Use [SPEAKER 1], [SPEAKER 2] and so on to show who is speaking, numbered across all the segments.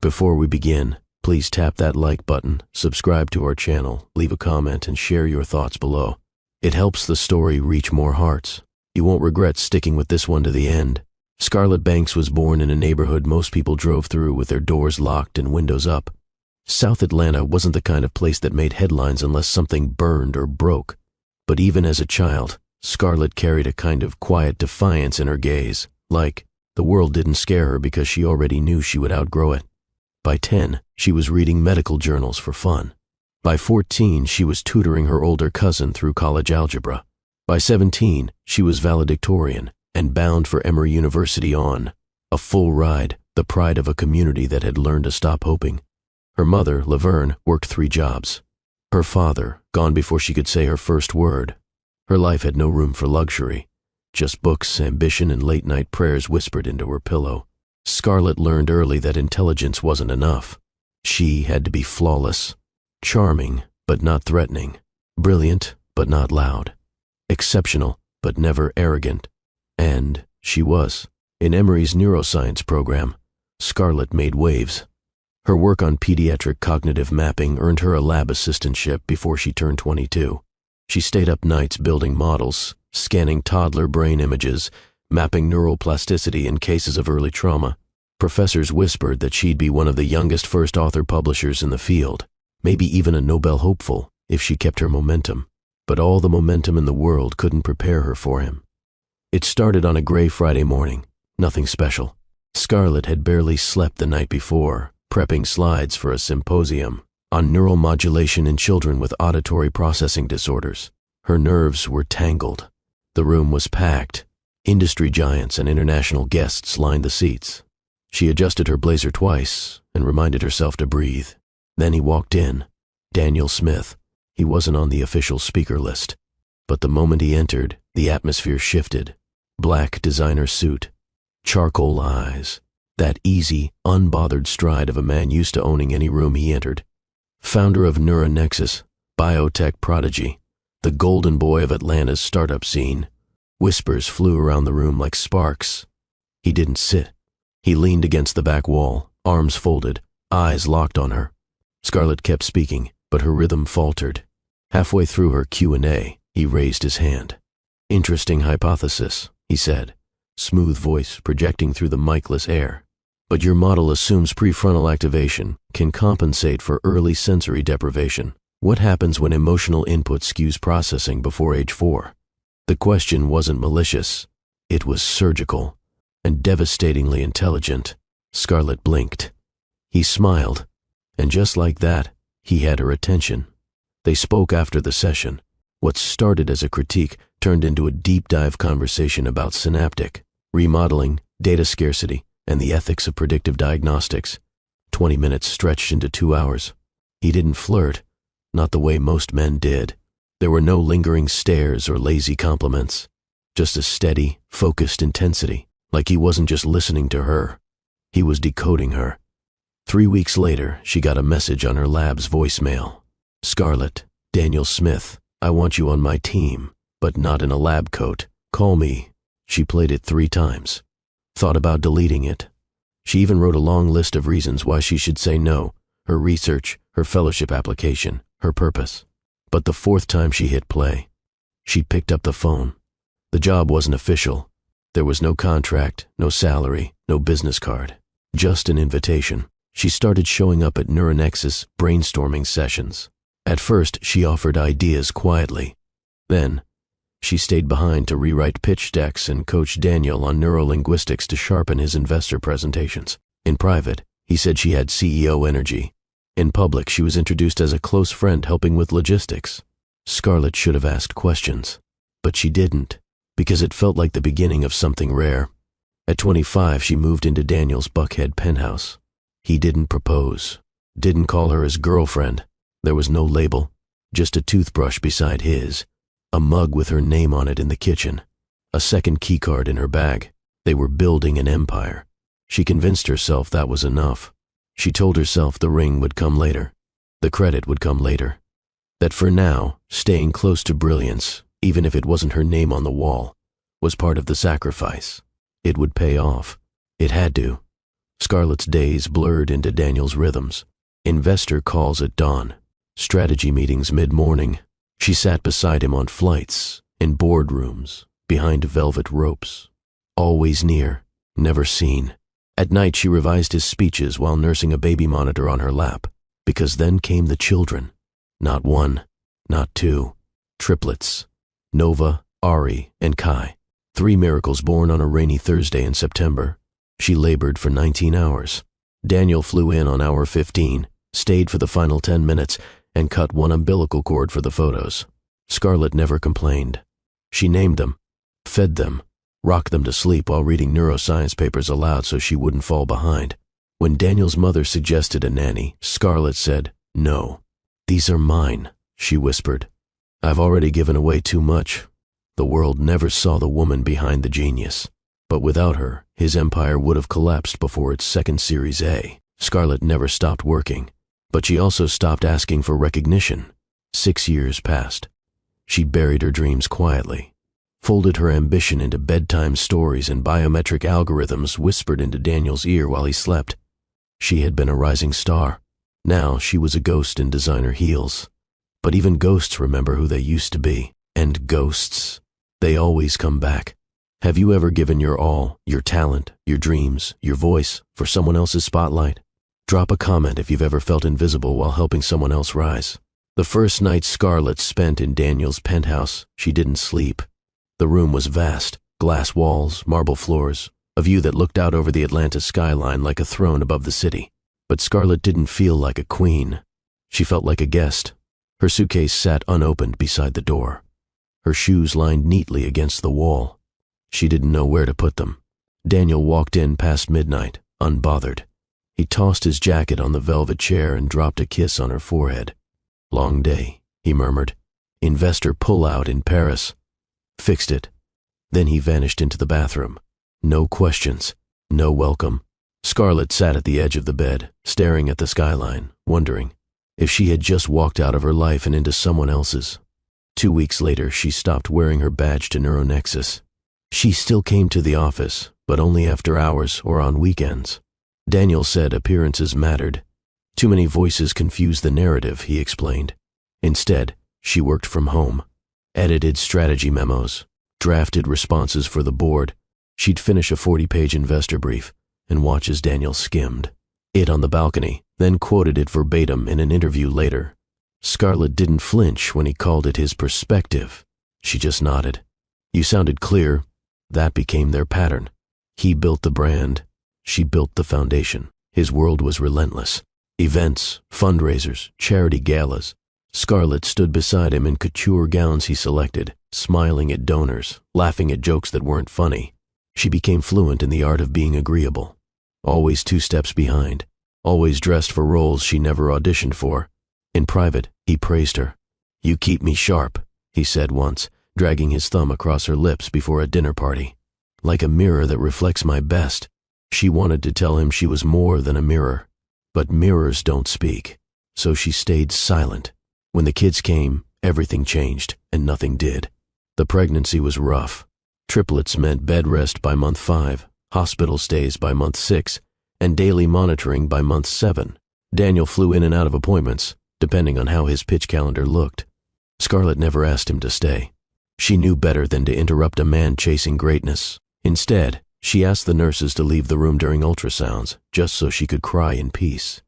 [SPEAKER 1] Before we begin, please tap that like button, subscribe to our channel, leave a comment, and share your thoughts below. It helps the story reach more hearts. You won't regret sticking with this one to the end. Scarlett Banks was born in a neighborhood most people drove through with their doors locked and windows up. South Atlanta wasn't the kind of place that made headlines unless something burned or broke. But even as a child, Scarlett carried a kind of quiet defiance in her gaze, like the world didn't scare her because she already knew she would outgrow it. By 10, she was reading medical journals for fun. By 14, she was tutoring her older cousin through college algebra. By 17, she was valedictorian and bound for Emory University on a full ride, the pride of a community that had learned to stop hoping. Her mother, Laverne, worked 3 jobs. Her father, gone before she could say her first word. Her life had no room for luxury, just books, ambition, and late-night prayers whispered into her pillow. Scarlett learned early that intelligence wasn't enough. She had to be flawless, charming but not threatening, brilliant but not loud, exceptional but never arrogant. And she was. In Emory's neuroscience program, Scarlett made waves. Her work on pediatric cognitive mapping earned her a lab assistantship before she turned 22. She stayed up nights building models, scanning toddler brain images, mapping neuroplasticity in cases of early trauma. Professors whispered that she'd be one of the youngest first author publishers in the field, maybe even a Nobel hopeful if she kept her momentum. But all the momentum in the world couldn't prepare her for him. It started on a gray Friday morning, nothing special. Scarlett had barely slept the night before, prepping slides for a symposium on neuromodulation in children with auditory processing disorders. Her nerves were tangled. The room was packed. Industry giants and international guests lined the seats. She adjusted her blazer twice and reminded herself to breathe. Then he walked in. Daniel Smith. He wasn't on the official speaker list. But the moment he entered, the atmosphere shifted. Black designer suit, charcoal eyes, that easy, unbothered stride of a man used to owning any room he entered. Founder of Neuronexus, biotech prodigy, the golden boy of Atlanta's startup scene. Whispers flew around the room like sparks. He didn't sit. He leaned against the back wall, arms folded, eyes locked on her. Scarlett kept speaking, but her rhythm faltered. Halfway through her Q&A, he raised his hand. "Interesting hypothesis," he said, smooth voice projecting through the micless air. "But your model assumes prefrontal activation can compensate for early sensory deprivation. What happens when emotional input skews processing before age 4? The question wasn't malicious. It was surgical and devastatingly intelligent. Scarlett blinked. He smiled, and just like that, he had her attention. They spoke after the session. What started as a critique turned into a deep-dive conversation about synaptic, remodeling, data scarcity, and the ethics of predictive diagnostics. 20 minutes stretched into 2 hours. He didn't flirt, not the way most men did. There were no lingering stares or lazy compliments, just a steady, focused intensity, like he wasn't just listening to her. He was decoding her. 3 weeks later, she got a message on her lab's voicemail. "Scarlett, Daniel Smith, I want you on my team, but not in a lab coat. Call me." She played it 3 times. Thought about deleting it. She even wrote a long list of reasons why she should say no: her research, her fellowship application, her purpose. But the 4th time she hit play, she picked up the phone. The job wasn't official. There was no contract, no salary, no business card. Just an invitation. She started showing up at Neuronexus brainstorming sessions. At first, she offered ideas quietly. Then, she stayed behind to rewrite pitch decks and coach Daniel on neurolinguistics to sharpen his investor presentations. In private, he said she had CEO energy. In public, she was introduced as a close friend helping with logistics. Scarlett should have asked questions, but she didn't, because it felt like the beginning of something rare. At 25, she moved into Daniel's Buckhead penthouse. He didn't propose, didn't call her his girlfriend. There was no label, just a toothbrush beside his, a mug with her name on it in the kitchen, a second keycard in her bag. They were building an empire. She convinced herself that was enough. She told herself the ring would come later, the credit would come later, that for now, staying close to brilliance, even if it wasn't her name on the wall, was part of the sacrifice. It would pay off. It had to. Scarlett's days blurred into Daniel's rhythms. Investor calls at dawn. Strategy meetings mid-morning. She sat beside him on flights, in boardrooms, behind velvet ropes. Always near, never seen. At night she revised his speeches while nursing a baby monitor on her lap, because then came the children. Not one, not two. Triplets. Nova, Ari, and Kai. 3 miracles born on a rainy Thursday in September. She labored for 19 hours. Daniel flew in on hour 15, stayed for the final 10 minutes, and cut one umbilical cord for the photos. Scarlett never complained. She named them, fed them, rocked them to sleep while reading neuroscience papers aloud so she wouldn't fall behind. When Daniel's mother suggested a nanny, Scarlett said, "No. These are mine," she whispered. "I've already given away too much." The world never saw the woman behind the genius. But without her, his empire would have collapsed before its second Series A. Scarlett never stopped working, but she also stopped asking for recognition. 6 years passed. She buried her dreams quietly, folded her ambition into bedtime stories and biometric algorithms whispered into Daniel's ear while he slept. She had been a rising star. Now she was a ghost in designer heels. But even ghosts remember who they used to be. And ghosts, they always come back. Have you ever given your all, your talent, your dreams, your voice, for someone else's spotlight? Drop a comment if you've ever felt invisible while helping someone else rise. The first night Scarlett spent in Daniel's penthouse, she didn't sleep. The room was vast, glass walls, marble floors, a view that looked out over the Atlanta skyline like a throne above the city. But Scarlett didn't feel like a queen. She felt like a guest. Her suitcase sat unopened beside the door. Her shoes lined neatly against the wall. She didn't know where to put them. Daniel walked in past midnight, unbothered. He tossed his jacket on the velvet chair and dropped a kiss on her forehead. "Long day," he murmured. "Investor pullout in Paris. Fixed it." Then he vanished into the bathroom. No questions, no welcome. Scarlett sat at the edge of the bed, staring at the skyline, wondering if she had just walked out of her life and into someone else's. 2 weeks later, she stopped wearing her badge to Neuronexus. She still came to the office, but only after hours or on weekends. Daniel said appearances mattered. Too many voices confused the narrative, he explained. Instead, she worked from home, edited strategy memos, drafted responses for the board. She'd finish a 40-page investor brief and watch as Daniel skimmed it on the balcony, then quoted it verbatim in an interview later. Scarlett didn't flinch when he called it his perspective. She just nodded. "You sounded clear." That became their pattern. He built the brand. She built the foundation. His world was relentless. Events, fundraisers, charity galas. Scarlett stood beside him in couture gowns he selected, smiling at donors, laughing at jokes that weren't funny. She became fluent in the art of being agreeable. Always 2 steps behind. Always dressed for roles she never auditioned for. In private, he praised her. "You keep me sharp," he said once, dragging his thumb across her lips before a dinner party. "Like a mirror that reflects my best." She wanted to tell him she was more than a mirror. But mirrors don't speak. So she stayed silent. When the kids came, everything changed, and nothing did. The pregnancy was rough. Triplets meant bed rest by month 5, hospital stays by month 6, and daily monitoring by month 7. Daniel flew in and out of appointments, depending on how his pitch calendar looked. Scarlett never asked him to stay. She knew better than to interrupt a man chasing greatness. Instead, she asked the nurses to leave the room during ultrasounds, just so she could cry in peace.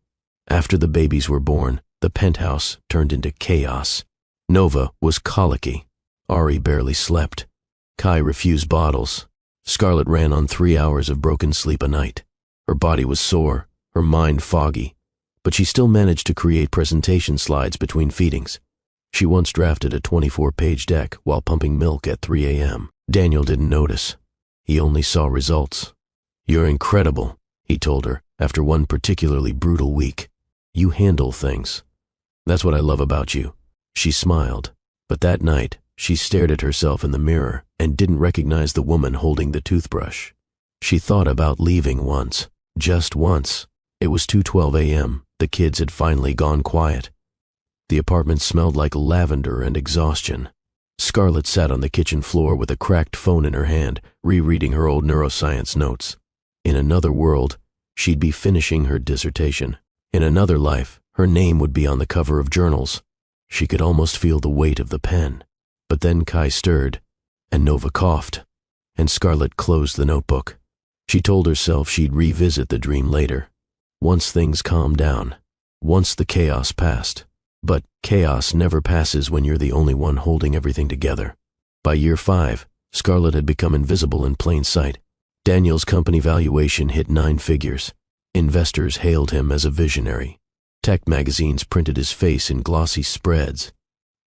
[SPEAKER 1] After the babies were born, the penthouse turned into chaos. Nova was colicky. Ari barely slept. Kai refused bottles. Scarlett ran on 3 hours of broken sleep a night. Her body was sore, her mind foggy, but she still managed to create presentation slides between feedings. She once drafted a 24-page deck while pumping milk at 3 a.m. Daniel didn't notice. He only saw results. "You're incredible," he told her after one particularly brutal week. "You handle things. That's what I love about you." She smiled, but that night she stared at herself in the mirror and didn't recognize the woman holding the toothbrush. She thought about leaving once, just once. It was 2:12 a.m. The kids had finally gone quiet. The apartment smelled like lavender and exhaustion. Scarlett sat on the kitchen floor with a cracked phone in her hand, rereading her old neuroscience notes. In another world, she'd be finishing her dissertation. In another life, her name would be on the cover of journals. She could almost feel the weight of the pen. But then Kai stirred, and Nova coughed, and Scarlett closed the notebook. She told herself she'd revisit the dream later, once things calmed down, once the chaos passed. But chaos never passes when you're the only one holding everything together. By year 5, Scarlett had become invisible in plain sight. Daniel's company valuation hit 9 figures. Investors hailed him as a visionary. Tech magazines printed his face in glossy spreads.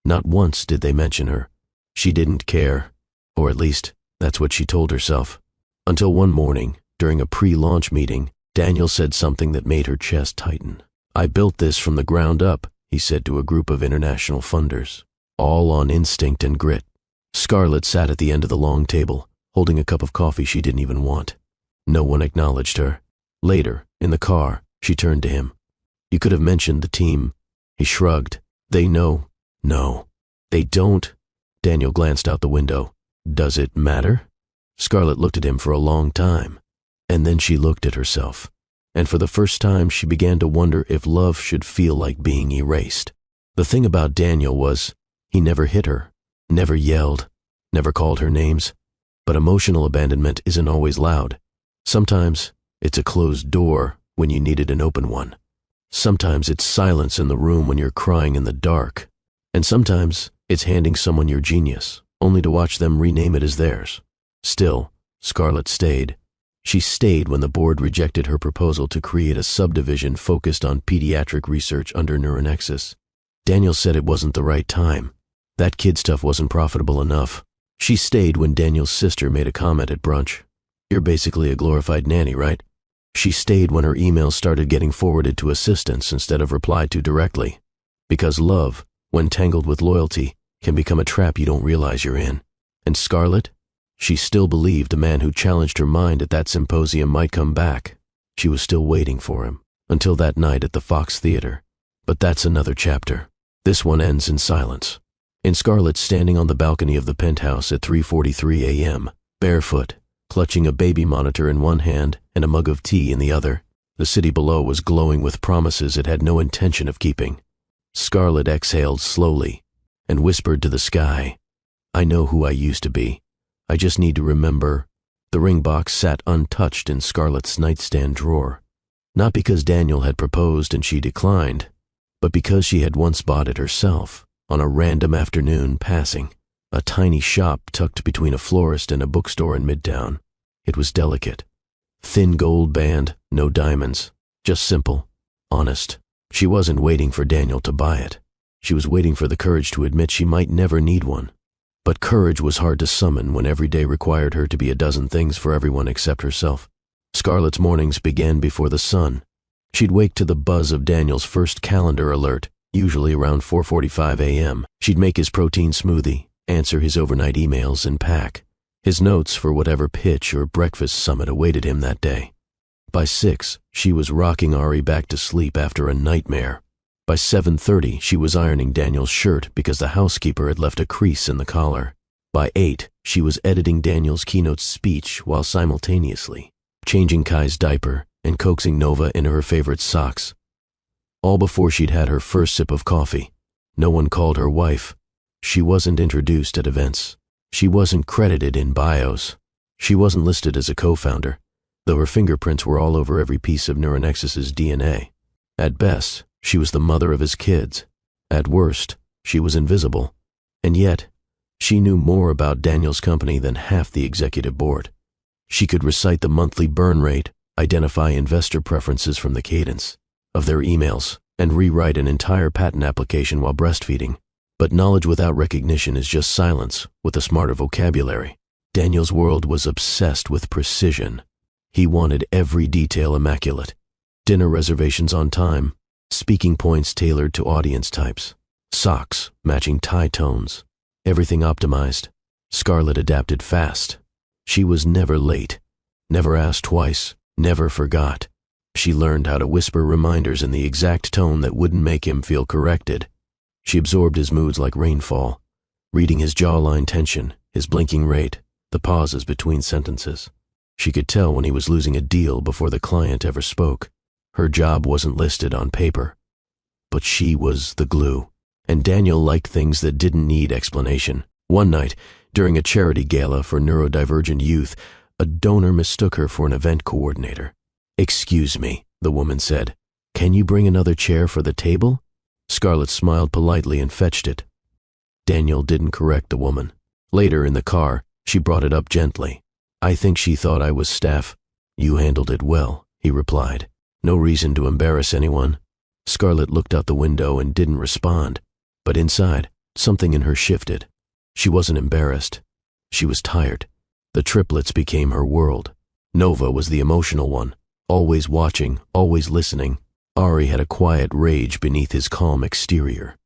[SPEAKER 1] Not once did they mention her. She didn't care, or at least, that's what she told herself. Until one morning, during a pre-launch meeting, Daniel said something that made her chest tighten. "I built this from the ground up," he said to a group of international funders, "all on instinct and grit." Scarlett sat at the end of the long table, holding a cup of coffee she didn't even want. No one acknowledged her. Later, in the car, she turned to him. "You could have mentioned the team." He shrugged. "They know." "No, they don't." Daniel glanced out the window. "Does it matter?" Scarlett looked at him for a long time, and then she looked at herself. And for the first time she began to wonder if love should feel like being erased. The thing about Daniel was, he never hit her, never yelled, never called her names. But emotional abandonment isn't always loud. Sometimes it's a closed door when you needed an open one. Sometimes it's silence in the room when you're crying in the dark. And sometimes it's handing someone your genius, only to watch them rename it as theirs. Still, Scarlett stayed. She stayed when the board rejected her proposal to create a subdivision focused on pediatric research under Neuronexus. Daniel said it wasn't the right time. That kid stuff wasn't profitable enough. She stayed when Daniel's sister made a comment at brunch. "You're basically a glorified nanny, right?" She stayed when her emails started getting forwarded to assistants instead of replied to directly. Because love, when tangled with loyalty, can become a trap you don't realize you're in. And Scarlett? She still believed a man who challenged her mind at that symposium might come back. She was still waiting for him, until that night at the Fox Theater. But that's another chapter. This one ends in silence. In Scarlett standing on the balcony of the penthouse at 3:43 a.m., barefoot, clutching a baby monitor in one hand and a mug of tea in the other. The city below was glowing with promises it had no intention of keeping. Scarlett exhaled slowly and whispered to the sky, "I know who I used to be. I just need to remember." The ring box sat untouched in Scarlett's nightstand drawer. Not because Daniel had proposed and she declined, but because she had once bought it herself, on a random afternoon passing. A tiny shop tucked between a florist and a bookstore in Midtown. It was delicate. Thin gold band, no diamonds. Just simple, honest. She wasn't waiting for Daniel to buy it. She was waiting for the courage to admit she might never need one. But courage was hard to summon when every day required her to be a dozen things for everyone except herself. Scarlett's mornings began before the sun. She'd wake to the buzz of Daniel's first calendar alert, usually around 4:45 a.m. She'd make his protein smoothie, answer his overnight emails, and pack his notes for whatever pitch or breakfast summit awaited him that day. By 6, she was rocking Ari back to sleep after a nightmare. By 7:30, she was ironing Daniel's shirt because the housekeeper had left a crease in the collar. By 8, she was editing Daniel's keynote speech while simultaneously changing Kai's diaper and coaxing Nova into her favorite socks. All before she'd had her first sip of coffee. No one called her wife. She wasn't introduced at events. She wasn't credited in bios. She wasn't listed as a co-founder, though her fingerprints were all over every piece of Neuronexus's DNA. At best, she was the mother of his kids. At worst, she was invisible. And yet, she knew more about Daniel's company than half the executive board. She could recite the monthly burn rate, identify investor preferences from the cadence of their emails, and rewrite an entire patent application while breastfeeding. But knowledge without recognition is just silence with a smarter vocabulary. Daniel's world was obsessed with precision. He wanted every detail immaculate. Dinner reservations on time, speaking points tailored to audience types, socks matching tie tones, everything optimized. Scarlett adapted fast. She was never late, never asked twice, never forgot. She learned how to whisper reminders in the exact tone that wouldn't make him feel corrected. She absorbed his moods like rainfall, reading his jawline tension, his blinking rate, the pauses between sentences. She could tell when he was losing a deal before the client ever spoke. Her job wasn't listed on paper. But she was the glue, and Daniel liked things that didn't need explanation. One night, during a charity gala for neurodivergent youth, a donor mistook her for an event coordinator. "Excuse me," the woman said. "Can you bring another chair for the table?" Scarlett smiled politely and fetched it. Daniel didn't correct the woman. Later in the car, she brought it up gently. "I think she thought I was staff." "You handled it well," he replied. "No reason to embarrass anyone." Scarlett looked out the window and didn't respond, but inside, something in her shifted. She wasn't embarrassed. She was tired. The triplets became her world. Nova was the emotional one, always watching, always listening. Ari had a quiet rage beneath his calm exterior.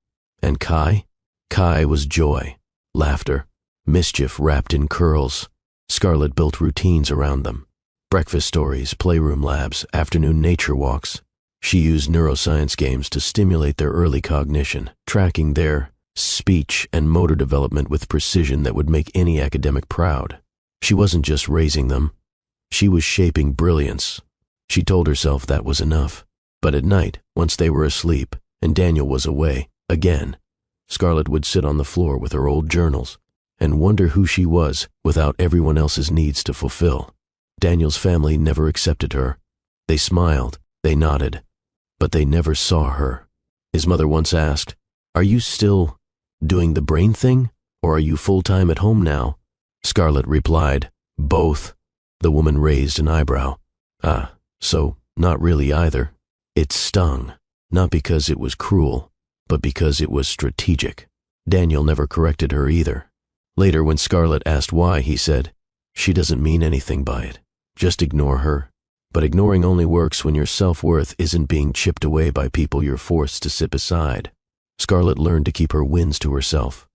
[SPEAKER 1] And Kai? Kai was joy, laughter, mischief wrapped in curls. Scarlett built routines around them. Breakfast stories, playroom labs, afternoon nature walks. She used neuroscience games to stimulate their early cognition, tracking their speech and motor development with precision that would make any academic proud. She wasn't just raising them. She was shaping brilliance. She told herself that was enough. But at night, once they were asleep, and Daniel was away, again, Scarlett would sit on the floor with her old journals and wonder who she was without everyone else's needs to fulfill. Daniel's family never accepted her. They smiled, they nodded, but they never saw her. His mother once asked, "Are you still doing the brain thing, or are you full-time at home now?" Scarlett replied, "Both." The woman raised an eyebrow. "Ah, so not really either." It stung, not because it was cruel, but because it was strategic. Daniel never corrected her either. Later, when Scarlett asked why, he said, "She doesn't mean anything by it. Just ignore her." But ignoring only works when your self-worth isn't being chipped away by people you're forced to sit beside. Scarlett learned to keep her wins to herself.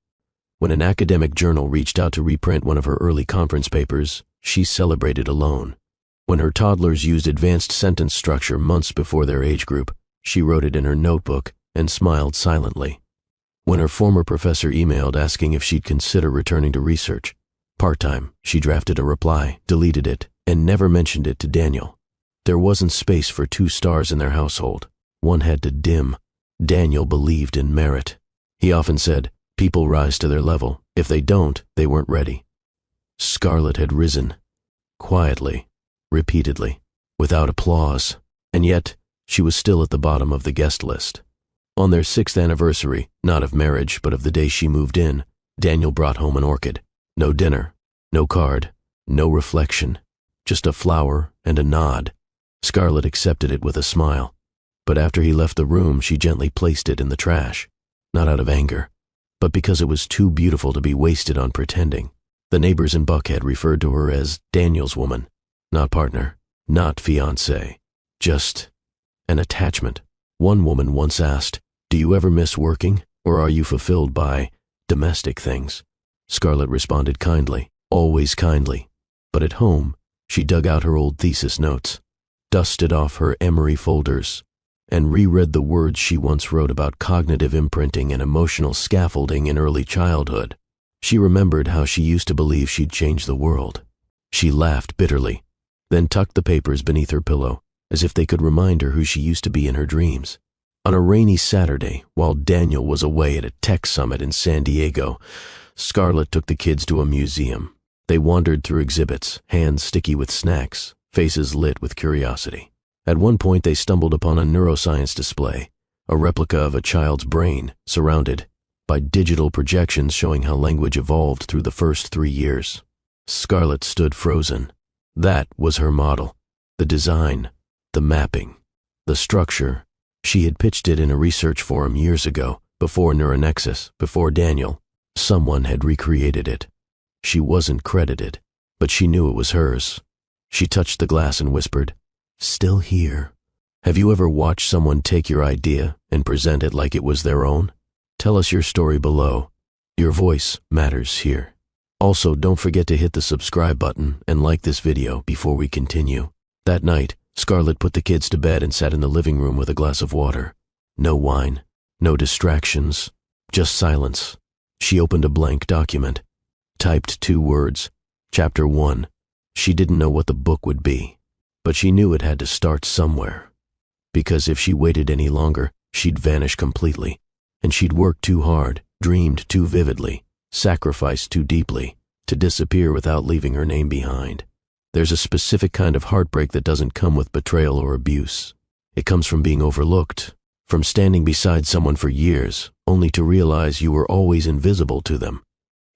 [SPEAKER 1] When an academic journal reached out to reprint one of her early conference papers, she celebrated alone. When her toddlers used advanced sentence structure months before their age group, she wrote it in her notebook and smiled silently. When her former professor emailed asking if she'd consider returning to research, part-time, she drafted a reply, deleted it, and never mentioned it to Daniel. There wasn't space for two stars in their household. One had to dim. Daniel believed in merit. He often said, "People rise to their level. If they don't, they weren't ready." Scarlett had risen. Quietly. Repeatedly, without applause, and yet she was still at the bottom of the guest list. On their 6th anniversary, not of marriage but of the day she moved in, Daniel brought home an orchid. No dinner, no card, no reflection, just a flower and a nod. Scarlett accepted it with a smile, but after he left the room she gently placed it in the trash, not out of anger, but because it was too beautiful to be wasted on pretending. The neighbors in Buckhead referred to her as Daniel's woman. Not partner, not fiancé, just an attachment. One woman once asked, "Do you ever miss working, or are you fulfilled by domestic things?" Scarlett responded kindly, always kindly. But at home, she dug out her old thesis notes, dusted off her Emory folders, and reread the words she once wrote about cognitive imprinting and emotional scaffolding in early childhood. She remembered how she used to believe she'd change the world. She laughed bitterly, then tucked the papers beneath her pillow, as if they could remind her who she used to be in her dreams. On a rainy Saturday, while Daniel was away at a tech summit in San Diego, Scarlett took the kids to a museum. They wandered through exhibits, hands sticky with snacks, faces lit with curiosity. At one point they stumbled upon a neuroscience display, a replica of a child's brain, surrounded by digital projections showing how language evolved through the first 3 years. Scarlett stood frozen. That was her model. The design, the mapping, the structure. She had pitched it in a research forum years ago, before Neuronexus, before Daniel. Someone had recreated it. She wasn't credited, but she knew it was hers. She touched the glass and whispered, "Still here." Have you ever watched someone take your idea and present it like it was their own? Tell us your story below. Your voice matters here. Also, don't forget to hit the subscribe button and like this video before we continue. That night, Scarlett put the kids to bed and sat in the living room with a glass of water. No wine, no distractions, just silence. She opened a blank document, typed 2 words, Chapter 1, She didn't know what the book would be, but she knew it had to start somewhere. Because if she waited any longer, she'd vanish completely, and she'd worked too hard, dreamed too vividly, sacrificed too deeply, to disappear without leaving her name behind. There's a specific kind of heartbreak that doesn't come with betrayal or abuse. It comes from being overlooked, from standing beside someone for years, only to realize you were always invisible to them.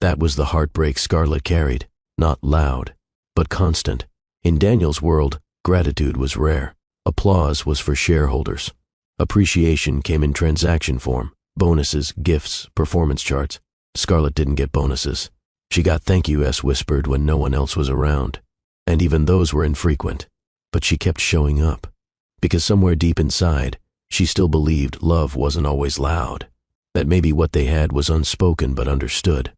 [SPEAKER 1] That was the heartbreak Scarlett carried, not loud, but constant. In Daniel's world, gratitude was rare. Applause was for shareholders. Appreciation came in transaction form, bonuses, gifts, performance charts. Scarlett didn't get bonuses. She got thank yous whispered when no one else was around, and even those were infrequent. But she kept showing up, because somewhere deep inside, she still believed love wasn't always loud, that maybe what they had was unspoken but understood.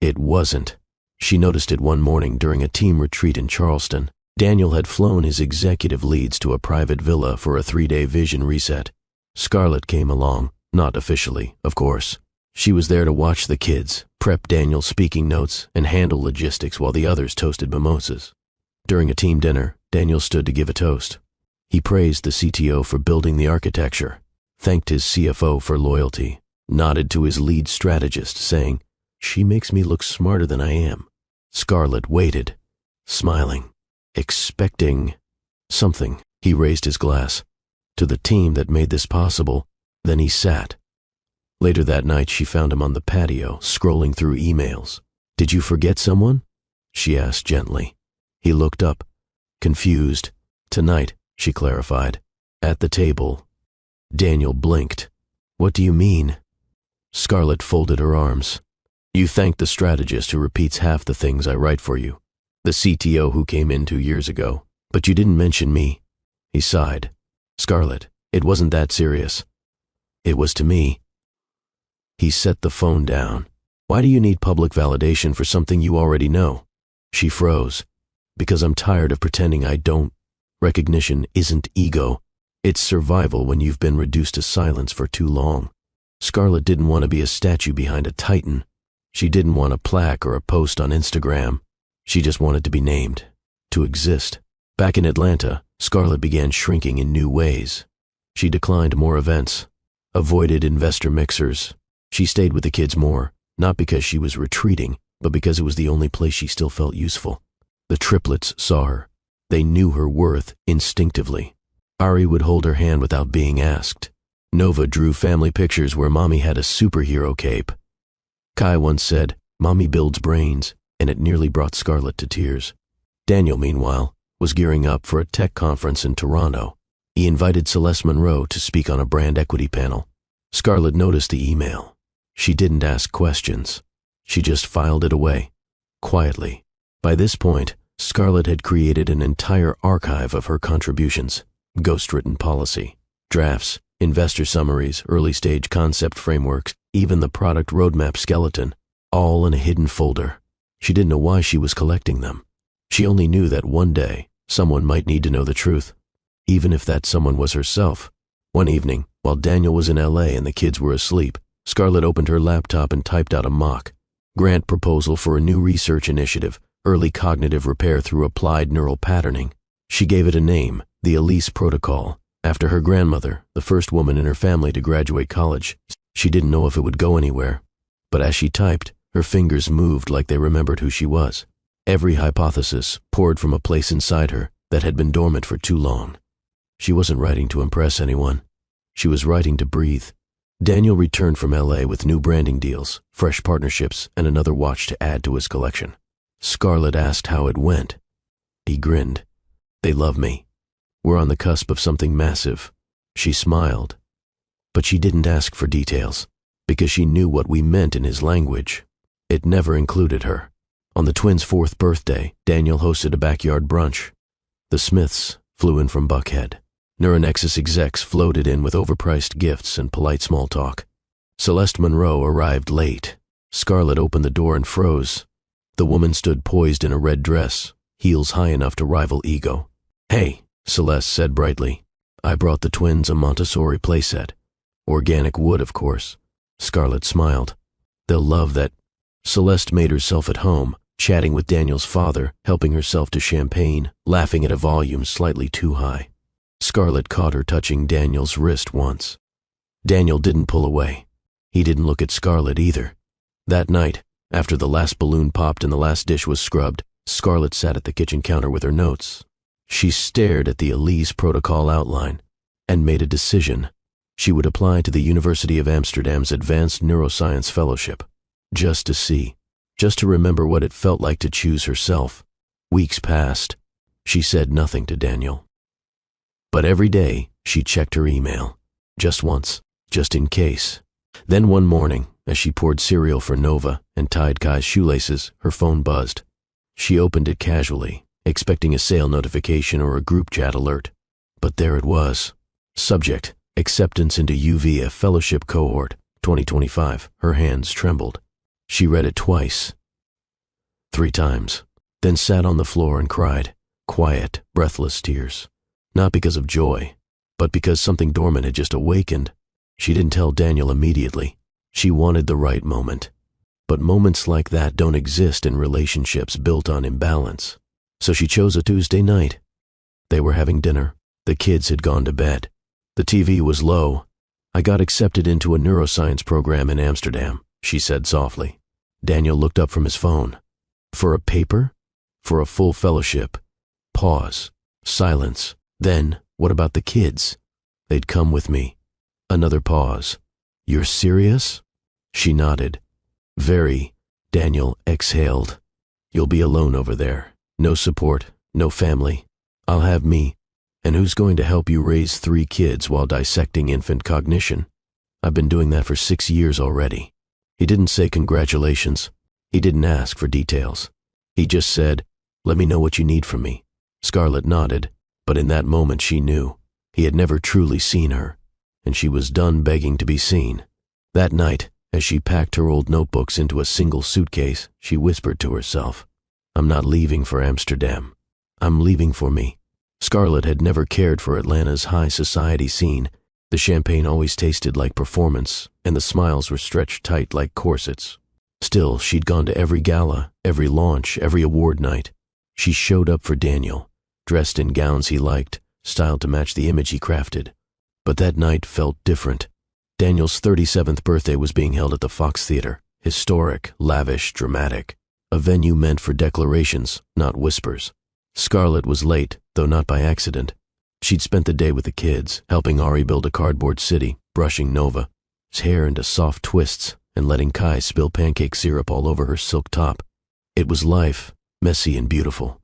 [SPEAKER 1] It wasn't. She noticed it one morning during a team retreat in Charleston. Daniel had flown his executive leads to a private villa for a 3-day vision reset. Scarlett came along, not officially, of course. She was there to watch the kids, prep Daniel's speaking notes, and handle logistics while the others toasted mimosas. During a team dinner, Daniel stood to give a toast. He praised the CTO for building the architecture, thanked his CFO for loyalty, nodded to his lead strategist, saying, "She makes me look smarter than I am." Scarlett waited, smiling, expecting something. He raised his glass. To the team that made this possible, then he sat. Later that night, she found him on the patio, scrolling through emails. "Did you forget someone?" she asked gently. He looked up, confused. "Tonight," she clarified. "At the table." Daniel blinked. "What do you mean?" Scarlett folded her arms. "You thanked the strategist who repeats half the things I write for you, the CTO who came in 2 years ago, but you didn't mention me." He sighed. "Scarlett, it wasn't that serious. It was to me." He set the phone down. "Why do you need public validation for something you already know?" She froze. "Because I'm tired of pretending I don't. Recognition isn't ego. It's survival when you've been reduced to silence for too long." Scarlett didn't want to be a statue behind a titan. She didn't want a plaque or a post on Instagram. She just wanted to be named, to exist. Back in Atlanta, Scarlett began shrinking in new ways. She declined more events, avoided investor mixers. She stayed with the kids more, not because she was retreating, but because it was the only place she still felt useful. The triplets saw her. They knew her worth instinctively. Ari would hold her hand without being asked. Nova drew family pictures where Mommy had a superhero cape. Kai once said, "Mommy builds brains," and it nearly brought Scarlett to tears. Daniel, meanwhile, was gearing up for a tech conference in Toronto. He invited Celeste Monroe to speak on a brand equity panel. Scarlett noticed the email. She didn't ask questions. She just filed it away, quietly. By this point, Scarlett had created an entire archive of her contributions, ghostwritten policy, drafts, investor summaries, early-stage concept frameworks, even the product roadmap skeleton, all in a hidden folder. She didn't know why she was collecting them. She only knew that one day, someone might need to know the truth, even if that someone was herself. One evening, while Daniel was in LA and the kids were asleep, Scarlett opened her laptop and typed out a mock grant proposal for a new research initiative, early cognitive repair through applied neural patterning. She gave it a name, the Elise Protocol, after her grandmother, the first woman in her family to graduate college. She didn't know if it would go anywhere, but as she typed, her fingers moved like they remembered who she was. Every hypothesis poured from a place inside her that had been dormant for too long. She wasn't writing to impress anyone. She was writing to breathe. Daniel returned from LA with new branding deals, fresh partnerships, and another watch to add to his collection. Scarlett asked how it went. He grinned. "They love me. We're on the cusp of something massive." She smiled. But she didn't ask for details, because she knew what we meant in his language. It never included her. On the twins' 4th birthday, Daniel hosted a backyard brunch. The Smiths flew in from Buckhead. Neuronexus execs floated in with overpriced gifts and polite small talk. Celeste Monroe arrived late. Scarlett opened the door and froze. The woman stood poised in a red dress, heels high enough to rival ego. "Hey," Celeste said brightly. "I brought the twins a Montessori playset. Organic wood, of course." Scarlett smiled. "They'll love that." Celeste made herself at home, chatting with Daniel's father, helping herself to champagne, laughing at a volume slightly too high. Scarlett caught her touching Daniel's wrist once. Daniel didn't pull away. He didn't look at Scarlett either. That night, after the last balloon popped and the last dish was scrubbed, Scarlett sat at the kitchen counter with her notes. She stared at the Elise protocol outline and made a decision. She would apply to the University of Amsterdam's Advanced Neuroscience Fellowship, just to see, just to remember what it felt like to choose herself. Weeks passed. She said nothing to Daniel. But every day, she checked her email. Just once, just in case. Then one morning, as she poured cereal for Nova and tied Kai's shoelaces, her phone buzzed. She opened it casually, expecting a sale notification or a group chat alert. But there it was. Subject: acceptance into UV Fellowship Cohort, 2025. Her hands trembled. She read it twice. 3 times. Then sat on the floor and cried. Quiet, breathless tears. Not because of joy, but because something dormant had just awakened. She didn't tell Daniel immediately. She wanted the right moment. But moments like that don't exist in relationships built on imbalance. So she chose a Tuesday night. They were having dinner. The kids had gone to bed. The TV was low. I got accepted into a neuroscience program in Amsterdam, she said softly. Daniel looked up from his phone. For a paper? For a full fellowship? Pause. Silence. Then, what about the kids? They'd come with me. Another pause. You're serious? She nodded. Very. Daniel exhaled. You'll be alone over there. No support, no family. I'll have me. And who's going to help you raise 3 kids while dissecting infant cognition? I've been doing that for 6 years already. He didn't say congratulations. He didn't ask for details. He just said, let me know what you need from me. Scarlett nodded, but in that moment she knew. He had never truly seen her, and she was done begging to be seen. That night, as she packed her old notebooks into a single suitcase, she whispered to herself, I'm not leaving for Amsterdam. I'm leaving for me. Scarlett had never cared for Atlanta's high society scene. The champagne always tasted like performance, and the smiles were stretched tight like corsets. Still, she'd gone to every gala, every launch, every award night. She showed up for Daniel, dressed in gowns he liked, styled to match the image he crafted. But that night felt different. Daniel's 37th birthday was being held at the Fox Theater, historic, lavish, dramatic. A venue meant for declarations, not whispers. Scarlett was late, though not by accident. She'd spent the day with the kids, helping Ari build a cardboard city, brushing Nova, his hair into soft twists, and letting Kai spill pancake syrup all over her silk top. It was life, messy and beautiful.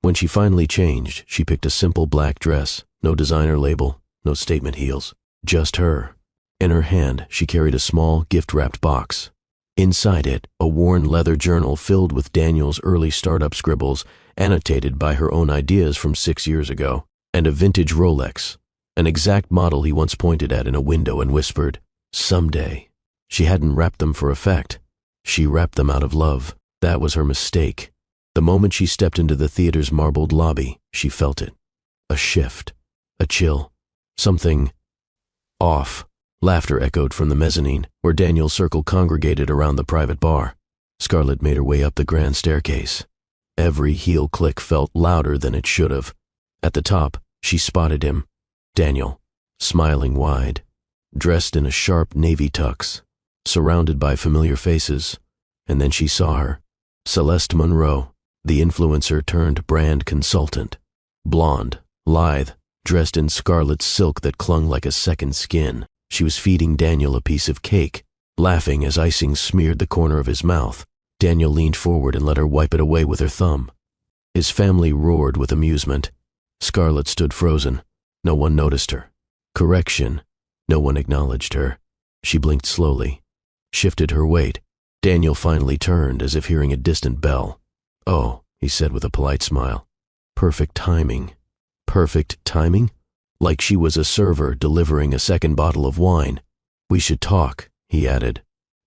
[SPEAKER 1] When she finally changed, she picked a simple black dress, no designer label, no statement heels, just her. In her hand, she carried a small, gift-wrapped box. Inside it, a worn leather journal filled with Daniel's early startup scribbles, annotated by her own ideas from 6 years ago, and a vintage Rolex, an exact model he once pointed at in a window and whispered, someday. She hadn't wrapped them for effect. She wrapped them out of love. That was her mistake. The moment she stepped into the theater's marbled lobby, she felt it. A shift. A chill. Something off. Laughter echoed from the mezzanine, where Daniel's circle congregated around the private bar. Scarlett made her way up the grand staircase. Every heel click felt louder than it should have. At the top, she spotted him. Daniel, smiling wide, dressed in a sharp navy tux, surrounded by familiar faces. And then she saw her. Celeste Monroe, the influencer turned brand consultant. Blonde, lithe, dressed in scarlet silk that clung like a second skin. She was feeding Daniel a piece of cake, laughing as icing smeared the corner of his mouth. Daniel leaned forward and let her wipe it away with her thumb. His family roared with amusement. Scarlett stood frozen. No one noticed her. Correction. No one acknowledged her. She blinked slowly, shifted her weight. Daniel finally turned as if hearing a distant bell. Oh, he said with a polite smile. Perfect timing. Perfect timing? Like she was a server delivering a second bottle of wine. We should talk, he added.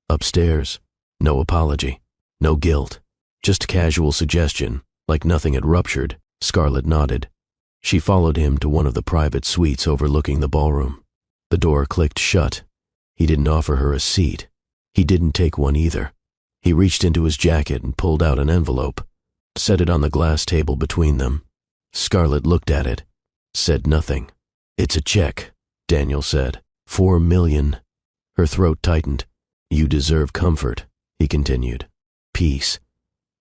[SPEAKER 1] Upstairs. No apology. No guilt. Just casual suggestion, like nothing had ruptured. Scarlett nodded. She followed him to one of the private suites overlooking the ballroom. The door clicked shut. He didn't offer her a seat. He didn't take one either. He reached into his jacket and pulled out an envelope, set it on the glass table between them. Scarlett looked at it, said nothing. "It's a check," Daniel said. "4 million. Her throat tightened. "You deserve comfort," he continued. "Peace.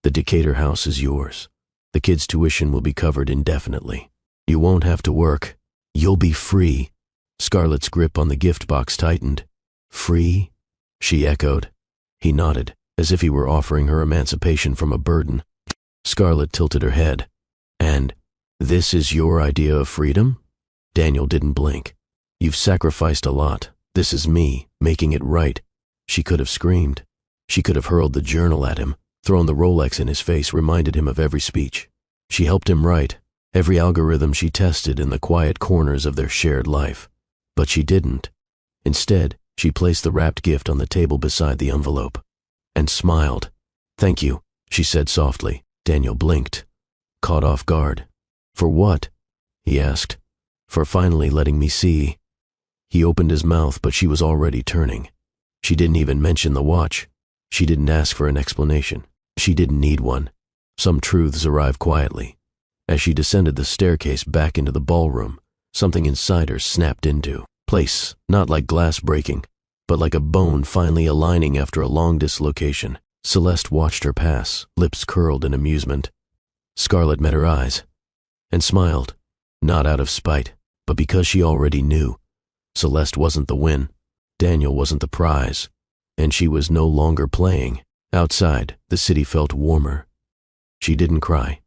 [SPEAKER 1] The Decatur house is yours. The kids' tuition will be covered indefinitely. You won't have to work. You'll be free." Scarlett's grip on the gift box tightened. "Free?" she echoed. He nodded, as if he were offering her emancipation from a burden. Scarlett tilted her head. "And this is your idea of freedom?" Daniel didn't blink. "You've sacrificed a lot. This is me, making it right." She could have screamed. She could have hurled the journal at him, thrown the Rolex in his face, reminded him of every speech. She helped him write every algorithm she tested in the quiet corners of their shared life. But she didn't. Instead, she placed the wrapped gift on the table beside the envelope and smiled. "Thank you," she said softly. Daniel blinked, caught off guard. "For what?" he asked. "For finally letting me see." He opened his mouth, but she was already turning. She didn't even mention the watch. She didn't ask for an explanation. She didn't need one. Some truths arrive quietly. As she descended the staircase back into the ballroom, something inside her snapped into place, not like glass breaking, but like a bone finally aligning after a long dislocation. Celeste watched her pass, lips curled in amusement. Scarlett met her eyes and smiled, not out of spite, but because she already knew. Celeste wasn't the win. Daniel wasn't the prize, and she was no longer playing. Outside, the city felt warmer. She didn't cry.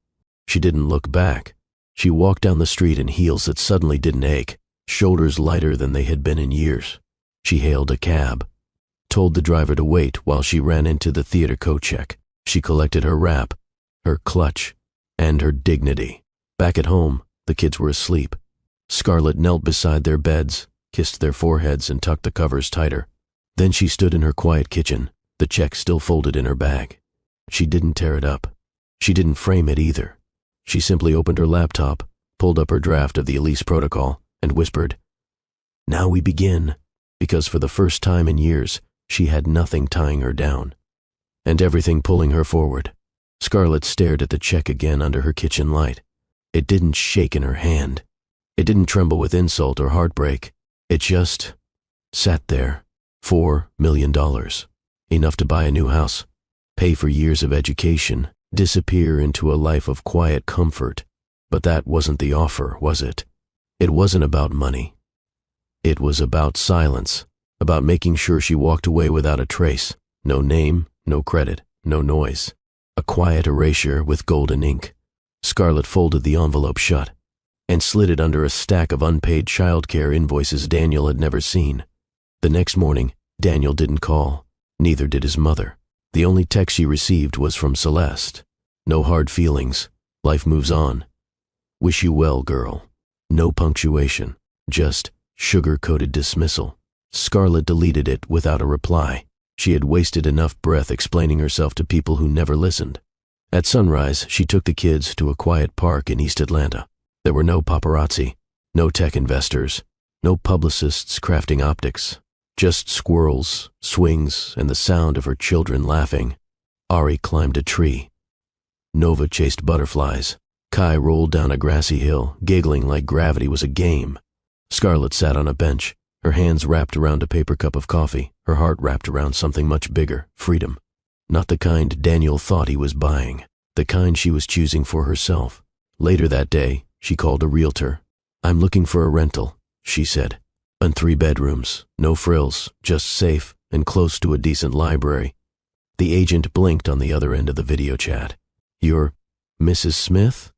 [SPEAKER 1] She didn't look back. She walked down the street in heels that suddenly didn't ache, shoulders lighter than they had been in years. She hailed a cab, told the driver to wait while she ran into the theater coat check. She collected her wrap, her clutch, and her dignity. Back at home, the kids were asleep. Scarlett knelt beside their beds, kissed their foreheads, and tucked the covers tighter. Then she stood in her quiet kitchen, the check still folded in her bag. She didn't tear it up. She didn't frame it either. She simply opened her laptop, pulled up her draft of the Elise Protocol, and whispered, "Now we begin," because for the first time in years, she had nothing tying her down, and everything pulling her forward. Scarlett stared at the check again under her kitchen light. It didn't shake in her hand. It didn't tremble with insult or heartbreak. It just sat there. $4 million. Enough to buy a new house, pay for years of education, disappear into a life of quiet comfort. But that wasn't the offer, was it? It wasn't about money. It was about silence, about making sure she walked away without a trace. No name, no credit, no noise. A quiet erasure with golden ink. Scarlett folded the envelope shut and slid it under a stack of unpaid childcare invoices Daniel had never seen. The next morning, Daniel didn't call. Neither did his mother. The only text she received was from Celeste. "No hard feelings. Life moves on. Wish you well, girl." No punctuation, just sugar-coated dismissal. Scarlett deleted it without a reply. She had wasted enough breath explaining herself to people who never listened. At sunrise, she took the kids to a quiet park in East Atlanta. There were no paparazzi, no tech investors, no publicists crafting optics. Just squirrels, swings, and the sound of her children laughing. Ari climbed a tree. Nova chased butterflies. Kai rolled down a grassy hill, giggling like gravity was a game. Scarlett sat on a bench, her hands wrapped around a paper cup of coffee, her heart wrapped around something much bigger, freedom. Not the kind Daniel thought he was buying, the kind she was choosing for herself. Later that day, she called a realtor. "I'm looking for a rental," she said. "And 3 bedrooms, no frills, just safe and close to a decent library." The agent blinked on the other end of the video chat. "You're Mrs. Smith?"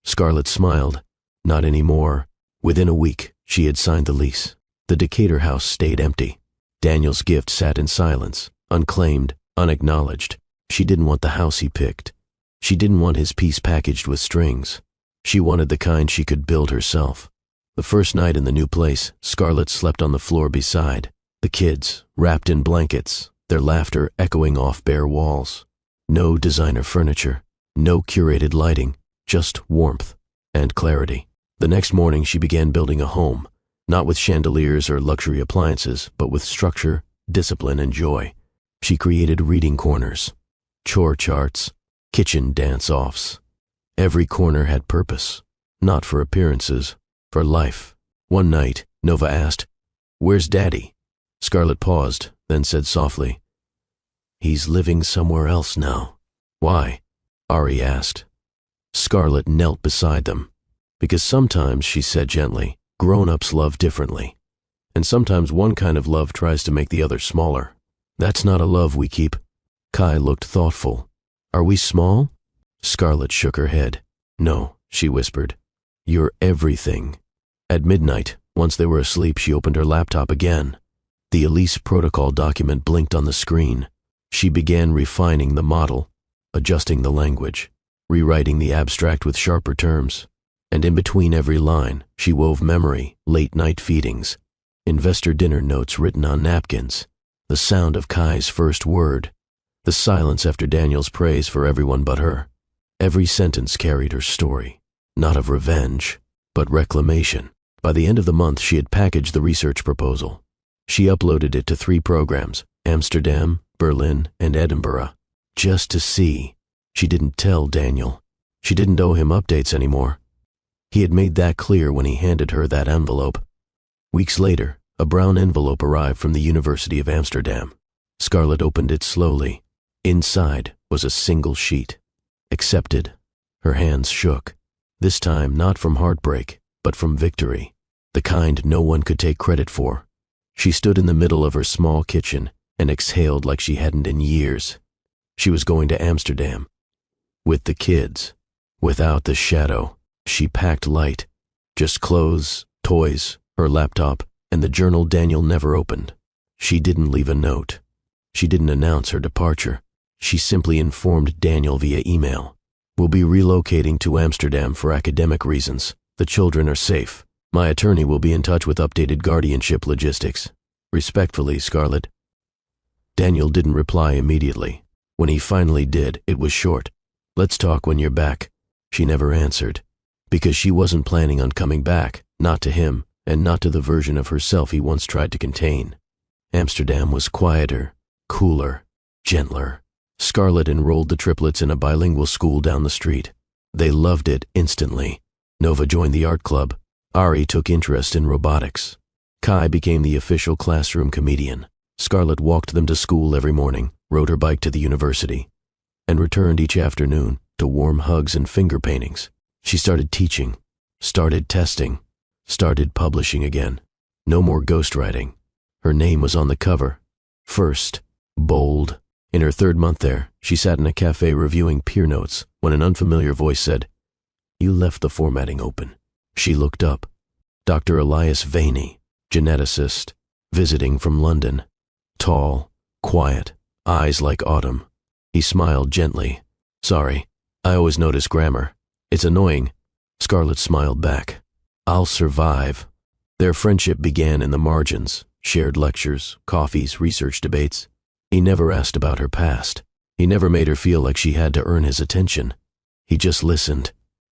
[SPEAKER 1] Scarlett smiled. Not anymore. Within a week, she had signed the lease. The Decatur house stayed empty. Daniel's gift sat in silence, unclaimed, unacknowledged. She didn't want the house he picked. She didn't want his piece packaged with strings. She wanted the kind she could build herself. The first night in the new place, Scarlett slept on the floor beside the kids, wrapped in blankets, their laughter echoing off bare walls. No designer furniture, no curated lighting, just warmth and clarity. The next morning she began building a home, not with chandeliers or luxury appliances, but with structure, discipline, and joy. She created reading corners, chore charts, kitchen dance-offs. Every corner had purpose, not for appearances, for life. One night, Nova asked, "Where's Daddy?" Scarlett paused, then said softly, "He's living somewhere else now." "Why?" Ari asked. Scarlett knelt beside them. "Because sometimes," she said gently, "grown-ups love differently. And sometimes one kind of love tries to make the other smaller. That's not a love we keep." Kai looked thoughtful. "Are we small?" Scarlett shook her head. "No," she whispered. "You're everything." At midnight, once they were asleep, she opened her laptop again. The Elise protocol document blinked on the screen. She began refining the model, adjusting the language, rewriting the abstract with sharper terms. And in between every line, she wove memory, late-night feedings, investor dinner notes written on napkins, the sound of Kai's first word, the silence after Daniel's praise for everyone but her. Every sentence carried her story, not of revenge, but reclamation. By the end of the month, she had packaged the research proposal. She uploaded it to 3 programs, Amsterdam, Berlin, and Edinburgh, just to see. She didn't tell Daniel. She didn't owe him updates anymore. He had made that clear when he handed her that envelope. Weeks later, a brown envelope arrived from the University of Amsterdam. Scarlett opened it slowly. Inside was a single sheet. Accepted. Her hands shook. This time not from heartbreak, but from victory. The kind no one could take credit for. She stood in the middle of her small kitchen and exhaled like she hadn't in years. She was going to Amsterdam. With the kids. Without the shadow. She packed light. Just clothes, toys, her laptop, and the journal Daniel never opened. She didn't leave a note. She didn't announce her departure. She simply informed Daniel via email. "We'll be relocating to Amsterdam for academic reasons. The children are safe. My attorney will be in touch with updated guardianship logistics. Respectfully, Scarlett." Daniel didn't reply immediately. When he finally did, it was short. "Let's talk when you're back." She never answered. Because she wasn't planning on coming back, not to him, and not to the version of herself he once tried to contain. Amsterdam was quieter, cooler, gentler. Scarlett enrolled the triplets in a bilingual school down the street. They loved it instantly. Nova joined the art club. Ari took interest in robotics. Kai became the official classroom comedian. Scarlett walked them to school every morning, rode her bike to the university, and returned each afternoon to warm hugs and finger paintings. She started teaching, started testing, started publishing again. No more ghostwriting. Her name was on the cover. First, bold. In her 3rd month there, she sat in a cafe reviewing peer notes when an unfamiliar voice said, "You left the formatting open." She looked up. Dr. Elias Vaney, geneticist, visiting from London. Tall, quiet, eyes like autumn. He smiled gently. "Sorry, I always notice grammar. It's annoying." Scarlett smiled back. "I'll survive." Their friendship began in the margins, shared lectures, coffees, research debates. He never asked about her past. He never made her feel like she had to earn his attention. He just listened.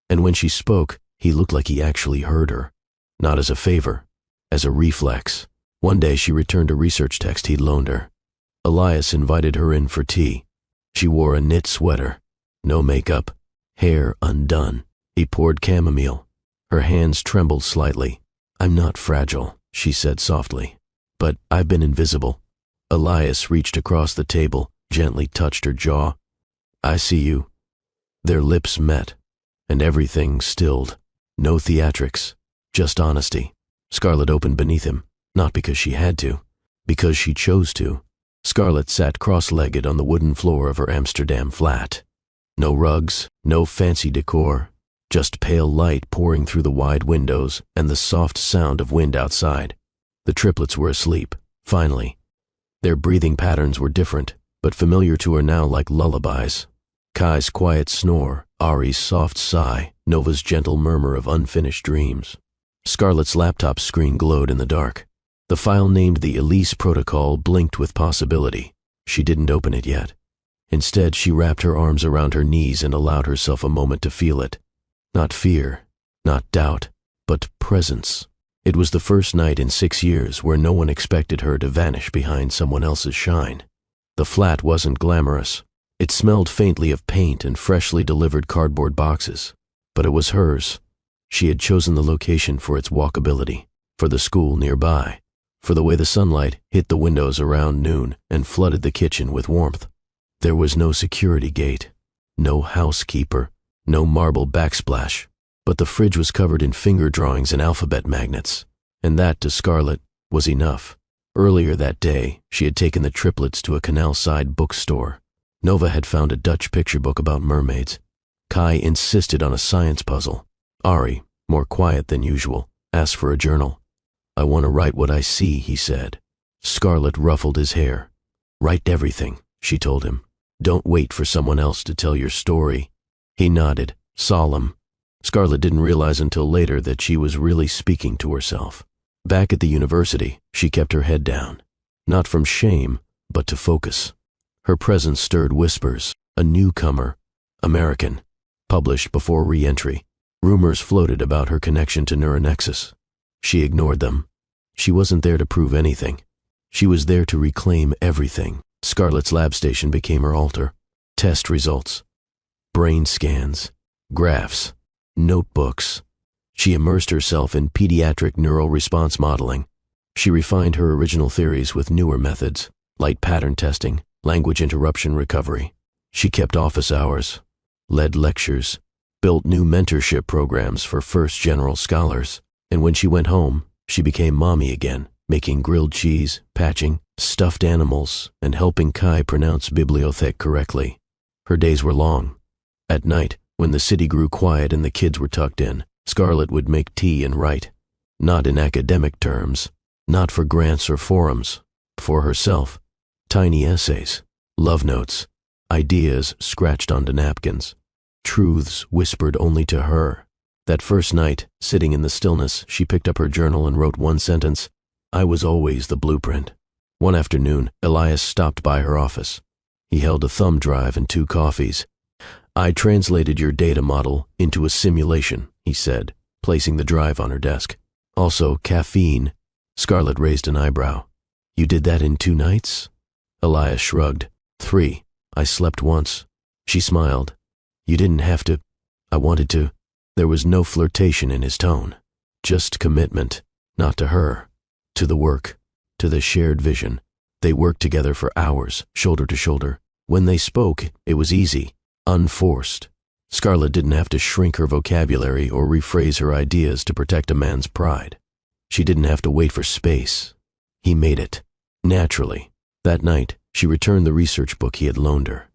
[SPEAKER 1] And when she spoke, he looked like he actually heard her. Not as a favor, as a reflex. One day she returned a research text he'd loaned her. Elias invited her in for tea. She wore a knit sweater, no makeup, hair undone. He poured chamomile. Her hands trembled slightly. "I'm not fragile," she said softly. "But I've been invisible." Elias reached across the table, gently touched her jaw. "I see you." Their lips met, and everything stilled. No theatrics, just honesty. Scarlett opened beneath him, not because she had to, because she chose to. Scarlett sat cross-legged on the wooden floor of her Amsterdam flat. No rugs, no fancy decor, just pale light pouring through the wide windows and the soft sound of wind outside. The triplets were asleep, finally. Their breathing patterns were different, but familiar to her now like lullabies. Kai's quiet snore, Ari's soft sigh, Nova's gentle murmur of unfinished dreams. Scarlett's laptop screen glowed in the dark. The file named the Elise protocol blinked with possibility. She didn't open it yet. Instead, she wrapped her arms around her knees and allowed herself a moment to feel it. Not fear, not doubt, but presence. It was the first night in 6 years where no one expected her to vanish behind someone else's shine. The flat wasn't glamorous, It smelled faintly of paint and freshly delivered cardboard boxes, but it was hers. She had chosen the location for its walkability, for the school nearby, for the way the sunlight hit the windows around noon and flooded the kitchen with warmth. There was no security gate, no housekeeper, no marble backsplash, but the fridge was covered in finger drawings and alphabet magnets, and that, to Scarlett, was enough. Earlier that day, she had taken the Triplets to a canal-side bookstore. Nova had found a Dutch picture book about mermaids. Kai insisted on a science puzzle. Ari, more quiet than usual, asked for a journal. "I want to write what I see," he said. Scarlett ruffled his hair. "Write everything," she told him. "Don't wait for someone else to tell your story." He nodded, solemn. Scarlett didn't realize until later that she was really speaking to herself. Back at the university, she kept her head down. Not from shame, but to focus. Her presence stirred whispers. A newcomer, American, published before re-entry. Rumors floated about her connection to Neuronexus. She ignored them. She wasn't there to prove anything. She was there to reclaim everything. Scarlett's lab station became her altar. Test results, brain scans, graphs, notebooks. She immersed herself in pediatric neural response modeling. She refined her original theories with newer methods, light pattern testing, language interruption recovery. She kept office hours, led lectures, built new mentorship programs for first general scholars. And when she went home, she became mommy again, making grilled cheese, patching, stuffed animals, and helping Kai pronounce bibliothèque correctly. Her days were long. At night, when the city grew quiet and the kids were tucked in, Scarlett would make tea and write. Not in academic terms, not for grants or forums. For herself, tiny essays, love notes, ideas scratched onto napkins, truths whispered only to her. That first night, sitting in the stillness, she picked up her journal and wrote one sentence: "I was always the blueprint." One afternoon, Elias stopped by her office. He held a thumb drive and 2 coffees. "I translated your data model into a simulation," he said, placing the drive on her desk. "Also, caffeine." Scarlett raised an eyebrow. "You did that in 2 nights?" Elias shrugged. 3. I slept once." She smiled. "You didn't have to." "I wanted to." There was no flirtation in his tone. Just commitment, not to her, to the work, to the shared vision. They worked together for hours, shoulder to shoulder. When they spoke, it was easy, unforced. Scarlett didn't have to shrink her vocabulary or rephrase her ideas to protect a man's pride. She didn't have to wait for space. He made it, naturally. That night, she returned the research book he had loaned her.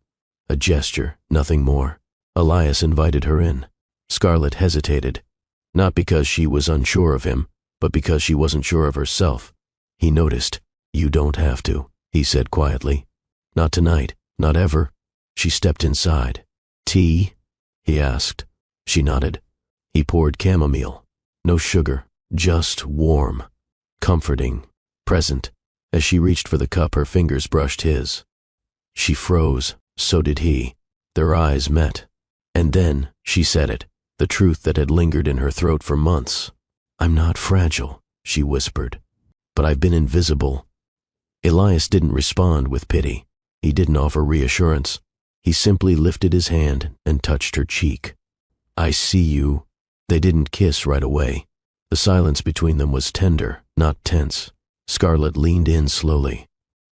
[SPEAKER 1] A gesture, nothing more. Elias invited her in. Scarlett hesitated, not because she was unsure of him, but because she wasn't sure of herself. He noticed. "You don't have to," he said quietly. "Not tonight, not ever." She stepped inside. "Tea?" he asked. She nodded. He poured chamomile. No sugar, just warm, comforting, present. As she reached for the cup, her fingers brushed his. She froze, so did he. Their eyes met. And then she said it, the truth that had lingered in her throat for months. "I'm not fragile," she whispered, "but I've been invisible." Elias didn't respond with pity. He didn't offer reassurance. He simply lifted his hand and touched her cheek. "I see you." They didn't kiss right away. The silence between them was tender, not tense. Scarlett leaned in slowly.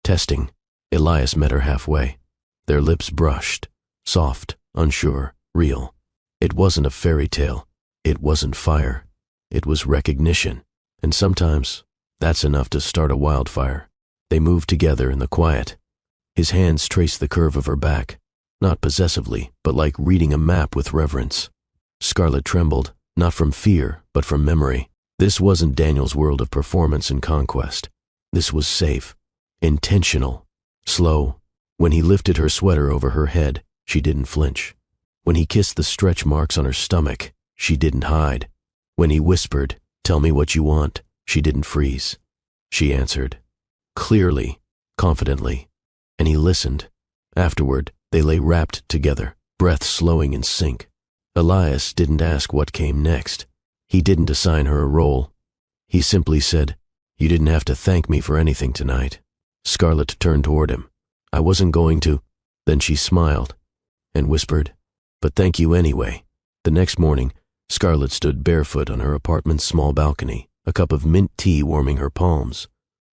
[SPEAKER 1] Testing. Elias met her halfway. Their lips brushed, soft, unsure, real. It wasn't a fairy tale. It wasn't fire. It was recognition. And sometimes, that's enough to start a wildfire. They moved together in the quiet. His hands traced the curve of her back, not possessively, but like reading a map with reverence. Scarlett trembled, not from fear, but from memory. This wasn't Daniel's world of performance and conquest. This was safe, intentional, slow. When he lifted her sweater over her head, she didn't flinch. When he kissed the stretch marks on her stomach, she didn't hide. When he whispered, "Tell me what you want," she didn't freeze. She answered, clearly, confidently, and he listened. Afterward, they lay wrapped together, breath slowing in sync. Elias didn't ask what came next. He didn't assign her a role. He simply said, "You didn't have to thank me for anything tonight." Scarlett turned toward him. "I wasn't going to." Then she smiled and whispered, "But thank you anyway." The next morning, Scarlett stood barefoot on her apartment's small balcony, a cup of mint tea warming her palms.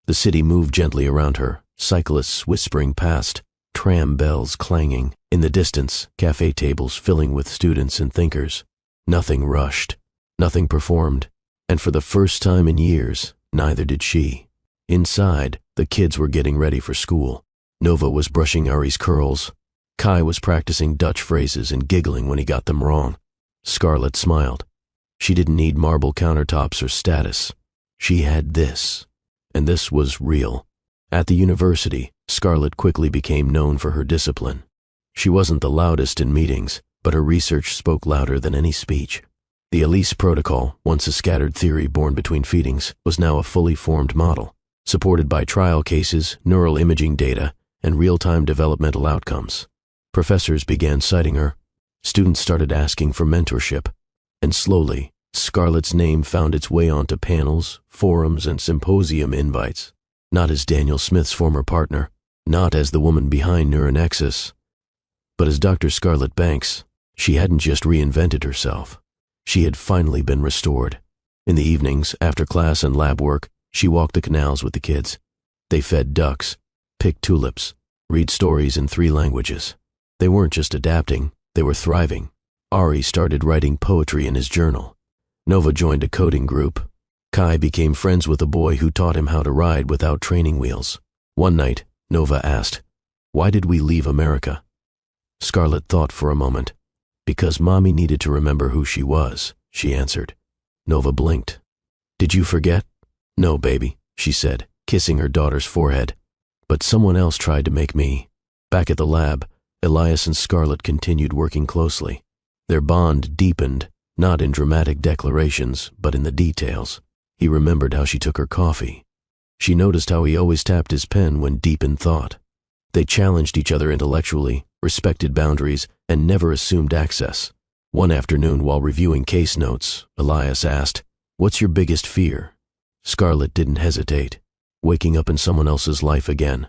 [SPEAKER 1] The city moved gently around her, cyclists whispering past, tram bells clanging. In the distance, cafe tables filling with students and thinkers. Nothing rushed, nothing performed, and for the first time in years, neither did she. Inside, the kids were getting ready for school. Nova was brushing Ari's curls. Kai was practicing Dutch phrases and giggling when he got them wrong. Scarlett smiled. She didn't need marble countertops or status. She had this, and this was real. At the university, Scarlett quickly became known for her discipline. She wasn't the loudest in meetings, but her research spoke louder than any speech. The Elise protocol, once a scattered theory born between feedings, was now a fully formed model, supported by trial cases, neural imaging data, and real-time developmental outcomes. Professors began citing her. Students started asking for mentorship, and slowly, Scarlett's name found its way onto panels, forums, and symposium invites. Not as Daniel Smith's former partner, not as the woman behind Neuronexus, but as Dr. Scarlett Banks. She hadn't just reinvented herself. She had finally been restored. In the evenings, after class and lab work, she walked the canals with the kids. They fed ducks, picked tulips, read stories in 3 languages. They weren't just adapting, they were thriving. Ari started writing poetry in his journal. Nova joined a coding group. Kai became friends with a boy who taught him how to ride without training wheels. One night, Nova asked, "Why did we leave America?" Scarlett thought for a moment. "Because Mommy needed to remember who she was," she answered. Nova blinked. "Did you forget?" "No, baby," she said, kissing her daughter's forehead. "But someone else tried to make me." Back at the lab, Elias and Scarlett continued working closely. Their bond deepened, not in dramatic declarations, but in the details. He remembered how she took her coffee. She noticed how he always tapped his pen when deep in thought. They challenged each other intellectually, respected boundaries, and never assumed access. One afternoon, while reviewing case notes, Elias asked, "What's your biggest fear?" Scarlett didn't hesitate. "Waking up in someone else's life again."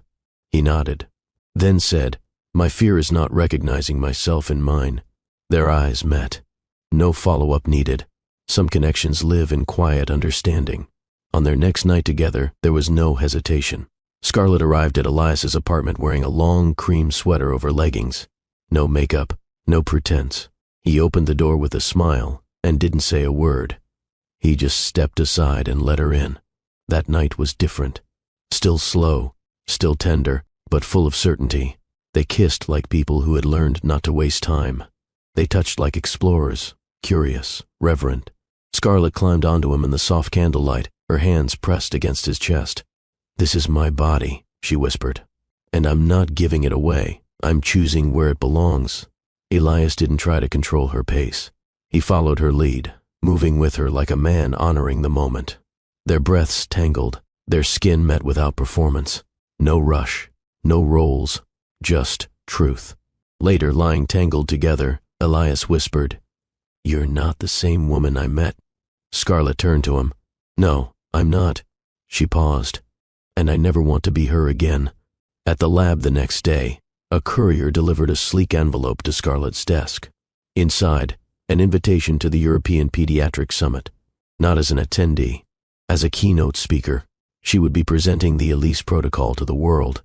[SPEAKER 1] He nodded, then said, "My fear is not recognizing myself in mine." Their eyes met. No follow-up needed. Some connections live in quiet understanding. On their next night together, there was no hesitation. Scarlett arrived at Elias's apartment wearing a long cream sweater over leggings. No makeup, no pretense. He opened the door with a smile and didn't say a word. He just stepped aside and let her in. That night was different. Still slow, still tender, but full of certainty. They kissed like people who had learned not to waste time. They touched like explorers, curious, reverent. Scarlett climbed onto him in the soft candlelight, her hands pressed against his chest. "This is my body," she whispered. "And I'm not giving it away. I'm choosing where it belongs." Elias didn't try to control her pace. He followed her lead, moving with her like a man honoring the moment. Their breaths tangled, their skin met without performance. No rush, no roles, just truth. Later, lying tangled together, Elias whispered, "You're not the same woman I met." Scarlett turned to him. "No, I'm not." She paused. "And I never want to be her again." At the lab the next day, a courier delivered a sleek envelope to Scarlett's desk. Inside, an invitation to the European Pediatric Summit. Not as an attendee, as a keynote speaker. She would be presenting the Elise protocol to the world.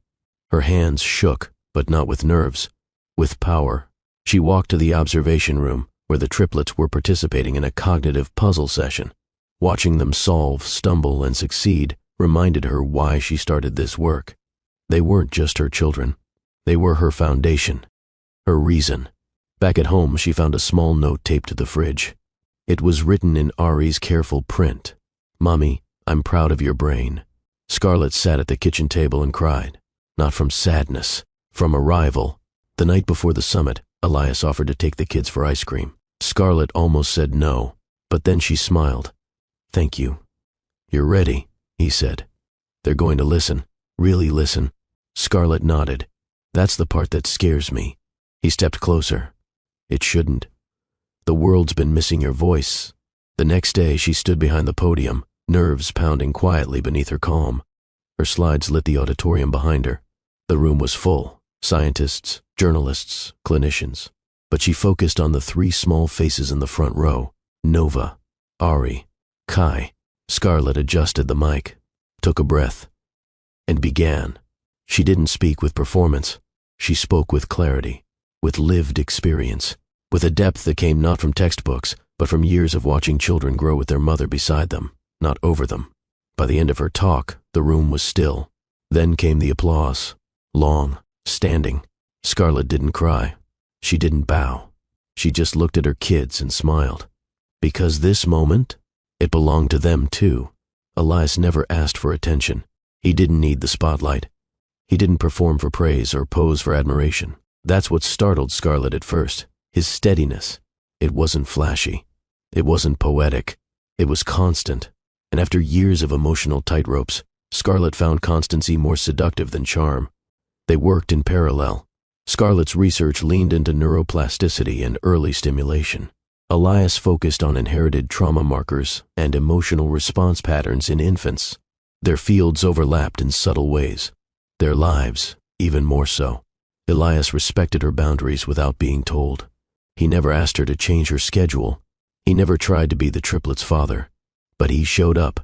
[SPEAKER 1] Her hands shook, but not with nerves, with power. She walked to the observation room, where the triplets were participating in a cognitive puzzle session. Watching them solve, stumble, and succeed reminded her why she started this work. They weren't just her children. They were her foundation, her reason. Back at home, she found a small note taped to the fridge. It was written in Ari's careful print. "Mommy, I'm proud of your brain." Scarlett sat at the kitchen table and cried. Not from sadness, from arrival. The night before the summit, Elias offered to take the kids for ice cream. Scarlett almost said no, but then she smiled. "Thank you." "You're ready," he said. "They're going to listen, really listen." Scarlett nodded. "That's the part that scares me." He stepped closer. "It shouldn't. The world's been missing your voice." The next day, she stood behind the podium, nerves pounding quietly beneath her calm. Her slides lit the auditorium behind her. The room was full. Scientists, journalists, clinicians. But she focused on the three small faces in the front row: Nova, Ari, Kai. Scarlett adjusted the mic, took a breath, and began. She didn't speak with performance. She spoke with clarity, with lived experience, with a depth that came not from textbooks, but from years of watching children grow with their mother beside them, not over them. By the end of her talk, the room was still. Then came the applause. Long, standing. Scarlett didn't cry. She didn't bow. She just looked at her kids and smiled. Because this moment, it belonged to them too. Elias never asked for attention. He didn't need the spotlight. He didn't perform for praise or pose for admiration. That's what startled Scarlett at first. His steadiness. It wasn't flashy. It wasn't poetic. It was constant. And after years of emotional tightropes, Scarlett found constancy more seductive than charm. They worked in parallel. Scarlett's research leaned into neuroplasticity and early stimulation. Elias focused on inherited trauma markers and emotional response patterns in infants. Their fields overlapped in subtle ways. Their lives, even more so. Elias respected her boundaries without being told. He never asked her to change her schedule. He never tried to be the triplets' father. But he showed up,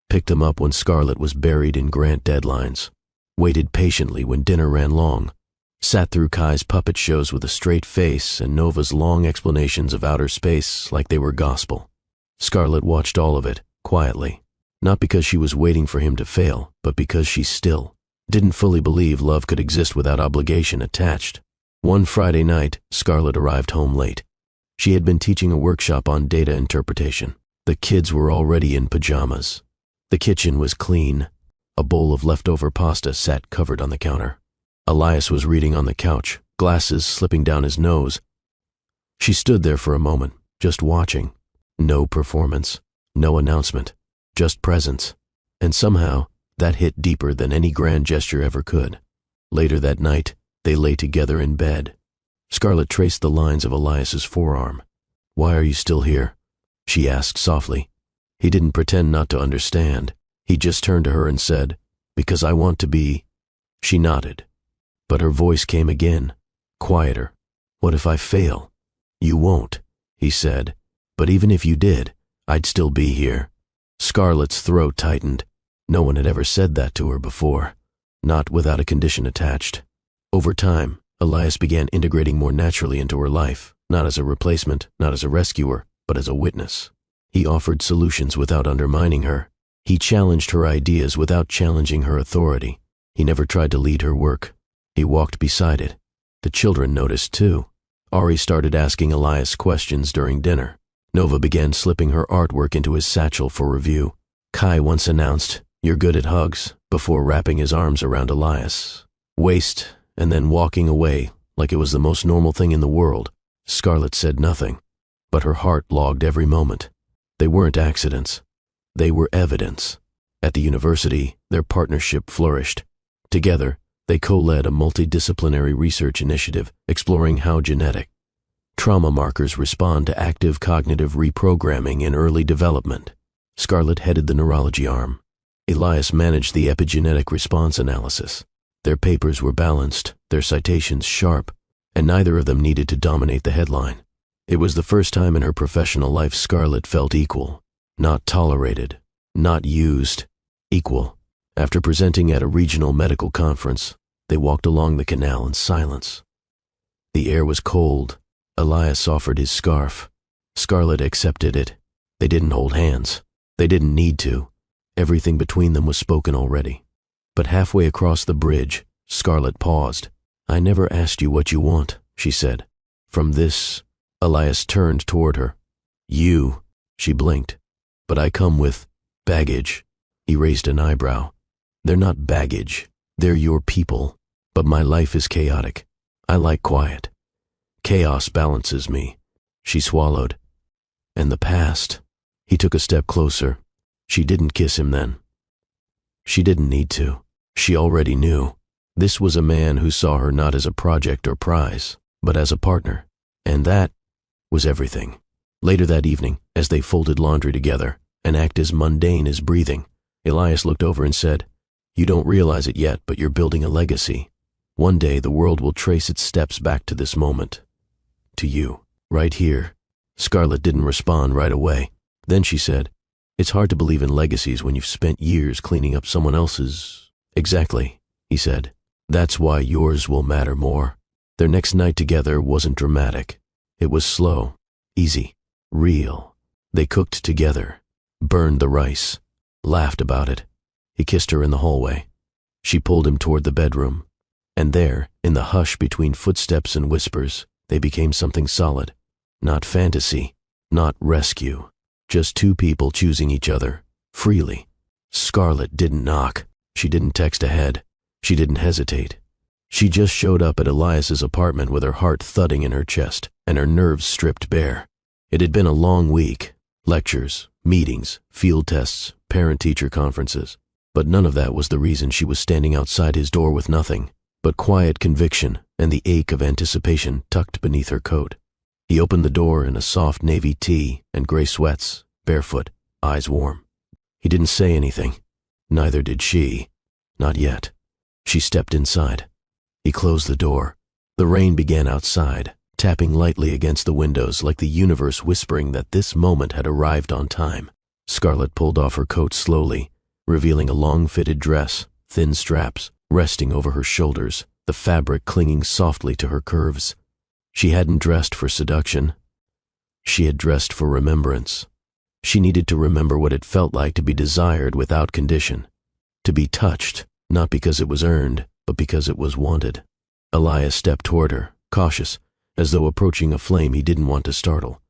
[SPEAKER 1] picked them up when Scarlett was buried in grant deadlines, waited patiently when dinner ran long, sat through Kai's puppet shows with a straight face and Nova's long explanations of outer space like they were gospel. Scarlett watched all of it, quietly, not because she was waiting for him to fail, but because she still didn't fully believe love could exist without obligation attached. One Friday night, Scarlett arrived home late. She had been teaching a workshop on data interpretation. The kids were already in pajamas. The kitchen was clean. A bowl of leftover pasta sat covered on the counter. Elias was reading on the couch, glasses slipping down his nose. She stood there for a moment, just watching. No performance, no announcement, just presence. And somehow, that hit deeper than any grand gesture ever could. Later that night, they lay together in bed. Scarlett traced the lines of Elias's forearm. "Why are you still here?" she asked softly. He didn't pretend not to understand. He just turned to her and said, "Because I want to be." She nodded. But her voice came again, quieter. "What if I fail?" "You won't," he said. "But even if you did, I'd still be here." Scarlett's throat tightened. No one had ever said that to her before, not without a condition attached. Over time, Elias began integrating more naturally into her life, not as a replacement, not as a rescuer, but as a witness. He offered solutions without undermining her. He challenged her ideas without challenging her authority. He never tried to lead her work. He walked beside it. The children noticed too. Ari started asking Elias questions during dinner. Nova began slipping her artwork into his satchel for review. Kai once announced, "You're good at hugs," before wrapping his arms around Elias' waist and then walking away like it was the most normal thing in the world. Scarlett said nothing, but her heart logged every moment. They weren't accidents. They were evidence. At the university, their partnership flourished. Together, they co-led a multidisciplinary research initiative exploring how genetic trauma markers respond to active cognitive reprogramming in early development. Scarlett headed the neurology arm. Elias managed the epigenetic response analysis. Their papers were balanced, their citations sharp, and neither of them needed to dominate the headline. It was the first time in her professional life Scarlett felt equal, not tolerated, not used, equal. After presenting at a regional medical conference, they walked along the canal in silence. The air was cold. Elias offered his scarf. Scarlett accepted it. They didn't hold hands. They didn't need to. Everything between them was spoken already. But halfway across the bridge, Scarlett paused. "I never asked you what you want," she said. "From this..." Elias turned toward her. "You..." She blinked. "But I come with baggage." He raised an eyebrow. "They're not baggage. They're your people. But my life is chaotic. I like quiet. Chaos balances me." She swallowed. "And the past..." He took a step closer. She didn't kiss him then. She didn't need to. She already knew. This was a man who saw her not as a project or prize, but as a partner. And that was everything. Later that evening, as they folded laundry together, an act as mundane as breathing, Elias looked over and said, "You don't realize it yet, but you're building a legacy. One day the world will trace its steps back to this moment. To you, right here. Scarlett didn't respond right away. Then she said, "It's hard to believe in legacies when you've spent years cleaning up someone else's." "Exactly," he said. "That's why yours will matter more." Their next night together wasn't dramatic. It was slow, easy, real. They cooked together, burned the rice, laughed about it. He kissed her in the hallway. She pulled him toward the bedroom. And there, in the hush between footsteps and whispers, they became something solid. Not fantasy, not rescue. Just two people choosing each other, freely. Scarlett didn't knock. She didn't text ahead. She didn't hesitate. She just showed up at Elias's apartment with her heart thudding in her chest and her nerves stripped bare. It had been a long week. Lectures, meetings, field tests, parent-teacher conferences. But none of that was the reason she was standing outside his door with nothing but quiet conviction and the ache of anticipation tucked beneath her coat. He opened the door in a soft navy tee and gray sweats, barefoot, eyes warm. He didn't say anything. Neither did she. Not yet. She stepped inside. He closed the door. The rain began outside, tapping lightly against the windows like the universe whispering that this moment had arrived on time. Scarlett pulled off her coat slowly, revealing a long-fitted dress, thin straps, resting over her shoulders, the fabric clinging softly to her curves. She hadn't dressed for seduction. She had dressed for remembrance. She needed to remember what it felt like to be desired without condition. To be touched, not because it was earned, but because it was wanted. Elias stepped toward her, cautious, as though approaching a flame he didn't want to startle.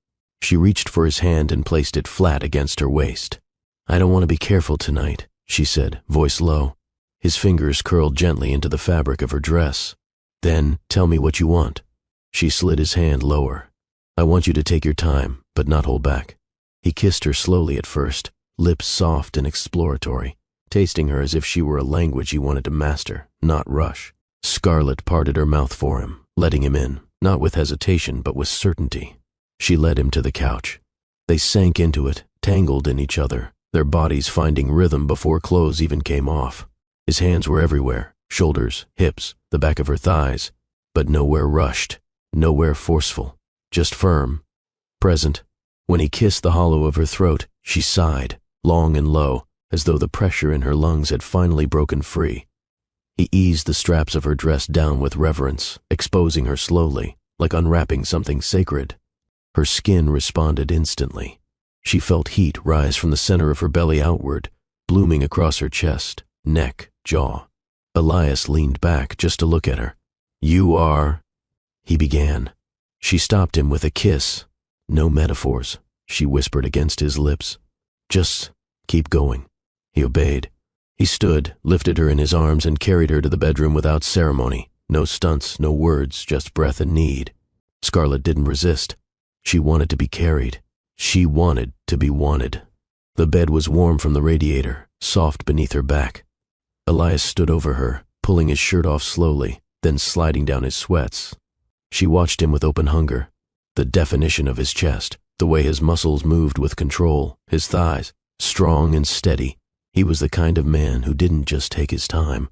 [SPEAKER 1] She reached for his hand and placed it flat against her waist. "I don't want to be careful tonight," she said, voice low. His fingers curled gently into the fabric of her dress. "Then tell me what you want." She slid his hand lower. "I want you to take your time, but not hold back." He kissed her slowly at first, lips soft and exploratory, tasting her as if she were a language he wanted to master, not rush. Scarlett parted her mouth for him, letting him in, not with hesitation but with certainty. She led him to the couch. They sank into it, tangled in each other, their bodies finding rhythm before clothes even came off. His hands were everywhere, shoulders, hips, the back of her thighs, but nowhere rushed, nowhere forceful, just firm, present. When he kissed the hollow of her throat, she sighed, long and low, as though the pressure in her lungs had finally broken free. He eased the straps of her dress down with reverence, exposing her slowly, like unwrapping something sacred. Her skin responded instantly. She felt heat rise from the center of her belly outward, blooming across her chest, neck, jaw. Elias leaned back just to look at her. "You are—" he began. She stopped him with a kiss. "No metaphors," she whispered against his lips. "Just keep going." He obeyed. He stood, lifted her in his arms and carried her to the bedroom without ceremony. No stunts, no words, just breath and need. Scarlett didn't resist. She wanted to be carried. She wanted to be wanted. The bed was warm from the radiator, soft beneath her back. Elias stood over her, pulling his shirt off slowly, then sliding down his sweats. She watched him with open hunger. The definition of his chest, the way his muscles moved with control, his thighs, strong and steady. He was the kind of man who didn't just take his time.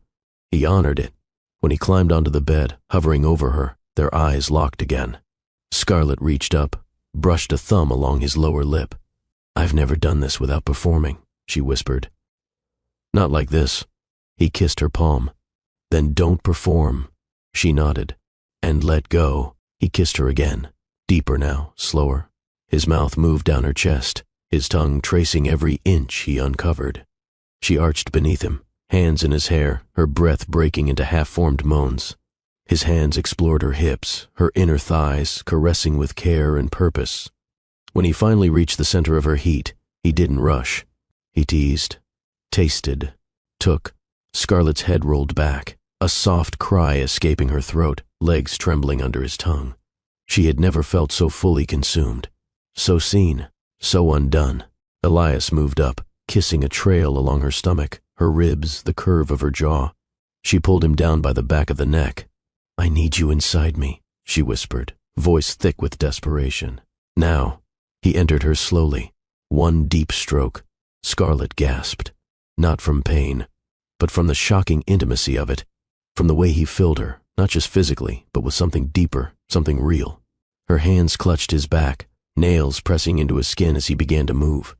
[SPEAKER 1] He honored it. When he climbed onto the bed, hovering over her, their eyes locked again. Scarlett reached up, brushed a thumb along his lower lip. "I've never done this without performing," she whispered. "Not like this." He kissed her palm. "Then don't perform." She nodded. "And let go." He kissed her again, deeper now, slower. His mouth moved down her chest, his tongue tracing every inch he uncovered. She arched beneath him, hands in his hair, her breath breaking into half-formed moans. His hands explored her hips, her inner thighs, caressing with care and purpose. When he finally reached the center of her heat, he didn't rush. He teased, tasted, took. Scarlett's head rolled back, a soft cry escaping her throat, legs trembling under his tongue. She had never felt so fully consumed, so seen, so undone. Elias moved up, kissing a trail along her stomach, her ribs, the curve of her jaw. She pulled him down by the back of the neck. "I need you inside me," she whispered, voice thick with desperation. "Now." He entered her slowly. One deep stroke. Scarlett gasped, not from pain, but from the shocking intimacy of it, from the way he filled her, not just physically, but with something deeper, something real. Her hands clutched his back, nails pressing into his skin as he began to move.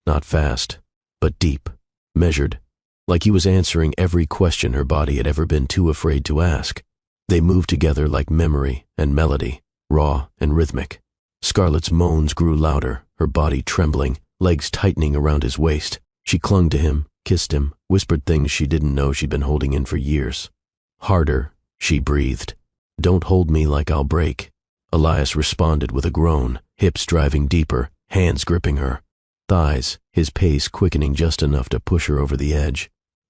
[SPEAKER 1] Not fast, but deep, measured, like he was answering every question her body had ever been too afraid to ask. They moved together like memory and melody, raw and rhythmic. Scarlett's moans grew louder, her body trembling, legs tightening around his waist. She clung to him, kissed him, whispered things she didn't know she'd been holding in for years. Harder, she breathed. Don't hold me like I'll break. Elias responded with a groan, hips driving deeper, hands gripping her. Thighs, his pace quickening just enough to push her over the edge.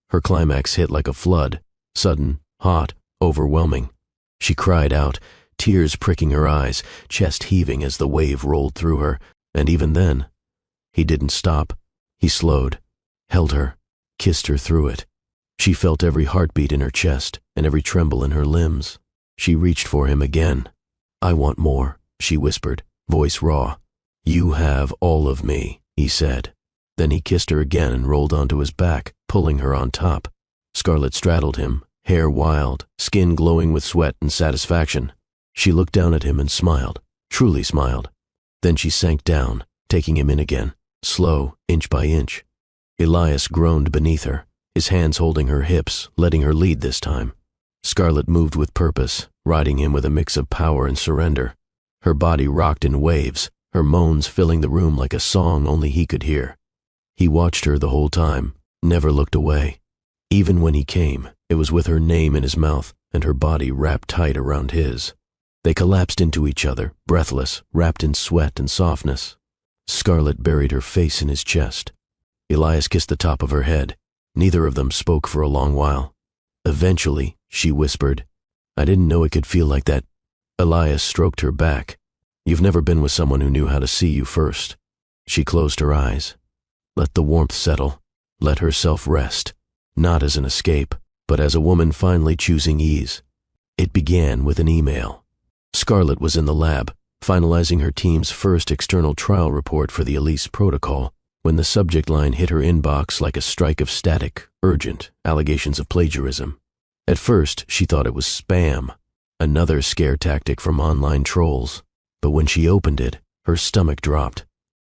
[SPEAKER 1] Her climax hit like a flood, sudden, hot, overwhelming. She cried out, tears pricking her eyes, chest heaving as the wave rolled through her, and even then, he didn't stop. He slowed, held her, kissed her through it. She felt every heartbeat in her chest and every tremble in her limbs. She reached for him again. I want more, she whispered, voice raw. You have all of me, he said. Then he kissed her again and rolled onto his back, pulling her on top. Scarlett straddled him, hair wild, skin glowing with sweat and satisfaction. She looked down at him and smiled, truly smiled. Then she sank down, taking him in again, slow, inch by inch. Elias groaned beneath her, his hands holding her hips, letting her lead this time. Scarlett moved with purpose, riding him with a mix of power and surrender. Her body rocked in waves, her moans filling the room like a song only he could hear. He watched her the whole time, never looked away. Even when he came, it was with her name in his mouth and her body wrapped tight around his. They collapsed into each other, breathless, wrapped in sweat and softness. Scarlett buried her face in his chest. Elias kissed the top of her head. Neither of them spoke for a long while. Eventually, she whispered, I didn't know it could feel like that. Elias stroked her back. You've never been with someone who knew how to see you first. She closed her eyes. Let the warmth settle. Let herself rest. Not as an escape, but as a woman finally choosing ease. It began with an email. Scarlett was in the lab, finalizing her team's first external trial report for the Elise protocol, when the subject line hit her inbox like a strike of static, urgent, allegations of plagiarism. At first, she thought it was spam, another scare tactic from online trolls. But when she opened it, her stomach dropped.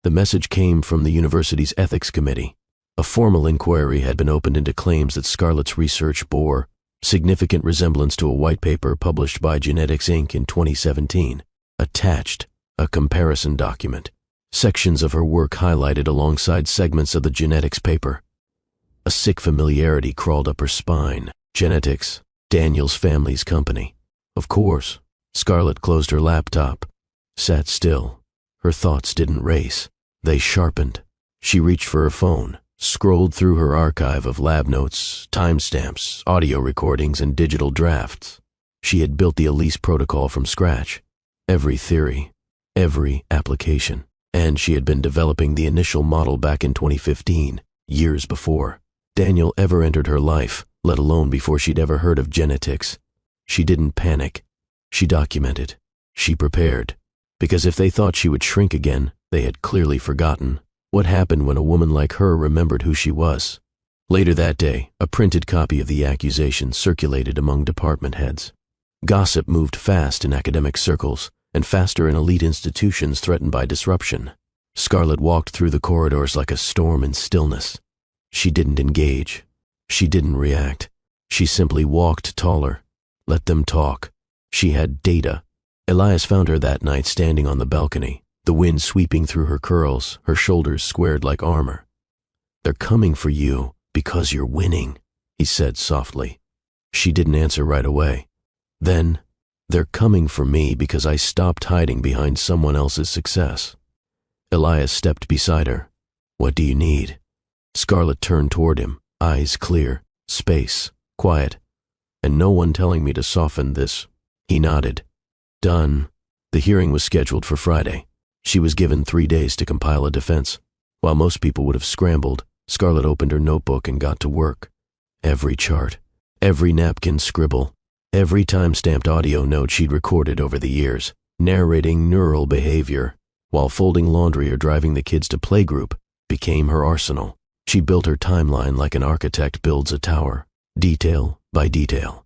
[SPEAKER 1] The message came from the university's ethics committee. A formal inquiry had been opened into claims that Scarlett's research bore significant resemblance to a white paper published by Genetics Inc. in 2017. Attached, a comparison document. Sections of her work highlighted alongside segments of the genetics paper. A sick familiarity crawled up her spine. Genetics, Daniel's family's company. Of course. Scarlett closed her laptop, sat still. Her thoughts didn't race. They sharpened. She reached for her phone, scrolled through her archive of lab notes, timestamps, audio recordings, and digital drafts. She had built the Elise protocol from scratch. Every theory, every application. And she had been developing the initial model back in 2015, years before Daniel ever entered her life, let alone before she'd ever heard of genetics. She didn't panic. She documented. She prepared. Because if they thought she would shrink again, they had clearly forgotten what happened when a woman like her remembered who she was. Later that day, a printed copy of the accusation circulated among department heads. Gossip moved fast in academic circles, and faster in elite institutions threatened by disruption. Scarlett walked through the corridors like a storm in stillness. She didn't engage. She didn't react. She simply walked taller. Let them talk. She had data. Elias found her that night standing on the balcony, the wind sweeping through her curls, her shoulders squared like armor. They're coming for you because you're winning, he said softly. She didn't answer right away. Then, they're coming for me because I stopped hiding behind someone else's success. Elias stepped beside her. What do you need? Scarlett turned toward him, eyes clear, space, quiet, and no one telling me to soften this. He nodded. Done. The hearing was scheduled for Friday. She was given 3 days to compile a defense. While most people would have scrambled, Scarlett opened her notebook and got to work. Every chart, every napkin scribble, every time-stamped audio note she'd recorded over the years, narrating neural behavior, while folding laundry or driving the kids to playgroup, became her arsenal. She built her timeline like an architect builds a tower, detail by detail.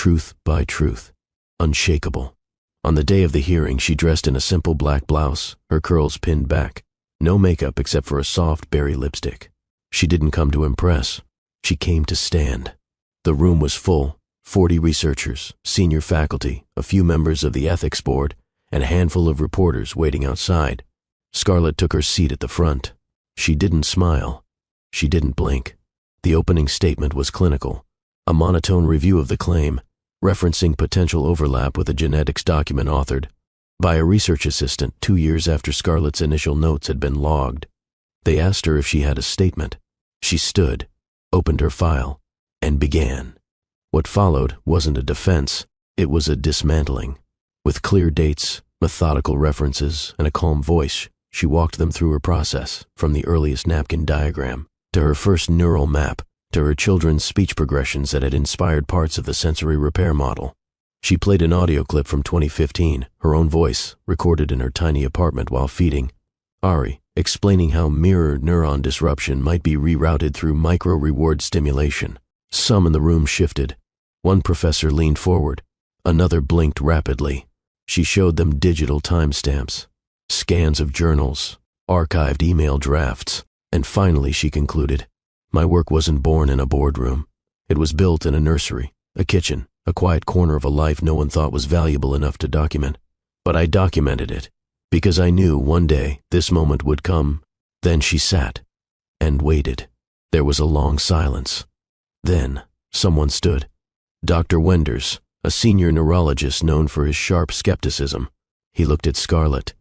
[SPEAKER 1] truth by truth, unshakable. On the day of the hearing, she dressed in a simple black blouse, her curls pinned back, no makeup except for a soft berry lipstick. She didn't come to impress. She came to stand. The room was full, 40 researchers, senior faculty, a few members of the ethics board, and a handful of reporters waiting outside. Scarlett took her seat at the front. She didn't smile. She didn't blink. The opening statement was clinical, a monotone review of the claim, referencing potential overlap with a genetics document authored by a research assistant 2 years after Scarlett's initial notes had been logged. They asked her if she had a statement. She stood, opened her file, and began. What followed wasn't a defense, it was a dismantling. With clear dates, methodical references, and a calm voice, she walked them through her process, from the earliest napkin diagram, to her first neural map, to her children's speech progressions that had inspired parts of the sensory repair model. She played an audio clip from 2015, her own voice, recorded in her tiny apartment while feeding Ari, explaining how mirror neuron disruption might be rerouted through micro-reward stimulation. Some in the room shifted. One professor leaned forward. Another blinked rapidly. She showed them digital timestamps, scans of journals, archived email drafts, and finally she concluded, "My work wasn't born in a boardroom. It was built in a nursery, a kitchen, a quiet corner of a life no one thought was valuable enough to document. But I documented it, because I knew one day this moment would come." Then she sat and waited. There was a long silence. Then someone stood. Dr. Wenders, a senior neurologist known for his sharp skepticism. He looked at Scarlett,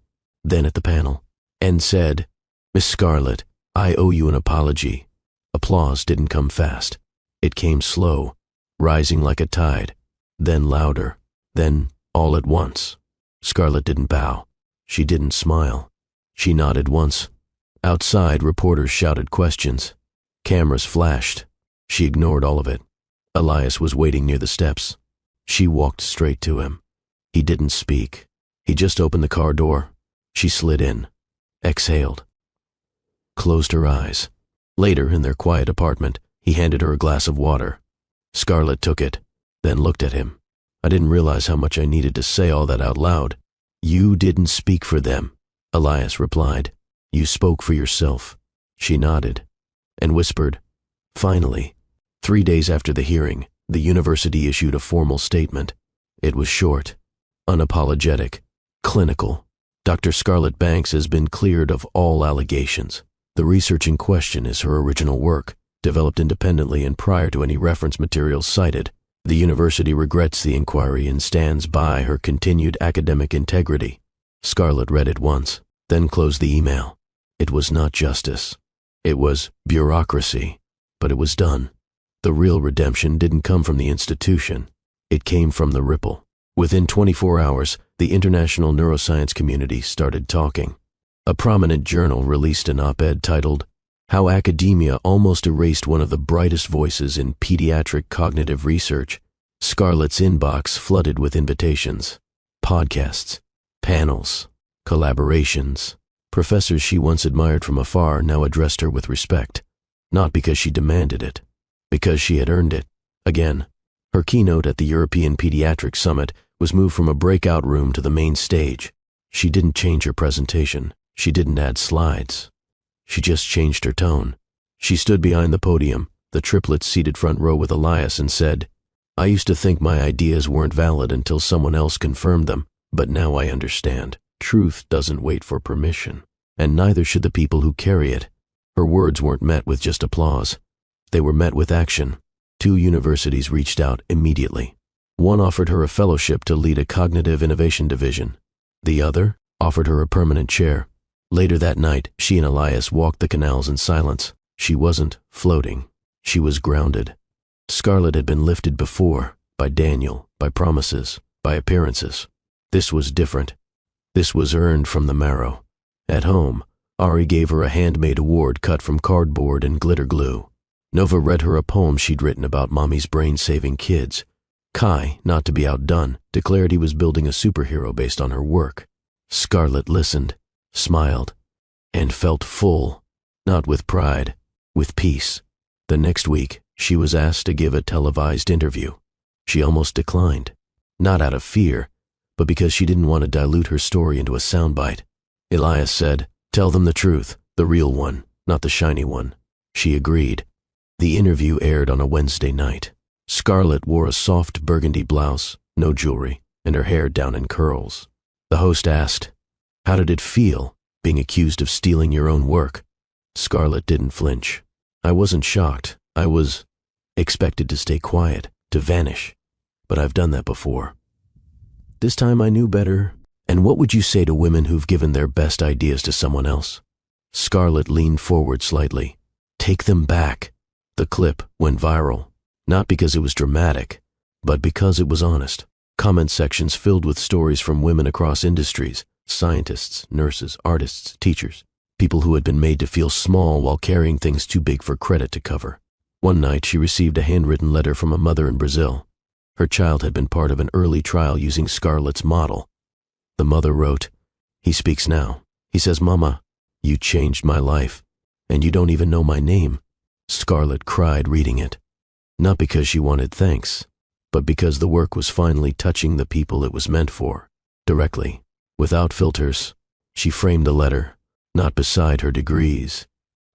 [SPEAKER 1] then at the panel, and said, "Miss Scarlett, I owe you an apology." Applause didn't come fast. It came slow, rising like a tide, then louder, then all at once. Scarlett didn't bow. She didn't smile. She nodded once. Outside, reporters shouted questions. Cameras flashed. She ignored all of it. Elias was waiting near the steps. She walked straight to him. He didn't speak. He just opened the car door. She slid in, exhaled, closed her eyes. Later, in their quiet apartment, he handed her a glass of water. Scarlett took it, then looked at him. "I didn't realize how much I needed to say all that out loud." "You didn't speak for them," Elias replied. "You spoke for yourself." She nodded and whispered, "Finally." 3 days after the hearing, the university issued a formal statement. It was short, unapologetic, clinical. Dr. Scarlett Banks has been cleared of all allegations. The research in question is her original work, developed independently and prior to any reference materials cited. The university regrets the inquiry and stands by her continued academic integrity. Scarlett read it once, then closed the email. It was not justice. It was bureaucracy, but it was done. The real redemption didn't come from the institution. It came from the ripple. Within 24 hours, the international neuroscience community started talking. A prominent journal released an op-ed titled, "How Academia Almost Erased One of the Brightest Voices in Pediatric Cognitive Research." Scarlett's inbox flooded with invitations, podcasts, panels, collaborations. Professors she once admired from afar now addressed her with respect, not because she demanded it, because she had earned it. Again, her keynote at the European Pediatric Summit was moved from a breakout room to the main stage. She didn't change her presentation. She didn't add slides. She just changed her tone. She stood behind the podium, the triplets seated front row with Elias, and said, "I used to think my ideas weren't valid until someone else confirmed them, but now I understand. Truth doesn't wait for permission, and neither should the people who carry it." Her words weren't met with just applause. They were met with action. 2 universities reached out immediately. One offered her a fellowship to lead a cognitive innovation division. The other offered her a permanent chair. Later that night, she and Elias walked the canals in silence. She wasn't floating. She was grounded. Scarlett had been lifted before, by Daniel, by promises, by appearances. This was different. This was earned from the marrow. At home, Ari gave her a handmade award cut from cardboard and glitter glue. Nova read her a poem she'd written about mommy's brain-saving kids. Kai, not to be outdone, declared he was building a superhero based on her work. Scarlett listened, smiled, and felt full, not with pride, with peace. The next week, she was asked to give a televised interview. She almost declined. Not out of fear, but because she didn't want to dilute her story into a soundbite. Elias said, "Tell them the truth, the real one, not the shiny one." She agreed. The interview aired on a Wednesday night. Scarlett wore a soft burgundy blouse, no jewelry, and her hair down in curls. The host asked, "How did it feel, being accused of stealing your own work?" Scarlett didn't flinch. "I wasn't shocked. I was expected to stay quiet, to vanish. But I've done that before. This time I knew better." "And what would you say to women who've given their best ideas to someone else?" Scarlett leaned forward slightly. "Take them back." The clip went viral, not because it was dramatic, but because it was honest. Comment sections filled with stories from women across industries, scientists, nurses, artists, teachers, people who had been made to feel small while carrying things too big for credit to cover. One night she received a handwritten letter from a mother in Brazil. Her child had been part of an early trial using Scarlett's model. The mother wrote, "He speaks now. He says, 'Mama, you changed my life, and you don't even know my name.'" Scarlett cried reading it, not because she wanted thanks, but because the work was finally touching the people it was meant for, directly, without filters. She framed the letter, not beside her degrees,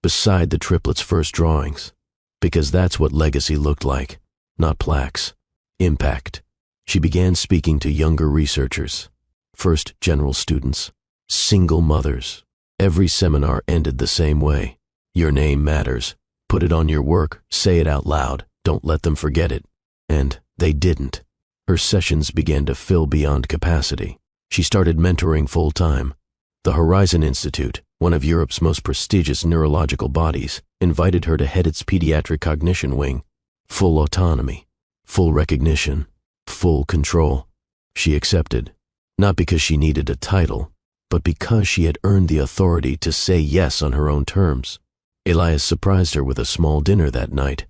[SPEAKER 1] beside the triplets' first drawings, because that's what legacy looked like, not plaques. Impact. She began speaking to younger researchers, first general students, single mothers. Every seminar ended the same way. "Your name matters. Put it on your work, say it out loud, don't let them forget it." And they didn't. Her sessions began to fill beyond capacity. She started mentoring full-time. The Horizon Institute, one of Europe's most prestigious neurological bodies, invited her to head its pediatric cognition wing. Full autonomy, full recognition, full control. She accepted, not because she needed a title, but because she had earned the authority to say yes on her own terms. Elias surprised her with a small dinner that night.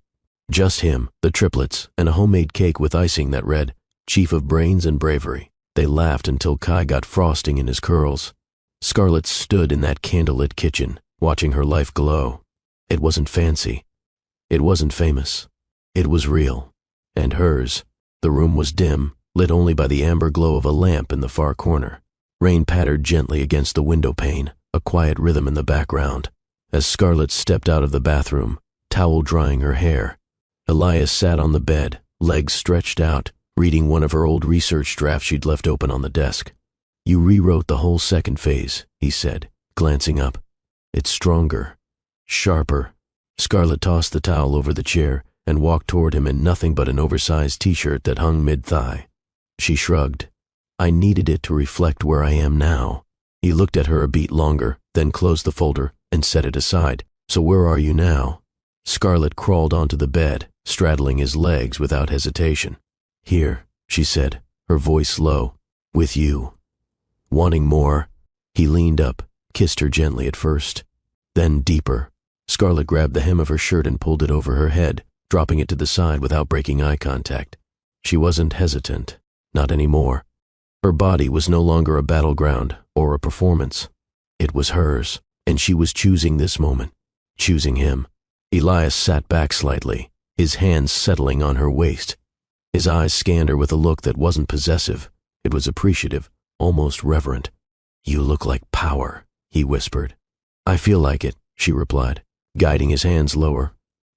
[SPEAKER 1] Just him, the triplets, and a homemade cake with icing that read, "Chief of Brains and Bravery." They laughed until Kai got frosting in his curls. Scarlett stood in that candlelit kitchen, watching her life glow. It wasn't fancy. It wasn't famous. It was real. And hers. The room was dim, lit only by the amber glow of a lamp in the far corner. Rain pattered gently against the window pane, a quiet rhythm in the background. As Scarlett stepped out of the bathroom, towel drying her hair, Elias sat on the bed, legs stretched out, reading one of her old research drafts she'd left open on the desk. "You rewrote the whole second phase," he said, glancing up. "It's stronger, sharper." Scarlett tossed the towel over the chair and walked toward him in nothing but an oversized t-shirt that hung mid-thigh. She shrugged. "I needed it to reflect where I am now." He looked at her a beat longer, then closed the folder and set it aside. "So where are you now?" Scarlett crawled onto the bed, straddling his legs without hesitation. "Here," she said, her voice low. "With you." Wanting more, he leaned up, kissed her gently at first, then deeper. Scarlett grabbed the hem of her shirt and pulled it over her head, dropping it to the side without breaking eye contact. She wasn't hesitant, not anymore. Her body was no longer a battleground or a performance. It was hers, and she was choosing this moment, choosing him. Elias sat back slightly, his hands settling on her waist. His eyes scanned her with a look that wasn't possessive. It was appreciative, almost reverent. "You look like power," he whispered. "I feel like it," she replied, guiding his hands lower.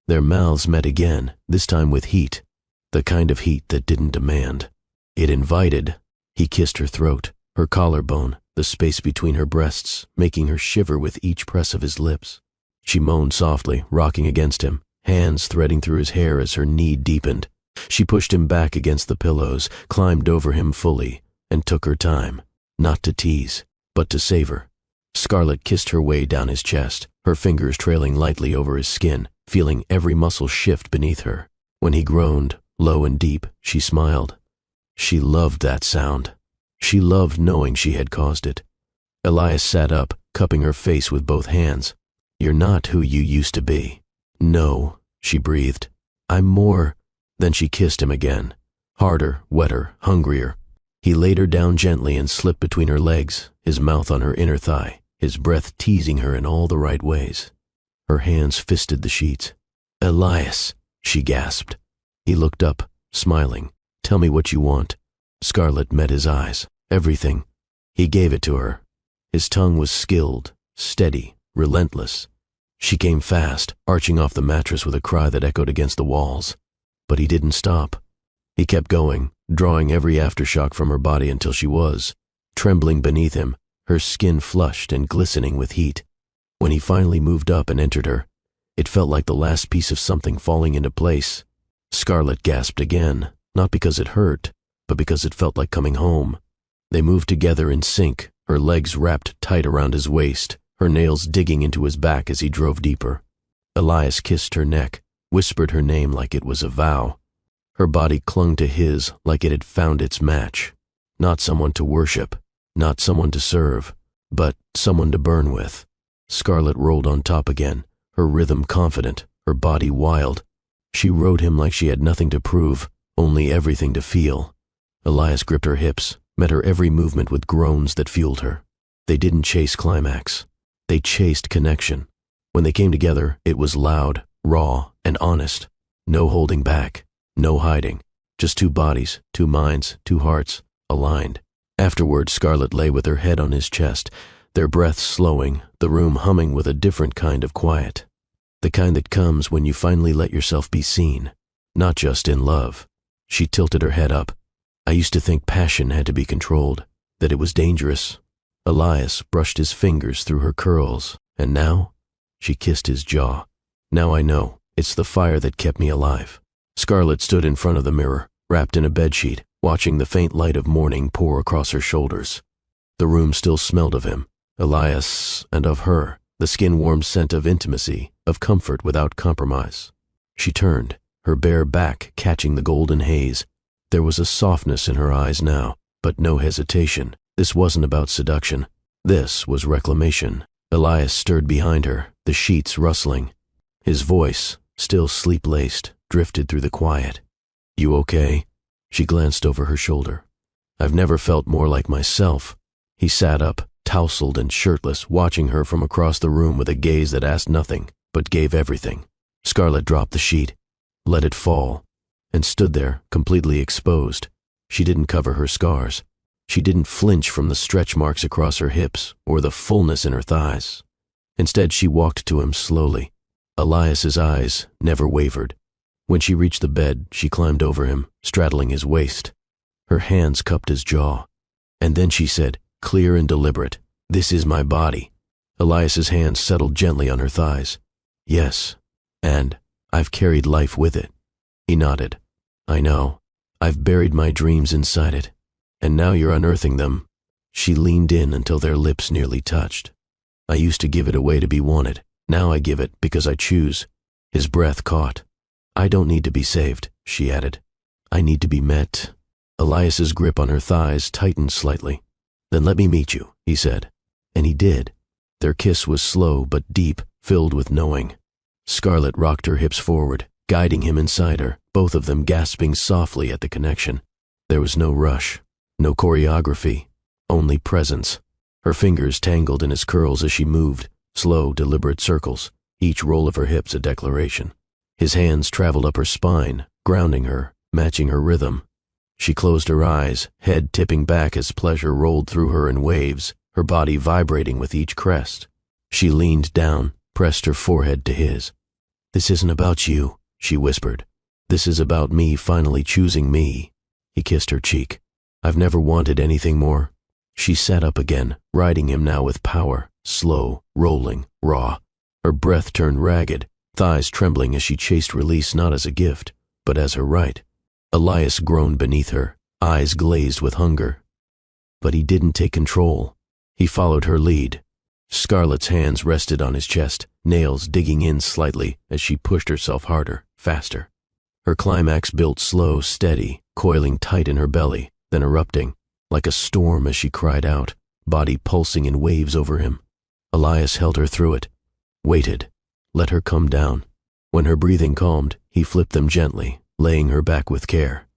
[SPEAKER 1] Their mouths met again, this time with heat, the kind of heat that didn't demand. It invited. He kissed her throat, her collarbone, the space between her breasts, making her shiver with each press of his lips. She moaned softly, rocking against him, hands threading through his hair as her need deepened. She pushed him back against the pillows, climbed over him fully, and took her time, not to tease, but to savor. Scarlett kissed her way down his chest, her fingers trailing lightly over his skin, feeling every muscle shift beneath her. When he groaned, low and deep, she smiled. She loved that sound. She loved knowing she had caused it. Elias sat up, cupping her face with both hands. "You're not who you used to be." "No," she breathed. "I'm more." Then she kissed him again, harder, wetter, hungrier. He laid her down gently and slipped between her legs, his mouth on her inner thigh, his breath teasing her in all the right ways. Her hands fisted the sheets. "Elias," she gasped. He looked up, smiling. Tell me what you want." Scarlet met his eyes. Everything. He gave it to her. His tongue was skilled, steady, relentless. She came fast, arching off the mattress with a cry that echoed against the walls. But he didn't stop. He kept going, drawing every aftershock from her body until she was, trembling beneath him, her skin flushed and glistening with heat. When he finally moved up and entered her, it felt like the last piece of something falling into place. Scarlet gasped again, not because it hurt, but because it felt like coming home. They moved together in sync, her legs wrapped tight around his waist, her nails digging into his back as he drove deeper. Elias kissed her neck, whispered her name like it was a vow. Her body clung to his like it had found its match. Not someone to worship, not someone to serve, but someone to burn with. Scarlet rolled on top again, her rhythm confident, her body wild. She rode him like she had nothing to prove, only everything to feel. Elias gripped her hips, met her every movement with groans that fueled her. They didn't chase climax. They chased connection. When they came together, it was loud, raw, and honest. No holding back, no hiding. Just two bodies, two minds, two hearts, aligned. Afterward, Scarlet lay with her head on his chest, their breaths slowing, the room humming with a different kind of quiet. The kind that comes when you finally let yourself be seen, not just in love. She tilted her head up. I used to think passion had to be controlled, that it was dangerous. Elias brushed his fingers through her curls, and now? She kissed his jaw. Now I know, it's the fire that kept me alive. Scarlet stood in front of the mirror, wrapped in a bedsheet, watching the faint light of morning pour across her shoulders. The room still smelled of him, Elias, and of her, the skin-warm scent of intimacy, of comfort without compromise. She turned, her bare back catching the golden haze. There was a softness in her eyes now, but no hesitation. This wasn't about seduction. This was reclamation. Elias stirred behind her, the sheets rustling. His voice, still sleep-laced, drifted through the quiet. "You okay?" She glanced over her shoulder. "I've never felt more like myself." He sat up, tousled and shirtless, watching her from across the room with a gaze that asked nothing, but gave everything. Scarlet dropped the sheet, let it fall, and stood there, completely exposed. She didn't cover her scars. She didn't flinch from the stretch marks across her hips or the fullness in her thighs. Instead, she walked to him slowly. Elias's eyes never wavered. When she reached the bed, she climbed over him, straddling his waist. Her hands cupped his jaw. And then she said, clear and deliberate, "This is my body." Elias's hands settled gently on her thighs. "Yes, and I've carried life with it." He nodded. "I know. I've buried my dreams inside it. And now you're unearthing them." She leaned in until their lips nearly touched. "I used to give it away to be wanted. Now I give it because I choose." His breath caught. "I don't need to be saved," she added. "I need to be met." Elias's grip on her thighs tightened slightly. "Then let me meet you," he said. And he did. Their kiss was slow but deep, filled with knowing. Scarlet rocked her hips forward, guiding him inside her, both of them gasping softly at the connection. There was no rush, no choreography, only presence. Her fingers tangled in his curls as she moved, slow, deliberate circles, each roll of her hips a declaration. His hands traveled up her spine, grounding her, matching her rhythm. She closed her eyes, head tipping back as pleasure rolled through her in waves, her body vibrating with each crest. She leaned down, pressed her forehead to his. "This isn't about you," she whispered. "This is about me finally choosing me." He kissed her cheek. "I've never wanted anything more." She sat up again, riding him now with power, slow, rolling, raw. Her breath turned ragged, thighs trembling as she chased release not as a gift, but as her right. Elias groaned beneath her, eyes glazed with hunger. But he didn't take control. He followed her lead. Scarlet's hands rested on his chest, nails digging in slightly as she pushed herself harder, faster. Her climax built slow, steady, coiling tight in her belly, then erupting, like a storm as she cried out, body pulsing in waves over him. Elias held her through it, waited, let her come down. When her breathing calmed, he flipped them gently, laying her back with care.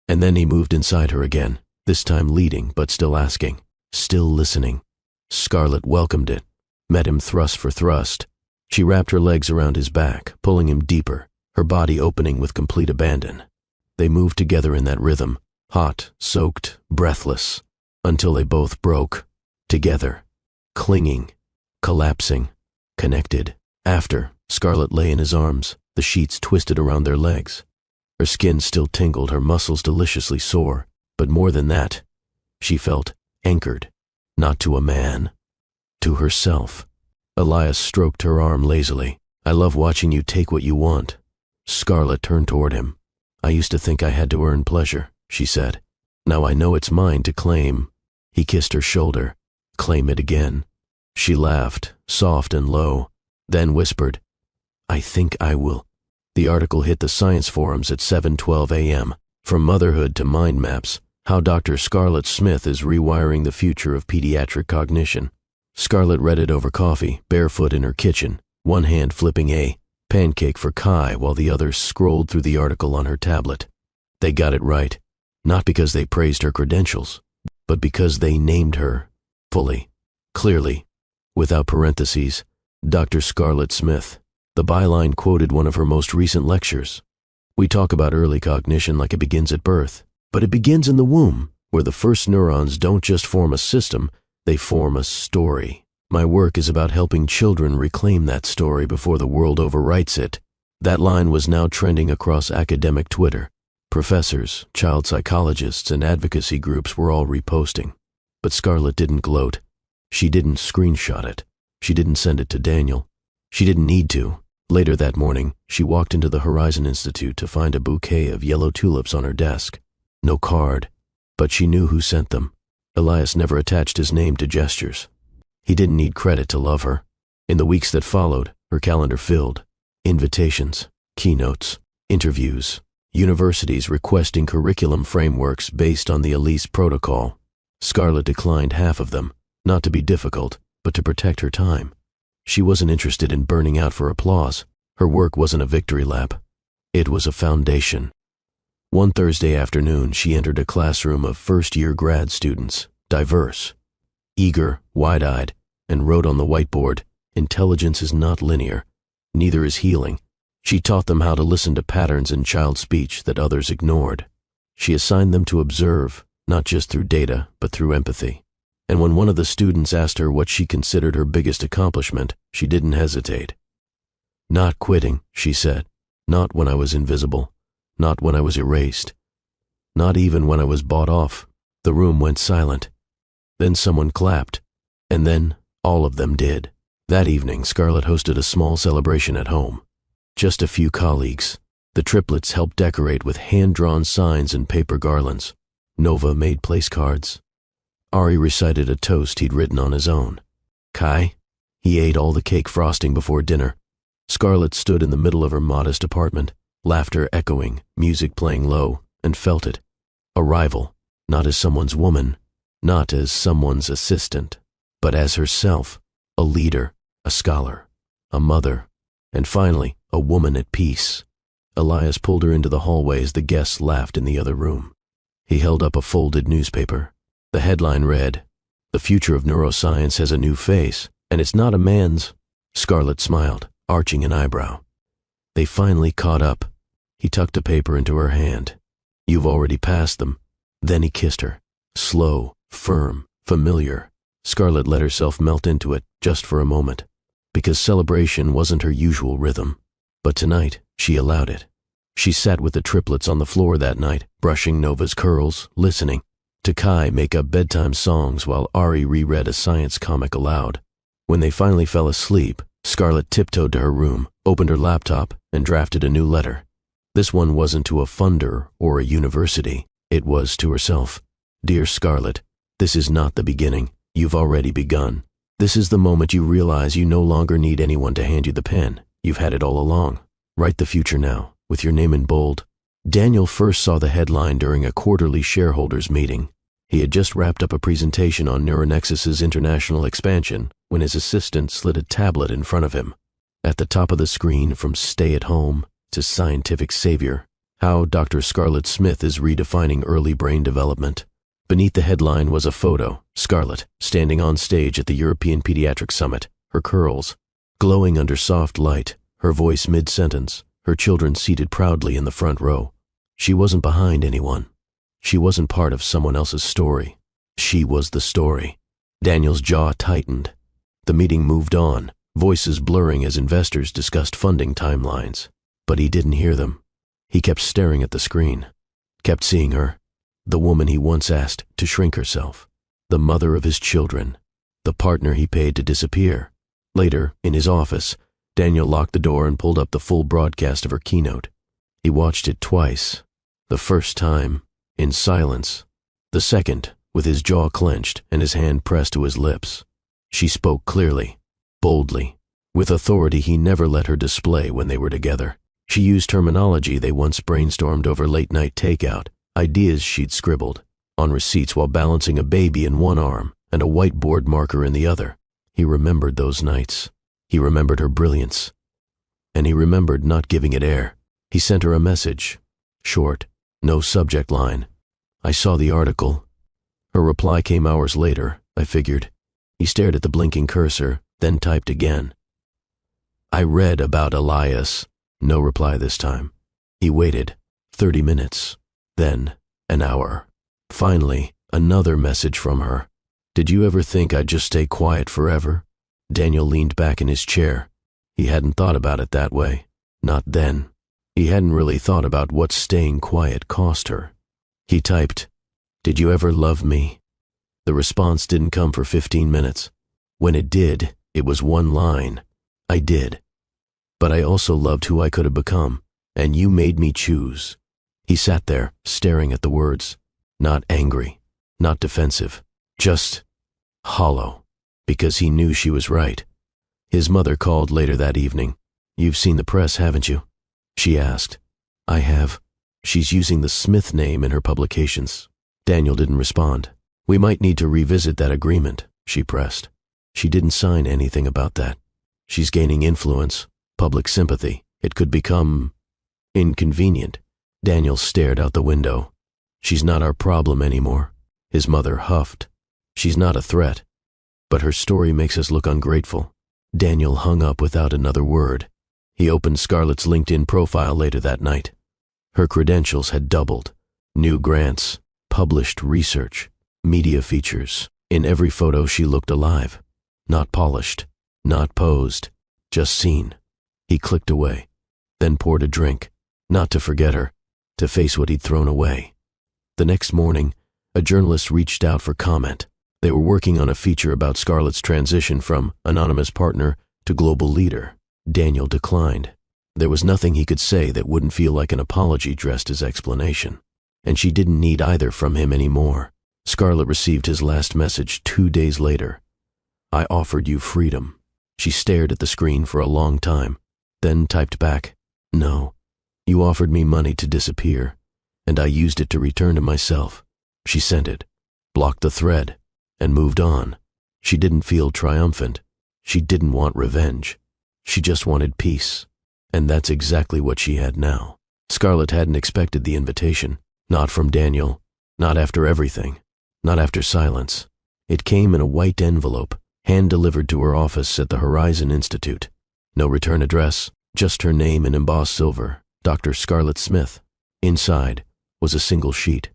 [SPEAKER 1] And then he moved inside her again, this time leading but still asking, still listening. Scarlet welcomed it, met him thrust for thrust. She wrapped her legs around his back, pulling him deeper, her body opening with complete abandon. They moved together in that rhythm, hot, soaked, breathless, until they both broke, together, clinging, collapsing, connected. After, Scarlett lay in his arms, the sheets twisted around their legs. Her skin still tingled, her muscles deliciously sore, but more than that, she felt anchored, not to a man, to herself. Elias stroked her arm lazily. "I love watching you take what you want." Scarlett turned toward him. "I used to think I had to earn pleasure," she said. "Now I know it's mine to claim." He kissed her shoulder. "Claim it again." She laughed, soft and low, then whispered, "I think I will." The article hit the science forums at 7:12 a.m. From motherhood to mind maps, how Dr. Scarlett Smith is rewiring the future of pediatric cognition. Scarlett read it over coffee, barefoot in her kitchen, one hand flipping a pancake for Kai while the other scrolled through the article on her tablet. They got it right, not because they praised her credentials, but because they named her fully, clearly, without parentheses, Dr. Scarlett Smith. The byline quoted one of her most recent lectures. "We talk about early cognition like it begins at birth, but it begins in the womb, where the first neurons don't just form a system, they form a story. My work is about helping children reclaim that story before the world overwrites it." That line was now trending across academic Twitter. Professors, child psychologists, and advocacy groups were all reposting. But Scarlett didn't gloat. She didn't screenshot it. She didn't send it to Daniel. She didn't need to. Later that morning, she walked into the Horizon Institute to find a bouquet of yellow tulips on her desk. No card, but she knew who sent them. Elias never attached his name to gestures. He didn't need credit to love her. In the weeks that followed, her calendar filled. Invitations, keynotes, interviews, universities requesting curriculum frameworks based on the Elise Protocol. Scarlett declined half of them, not to be difficult, but to protect her time. She wasn't interested in burning out for applause. Her work wasn't a victory lap. It was a foundation. One Thursday afternoon, she entered a classroom of first-year grad students, diverse, eager, wide-eyed, and wrote on the whiteboard, "Intelligence is not linear. Neither is healing." She taught them how to listen to patterns in child speech that others ignored. She assigned them to observe, not just through data, but through empathy. And when one of the students asked her what she considered her biggest accomplishment, she didn't hesitate. "Not quitting," she said. "Not when I was invisible. Not when I was erased. Not even when I was bought off." The room went silent. Then someone clapped. And then all of them did. That evening, Scarlett hosted a small celebration at home. Just a few colleagues. The Triplets helped decorate with hand-drawn signs and paper garlands. Nova made place cards. Ari recited a toast he'd written on his own. Kai? He ate all the cake frosting before dinner. Scarlett stood in the middle of her modest apartment, laughter echoing, music playing low, and felt it. A rival, not as someone's woman, not as someone's assistant, but as herself, a leader, a scholar, a mother, and finally, a woman at peace. Elias pulled her into the hallway as the guests laughed in the other room. He held up a folded newspaper. The headline read, "The future of neuroscience has a new face, and it's not a man's." Scarlett smiled, arching an eyebrow. They finally caught up. He tucked a paper into her hand. "You've already passed them." Then he kissed her. Slow, firm, familiar. Scarlett let herself melt into it, just for a moment, because celebration wasn't her usual rhythm. But tonight, she allowed it. She sat with the Triplets on the floor that night, brushing Nova's curls, listening. To Kai make up bedtime songs while Ari reread a science comic aloud. When they finally fell asleep, Scarlett tiptoed to her room, opened her laptop, and drafted a new letter. This one wasn't to a funder or a university. It was to herself. "Dear Scarlett, this is not the beginning. You've already begun. This is the moment you realize you no longer need anyone to hand you the pen. You've had it all along. Write the future now, with your name in bold." Daniel first saw the headline during a quarterly shareholders meeting. He had just wrapped up a presentation on Neuronexus's international expansion when his assistant slid a tablet in front of him. At the top of the screen, from stay-at-home to scientific savior, how Dr. Scarlett Smith is redefining early brain development. Beneath the headline was a photo, Scarlett, standing on stage at the European Pediatric Summit, her curls glowing under soft light, her voice mid-sentence, her children seated proudly in the front row. She wasn't behind anyone. She wasn't part of someone else's story. She was the story. Daniel's jaw tightened. The meeting moved on, voices blurring as investors discussed funding timelines. But he didn't hear them. He kept staring at the screen, kept seeing her, the woman he once asked to shrink herself, the mother of his children, the partner he paid to disappear. Later, in his office, Daniel locked the door and pulled up the full broadcast of her keynote. He watched it twice. The first time, in silence. The second, with his jaw clenched and his hand pressed to his lips. She spoke clearly, boldly, with authority he never let her display when they were together. She used terminology they once brainstormed over late-night takeout, ideas she'd scribbled on receipts while balancing a baby in one arm and a whiteboard marker in the other. He remembered those nights. He remembered her brilliance. And he remembered not giving it air. He sent her a message. Short, no subject line. I saw the article. Her reply came hours later, I figured. He stared at the blinking cursor, then typed again. I read about Elias. No reply this time. He waited. 30 minutes. Then, an hour. Finally, another message from her. Did you ever think I'd just stay quiet forever? Daniel leaned back in his chair. He hadn't thought about it that way. Not then. He hadn't really thought about what staying quiet cost her. He typed, Did you ever love me? The response didn't come for 15 minutes. When it did, it was one line. I did. But I also loved who I could have become, and you made me choose. He sat there, staring at the words. Not angry, not defensive, just hollow, because he knew she was right. His mother called later that evening. You've seen the press, haven't you? She asked. I have. She's using the Smith name in her publications. Daniel didn't respond. We might need to revisit that agreement, she pressed. She didn't sign anything about that. She's gaining influence, public sympathy. It could become inconvenient. Daniel stared out the window. She's not our problem anymore. His mother huffed. She's not a threat. But her story makes us look ungrateful. Daniel hung up without another word. He opened Scarlett's LinkedIn profile later that night. Her credentials had doubled. New grants, published research, media features. In every photo she looked alive. Not polished, not posed, just seen. He clicked away, then poured a drink, not to forget her, to face what he'd thrown away. The next morning, a journalist reached out for comment. They were working on a feature about Scarlett's transition from anonymous partner to global leader. Daniel declined. There was nothing he could say that wouldn't feel like an apology dressed as explanation. And she didn't need either from him anymore. Scarlett received his last message 2 days later. I offered you freedom. She stared at the screen for a long time, then typed back, No, you offered me money to disappear, and I used it to return to myself. She sent it, blocked the thread, and moved on. She didn't feel triumphant. She didn't want revenge. She just wanted peace. And that's exactly what she had now. Scarlett hadn't expected the invitation. Not from Daniel. Not after everything. Not after silence. It came in a white envelope, hand-delivered to her office at the Horizon Institute. No return address, just her name in embossed silver, Dr. Scarlett Smith. Inside was a single sheet.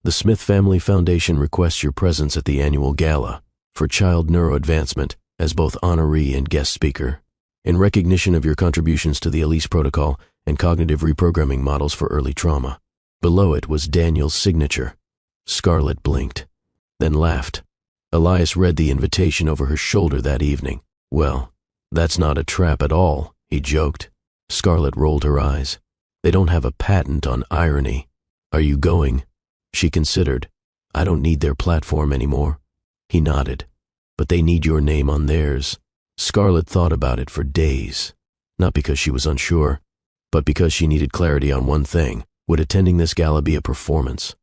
[SPEAKER 1] The Smith Family Foundation requests your presence at the annual gala for child neuroadvancement as both honoree and guest speaker, in recognition of your contributions to the Elise Protocol and cognitive reprogramming models for early trauma. Below it was Daniel's signature. Scarlett blinked, then laughed. Elias read the invitation over her shoulder that evening. Well, that's not a trap at all, he joked. Scarlett rolled her eyes. They don't have a patent on irony. Are you going? She considered. I don't need their platform anymore. He nodded. But they need your name on theirs. Scarlett thought about it for days. Not because she was unsure, but because she needed clarity on one thing. Would attending this gala be a performance?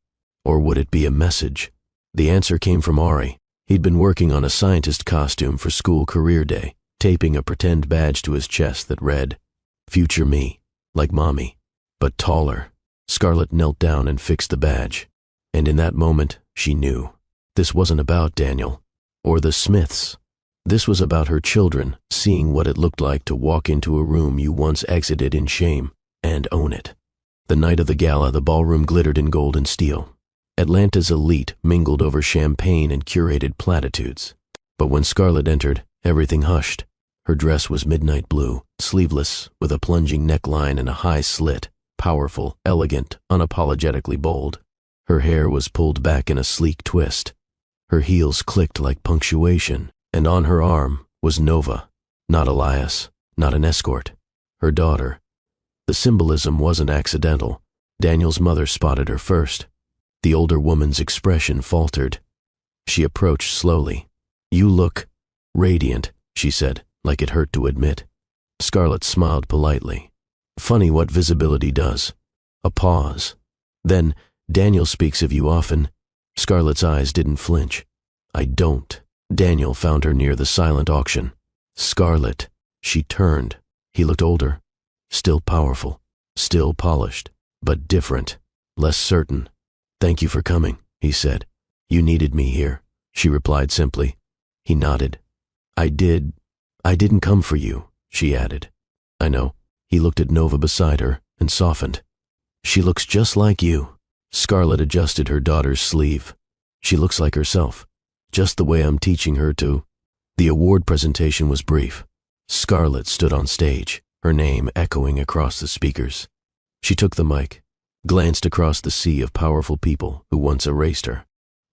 [SPEAKER 1] Or would it be a message? The answer came from Ari. He'd been working on a scientist costume for school career day, taping a pretend badge to his chest that read, Future me, like mommy, but taller. Scarlett knelt down and fixed the badge. And in that moment, she knew. This wasn't about Daniel, or the Smiths. This was about her children, seeing what it looked like to walk into a room you once exited in shame and own it. The night of the gala, the ballroom glittered in gold and steel. Atlanta's elite mingled over champagne and curated platitudes. But when Scarlett entered, everything hushed. Her dress was midnight blue, sleeveless, with a plunging neckline and a high slit, powerful, elegant, unapologetically bold. Her hair was pulled back in a sleek twist. Her heels clicked like punctuation, and on her arm was Nova, not Elias, not an escort, her daughter. The symbolism wasn't accidental. Daniel's mother spotted her first. The older woman's expression faltered. She approached slowly. "You look radiant," she said, like it hurt to admit. Scarlett smiled politely. Funny what visibility does. A pause. Then, "Daniel speaks of you often." Scarlett's eyes didn't flinch. "I don't." Daniel found her near the silent auction. "Scarlett." She turned. He looked older. Still powerful. Still polished. But different. Less certain. "Thank you for coming," he said. "You needed me here," she replied simply. He nodded. I didn't come for you," she added. "I know." He looked at Nova beside her and softened. "She looks just like you." Scarlett adjusted her daughter's sleeve. "She looks like herself, just the way I'm teaching her to." The award presentation was brief. Scarlett stood on stage, her name echoing across the speakers. She took the mic, glanced across the sea of powerful people who once erased her.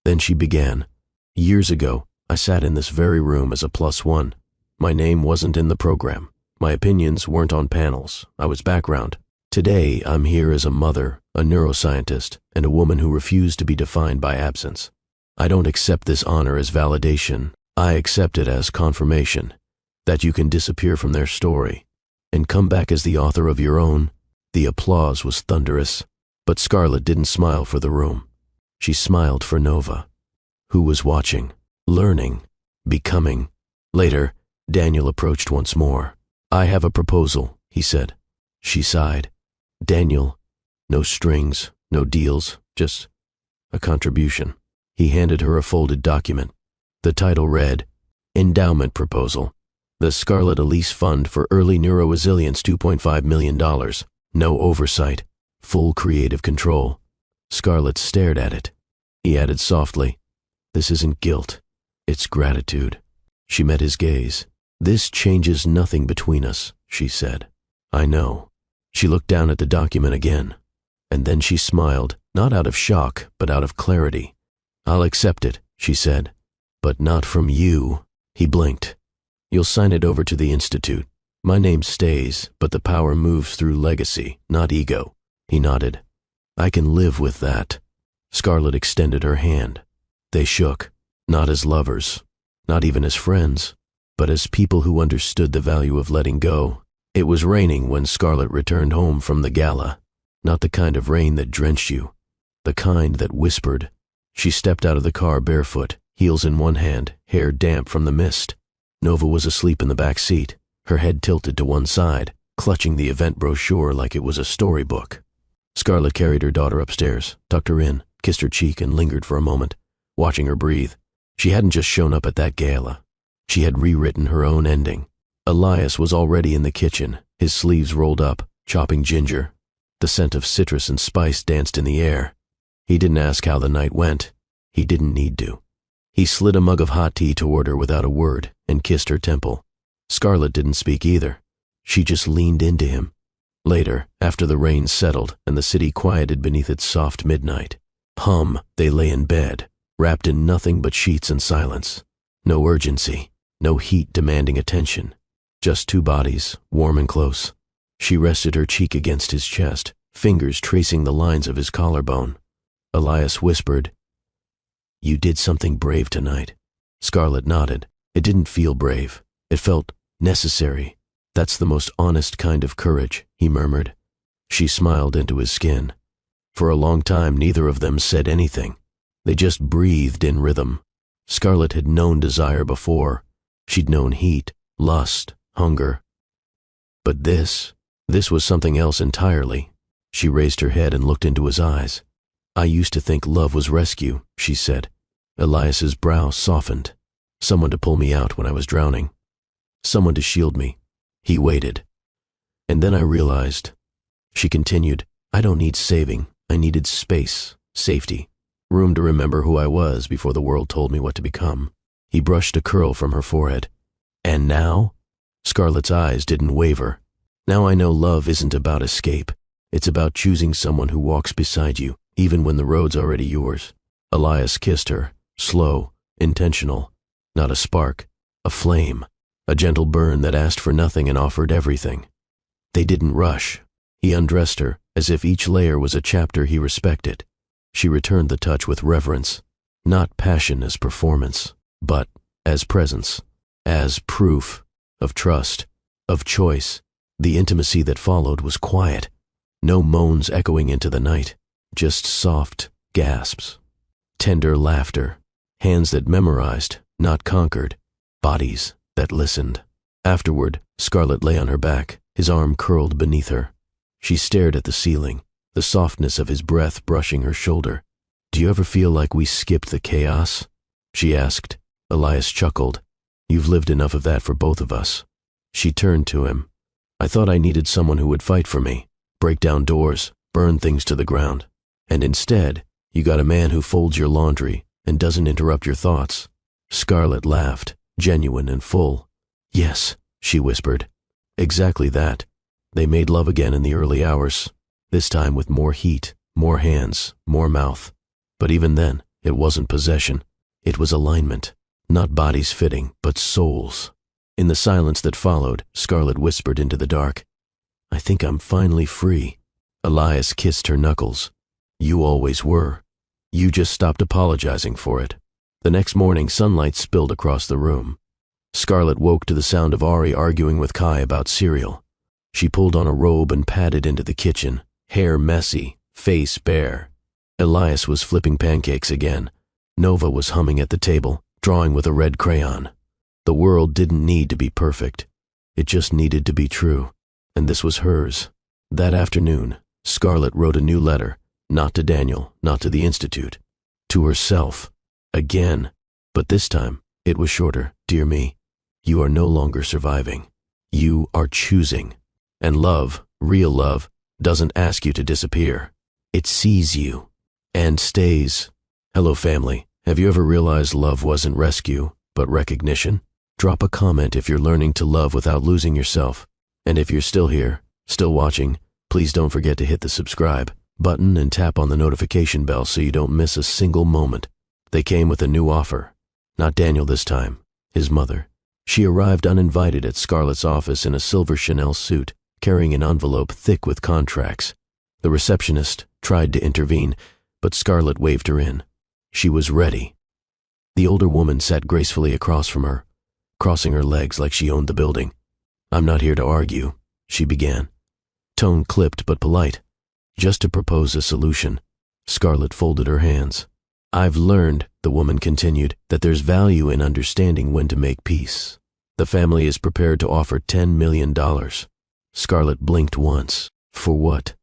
[SPEAKER 1] Then she began. "Years ago, I sat in this very room as a +1. My name wasn't in the program. My opinions weren't on panels. I was background. Today, I'm here as a mother, a neuroscientist, and a woman who refused to be defined by absence. I don't accept this honor as validation. I accept it as confirmation that you can disappear from their story and come back as the author of your own." The applause was thunderous, but Scarlett didn't smile for the room. She smiled for Nova, who was watching, learning, becoming. Later, Daniel approached once more. "I have a proposal," he said. She sighed. "Daniel, no strings, no deals, just a contribution." He handed her a folded document. The title read, "Endowment Proposal. The Scarlett Elise Fund for Early Neuroresilience, $2.5 million. No oversight. Full creative control." Scarlett stared at it. He added softly, "This isn't guilt. It's gratitude." She met his gaze. "This changes nothing between us," she said. "I know." She looked down at the document again, and then she smiled, not out of shock, but out of clarity. "I'll accept it," she said. "But not from you." He blinked. "You'll sign it over to the Institute. My name stays, but the power moves through legacy, not ego." He nodded. "I can live with that." Scarlett extended her hand. They shook, not as lovers, not even as friends, but as people who understood the value of letting go. It was raining when Scarlett returned home from the gala. Not the kind of rain that drenched you, the kind that whispered. She stepped out of the car barefoot, heels in one hand, hair damp from the mist. Nova was asleep in the back seat, her head tilted to one side, clutching the event brochure like it was a storybook. Scarlett carried her daughter upstairs, tucked her in, kissed her cheek, and lingered for a moment, watching her breathe. She hadn't just shown up at that gala. She had rewritten her own ending. Elias was already in the kitchen, his sleeves rolled up, chopping ginger. The scent of citrus and spice danced in the air. He didn't ask how the night went. He didn't need to. He slid a mug of hot tea toward her without a word and kissed her temple. Scarlett didn't speak either. She just leaned into him. Later, after the rain settled and the city quieted beneath its soft midnight, they lay in bed, wrapped in nothing but sheets and silence. No urgency, no heat demanding attention. Just two bodies, warm and close. She rested her cheek against his chest, fingers tracing the lines of his collarbone. Elias whispered, "You did something brave tonight." Scarlett nodded. It didn't feel brave. It felt necessary. "That's the most honest kind of courage," he murmured. She smiled into his skin. For a long time, neither of them said anything. They just breathed in rhythm. Scarlett had known desire before. She'd known heat, lust, hunger. But this was something else entirely. She raised her head and looked into his eyes. "I used to think love was rescue," she said. Elias's brow softened. "Someone to pull me out when I was drowning. Someone to shield me." He waited. "And then I realized," she continued, I don't need saving. I needed space, safety, room to remember who I was before the world told me what to become. He brushed a curl from her forehead. And now? Scarlett's eyes didn't waver. Now I know love isn't about escape. It's about choosing someone who walks beside you, even when the road's already yours. Elias kissed her, slow, intentional. Not a spark, a flame, a gentle burn that asked for nothing and offered everything. They didn't rush. He undressed her, as if each layer was a chapter he respected. She returned the touch with reverence, not passion as performance, but as presence, as proof of trust, of choice. The intimacy that followed was quiet. No moans echoing into the night, just soft gasps. Tender laughter, hands that memorized, not conquered, bodies that listened. Afterward, Scarlett lay on her back, his arm curled beneath her. She stared at the ceiling, the softness of his breath brushing her shoulder. "Do you ever feel like we skipped the chaos?" she asked. Elias chuckled. "You've lived enough of that for both of us." She turned to him. "I thought I needed someone who would fight for me, break down doors, burn things to the ground. And instead, you got a man who folds your laundry and doesn't interrupt your thoughts." Scarlett laughed, genuine and full. "Yes," she whispered. "Exactly that." They made love again in the early hours, this time with more heat, more hands, more mouth. But even then, it wasn't possession. It was alignment, not bodies fitting, but souls. In the silence that followed, Scarlett whispered into the dark, "I think I'm finally free." Elias kissed her knuckles. "You always were. You just stopped apologizing for it." The next morning, sunlight spilled across the room. Scarlett woke to the sound of Ari arguing with Kai about cereal. She pulled on a robe and padded into the kitchen, hair messy, face bare. Elias was flipping pancakes again. Nova was humming at the table, drawing with a red crayon. The world didn't need to be perfect. It just needed to be true. And this was hers. That afternoon, Scarlett wrote a new letter, not to Daniel, not to the Institute, to herself. Again. But this time, it was shorter. "Dear me, you are no longer surviving. You are choosing. And love, real love, doesn't ask you to disappear. It sees you. And stays." Hello, family. Have you ever realized love wasn't rescue, but recognition? Drop a comment if you're learning to love without losing yourself. And if you're still here, still watching, please don't forget to hit the subscribe button and tap on the notification bell so you don't miss a single moment. They came with a new offer. Not Daniel this time, his mother. She arrived uninvited at Scarlett's office in a silver Chanel suit, carrying an envelope thick with contracts. The receptionist tried to intervene, but Scarlett waved her in. She was ready. The older woman sat gracefully across from her, crossing her legs like she owned the building. "I'm not here to argue," she began. Tone clipped but polite. "Just to propose a solution." Scarlett folded her hands. "I've learned," the woman continued, "that there's value in understanding when to make peace. The family is prepared to offer $10 million. Scarlett blinked once. "For what?"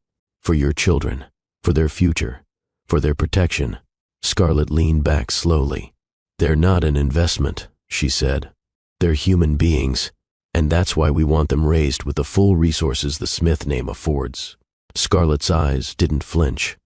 [SPEAKER 1] "For your children. For their future. For their protection." Scarlett leaned back slowly. "They're not an investment," she said. "They're human beings, and that's why we want them raised with the full resources the Smith name affords." Scarlett's eyes didn't flinch.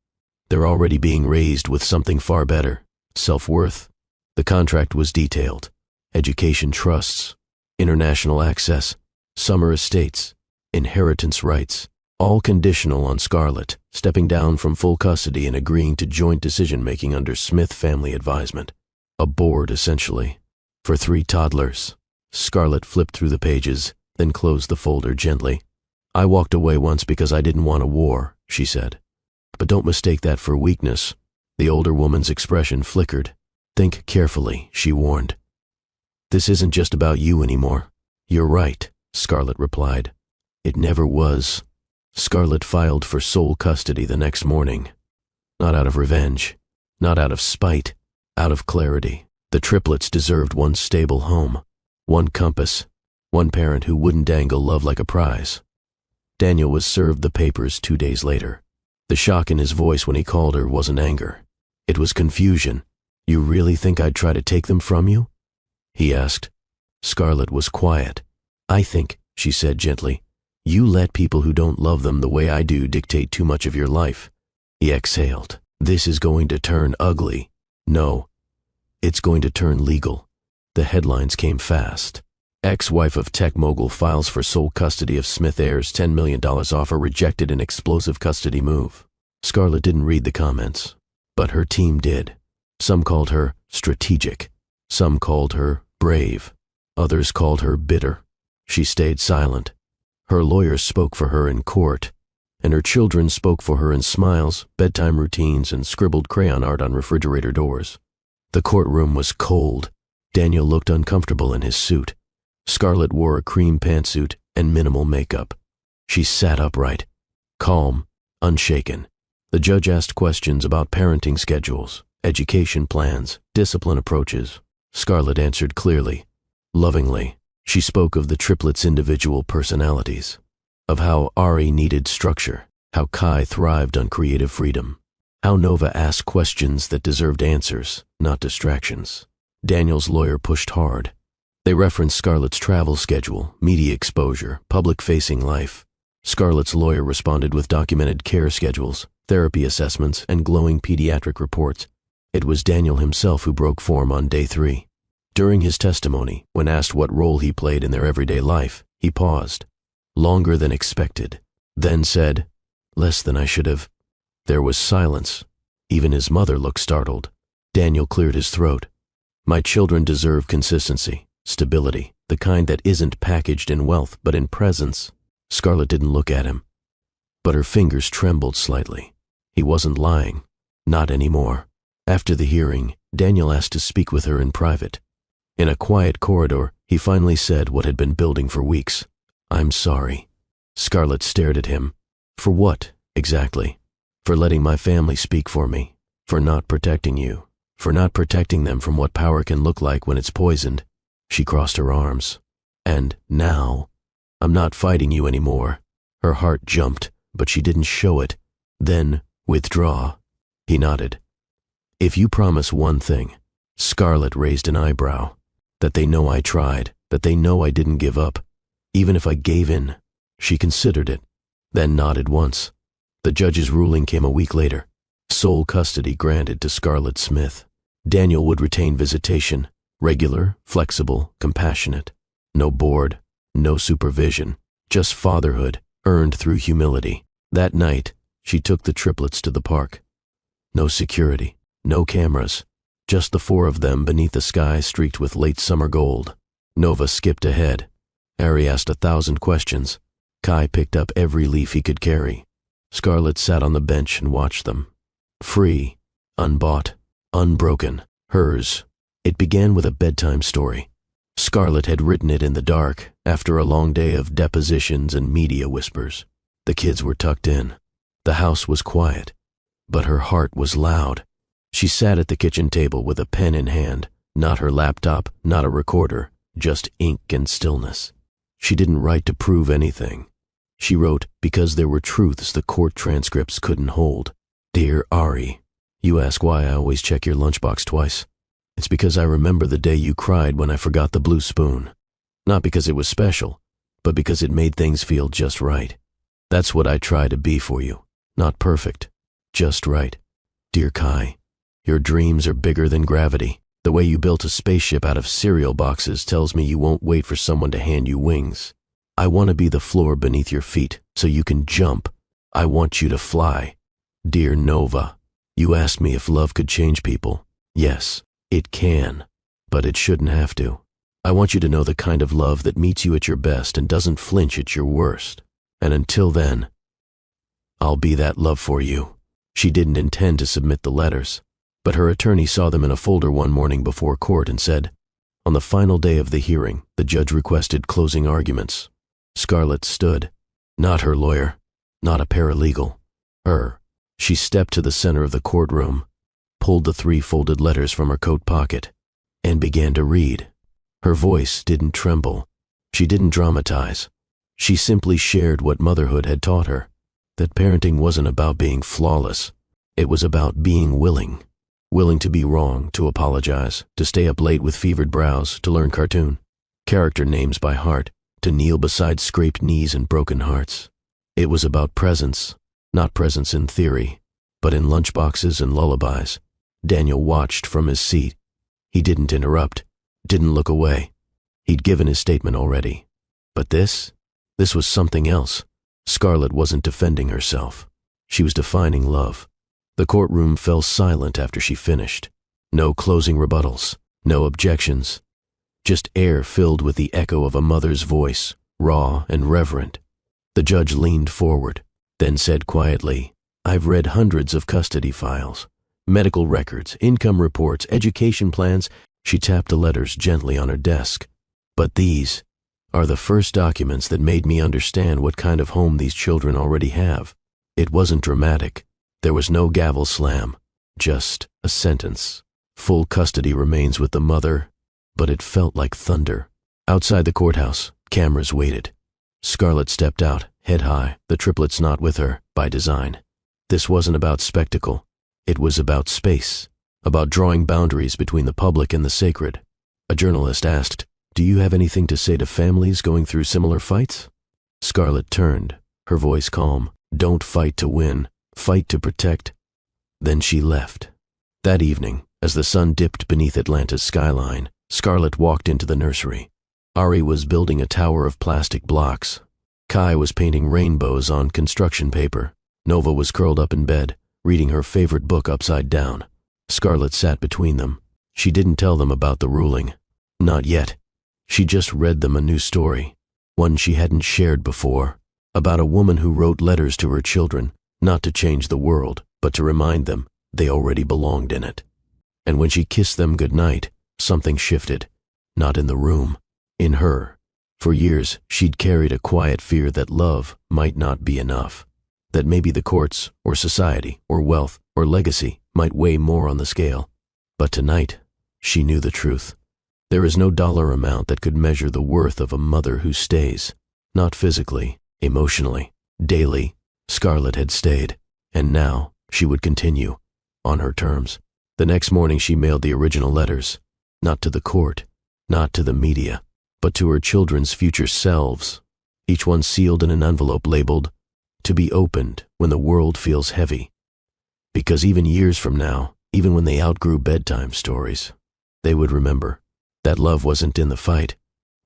[SPEAKER 1] "They're already being raised with something far better, self-worth." The contract was detailed. Education trusts, international access, summer estates, inheritance rights, all conditional on Scarlett stepping down from full custody and agreeing to joint decision-making under Smith family advisement. A board, essentially, for 3 toddlers. Scarlett flipped through the pages, then closed the folder gently. "I walked away once because I didn't want a war," she said. "But don't mistake that for weakness." The older woman's expression flickered. "Think carefully," she warned. "This isn't just about you anymore." "You're right," Scarlett replied. "It never was." Scarlett filed for sole custody the next morning. Not out of revenge, not out of spite, out of clarity. The triplets deserved one stable home, one compass, one parent who wouldn't dangle love like a prize. Daniel was served the papers 2 days later. The shock in his voice when he called her wasn't anger. It was confusion. "You really think I'd try to take them from you?" he asked. Scarlett was quiet. "I think," she said gently, You let people who don't love them the way I do dictate too much of your life. He exhaled. This is going to turn ugly. No, it's going to turn legal. The headlines came fast. Ex-wife of tech mogul files for sole custody of Smith heirs, $10 million offer rejected in explosive custody move. Scarlett didn't read the comments, but her team did. Some called her strategic. Some called her brave. Others called her bitter. She stayed silent. Her lawyers spoke for her in court, and her children spoke for her in smiles, bedtime routines, and scribbled crayon art on refrigerator doors. The courtroom was cold. Daniel looked uncomfortable in his suit. Scarlett wore a cream pantsuit and minimal makeup. She sat upright, calm, unshaken. The judge asked questions about parenting schedules, education plans, discipline approaches. Scarlett answered clearly, lovingly. She spoke of the triplets' individual personalities, of how Ari needed structure, how Kai thrived on creative freedom, how Nova asked questions that deserved answers, not distractions. Daniel's lawyer pushed hard. They referenced Scarlett's travel schedule, media exposure, public-facing life. Scarlett's lawyer responded with documented care schedules, therapy assessments, and glowing pediatric reports. It was Daniel himself who broke form on day 3. During his testimony, when asked what role he played in their everyday life, he paused, longer than expected, then said, "Less than I should have." There was silence. Even his mother looked startled. Daniel cleared his throat. "My children deserve consistency, stability, the kind that isn't packaged in wealth but in presence." Scarlett didn't look at him, but her fingers trembled slightly. He wasn't lying. Not anymore. After the hearing, Daniel asked to speak with her in private. In a quiet corridor, he finally said what had been building for weeks. "I'm sorry." Scarlett stared at him. "For what, exactly?" "For letting my family speak for me. For not protecting you. For not protecting them from what power can look like when it's poisoned." She crossed her arms. "And now, I'm not fighting you anymore." Her heart jumped, but she didn't show it. "Then, withdraw." He nodded. "If you promise one thing." Scarlett raised an eyebrow. "That they know I tried, that they know I didn't give up, even if I gave in." She considered it, then nodded once. The judge's ruling came a week later. Sole custody granted to Scarlett Smith. Daniel would retain visitation, regular, flexible, compassionate. No board, no supervision, just fatherhood, earned through humility. That night, she took the triplets to the park. No security, no cameras. Just the 4 of them beneath a sky streaked with late summer gold. Nova skipped ahead. Ari asked 1,000 questions. Kai picked up every leaf he could carry. Scarlett sat on the bench and watched them. Free, unbought, unbroken, hers. It began with a bedtime story. Scarlett had written it in the dark, after a long day of depositions and media whispers. The kids were tucked in. The house was quiet, but her heart was loud. She sat at the kitchen table with a pen in hand, not her laptop, not a recorder, just ink and stillness. She didn't write to prove anything. She wrote because there were truths the court transcripts couldn't hold. "Dear Ari, you ask why I always check your lunchbox twice. It's because I remember the day you cried when I forgot the blue spoon. Not because it was special, but because it made things feel just right. That's what I try to be for you. Not perfect, just right. Dear Kai, your dreams are bigger than gravity. The way you built a spaceship out of cereal boxes tells me you won't wait for someone to hand you wings. I want to be the floor beneath your feet so you can jump. I want you to fly. Dear Nova, you asked me if love could change people. Yes, it can, but it shouldn't have to. I want you to know the kind of love that meets you at your best and doesn't flinch at your worst. And until then, I'll be that love for you." She didn't intend to submit the letters, but her attorney saw them in a folder one morning before court and said, on the final day of the hearing, the judge requested closing arguments. Scarlett stood. Not her lawyer, not a paralegal. Her. She stepped to the center of the courtroom, pulled the 3 folded letters from her coat pocket, and began to read. Her voice didn't tremble. She didn't dramatize. She simply shared what motherhood had taught her, that parenting wasn't about being flawless. It was about being willing. Willing to be wrong, to apologize, to stay up late with fevered brows, to learn cartoon. Character names by heart, to kneel beside scraped knees and broken hearts. It was about presence, not presence in theory, but in lunchboxes and lullabies. Daniel watched from his seat. He didn't interrupt, didn't look away. He'd given his statement already. But this was something else. Scarlett wasn't defending herself. She was defining love. The courtroom fell silent after she finished. No closing rebuttals, no objections. Just air filled with the echo of a mother's voice, raw and reverent. The judge leaned forward, then said quietly, "I've read hundreds of custody files, medical records, income reports, education plans." She tapped the letters gently on her desk. "But these are the first documents that made me understand what kind of home these children already have." It wasn't dramatic. There was no gavel slam, just a sentence. Full custody remains with the mother, but it felt like thunder. Outside the courthouse, cameras waited. Scarlett stepped out, head high, the triplets not with her, by design. This wasn't about spectacle. It was about space, about drawing boundaries between the public and the sacred. A journalist asked, "Do you have anything to say to families going through similar fights?" Scarlett turned, her voice calm. "Don't fight to win, fight to protect." Then she left. That evening, as the sun dipped beneath Atlanta's skyline, Scarlett walked into the nursery. Ari was building a tower of plastic blocks. Kai was painting rainbows on construction paper. Nova was curled up in bed, reading her favorite book upside down. Scarlett sat between them. She didn't tell them about the ruling. Not yet. She just read them a new story, one she hadn't shared before, about a woman who wrote letters to her children, not to change the world, but to remind them they already belonged in it. And when she kissed them goodnight, something shifted. Not in the room, in her. For years, she'd carried a quiet fear that love might not be enough, that maybe the courts, or society, or wealth, or legacy might weigh more on the scale. But tonight, she knew the truth. There is no dollar amount that could measure the worth of a mother who stays, not physically, emotionally, daily. Scarlett had stayed, and now she would continue, on her terms. The next morning she mailed the original letters, not to the court, not to the media, but to her children's future selves, each one sealed in an envelope labeled, "To be opened when the world feels heavy." Because even years from now, even when they outgrew bedtime stories, they would remember that love wasn't in the fight,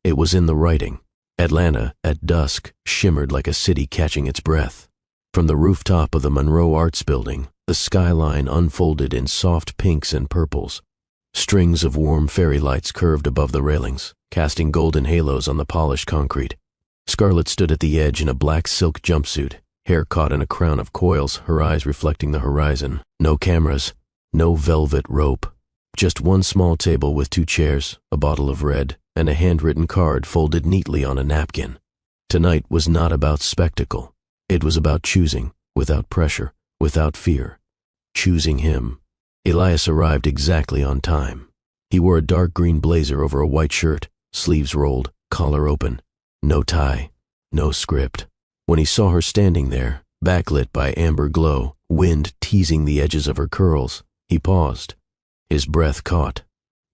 [SPEAKER 1] it was in the writing. Atlanta, at dusk, shimmered like a city catching its breath. From the rooftop of the Monroe Arts Building, the skyline unfolded in soft pinks and purples. Strings of warm fairy lights curved above the railings, casting golden halos on the polished concrete. Scarlett stood at the edge in a black silk jumpsuit, hair caught in a crown of coils, her eyes reflecting the horizon. No cameras, no velvet rope. Just one small table with 2 chairs, a bottle of red, and a handwritten card folded neatly on a napkin. Tonight was not about spectacle. It was about choosing, without pressure, without fear. Choosing him. Elias arrived exactly on time. He wore a dark green blazer over a white shirt, sleeves rolled, collar open. No tie, no script. When he saw her standing there, backlit by amber glow, wind teasing the edges of her curls, he paused. His breath caught.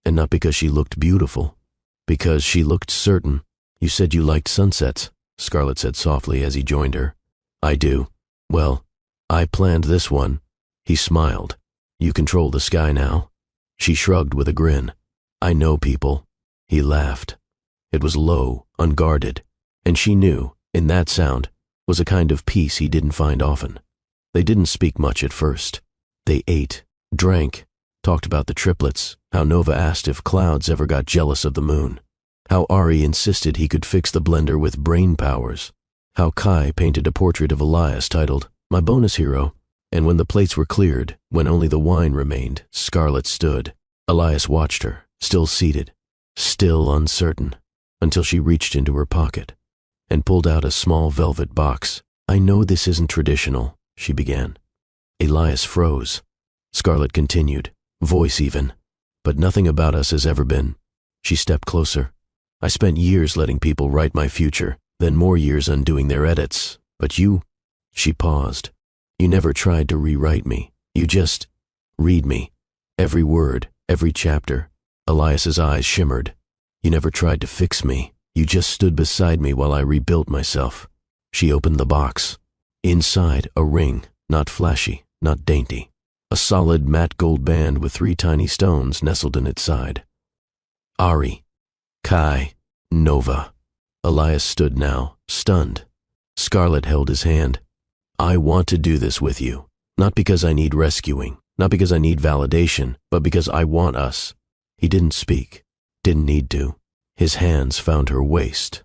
[SPEAKER 1] And not because she looked beautiful, because she looked certain. "You said you liked sunsets," Scarlett said softly as he joined her. "I do. Well, I planned this one." He smiled. "You control the sky now?" She shrugged with a grin. "I know people." He laughed. It was low, unguarded, and she knew, in that sound, was a kind of peace he didn't find often. They didn't speak much at first. They ate, drank, talked about the triplets, how Nova asked if clouds ever got jealous of the moon, how Ari insisted he could fix the blender with brain powers, how Kai painted a portrait of Elias titled, "My Bonus Hero." And when the plates were cleared, when only the wine remained, Scarlett stood. Elias watched her, still seated, still uncertain, until she reached into her pocket and pulled out a small velvet box. "I know this isn't traditional," she began. Elias froze. Scarlett continued, voice even, "But nothing about us has ever been." She stepped closer. "I spent years letting people write my future, then more years undoing their edits. But you..." She paused. "You never tried to rewrite me. You just read me. Every word, every chapter." Elias's eyes shimmered. "You never tried to fix me." You just stood beside me while I rebuilt myself." She opened the box. Inside, a ring, not flashy, not dainty. A solid matte gold band with 3 tiny stones nestled in its side. Ari, Kai, Nova. Elias stood now, stunned. Scarlett held his hand. "I want to do this with you. Not because I need rescuing, not because I need validation, but because I want us." He didn't speak, didn't need to. His hands found her waist.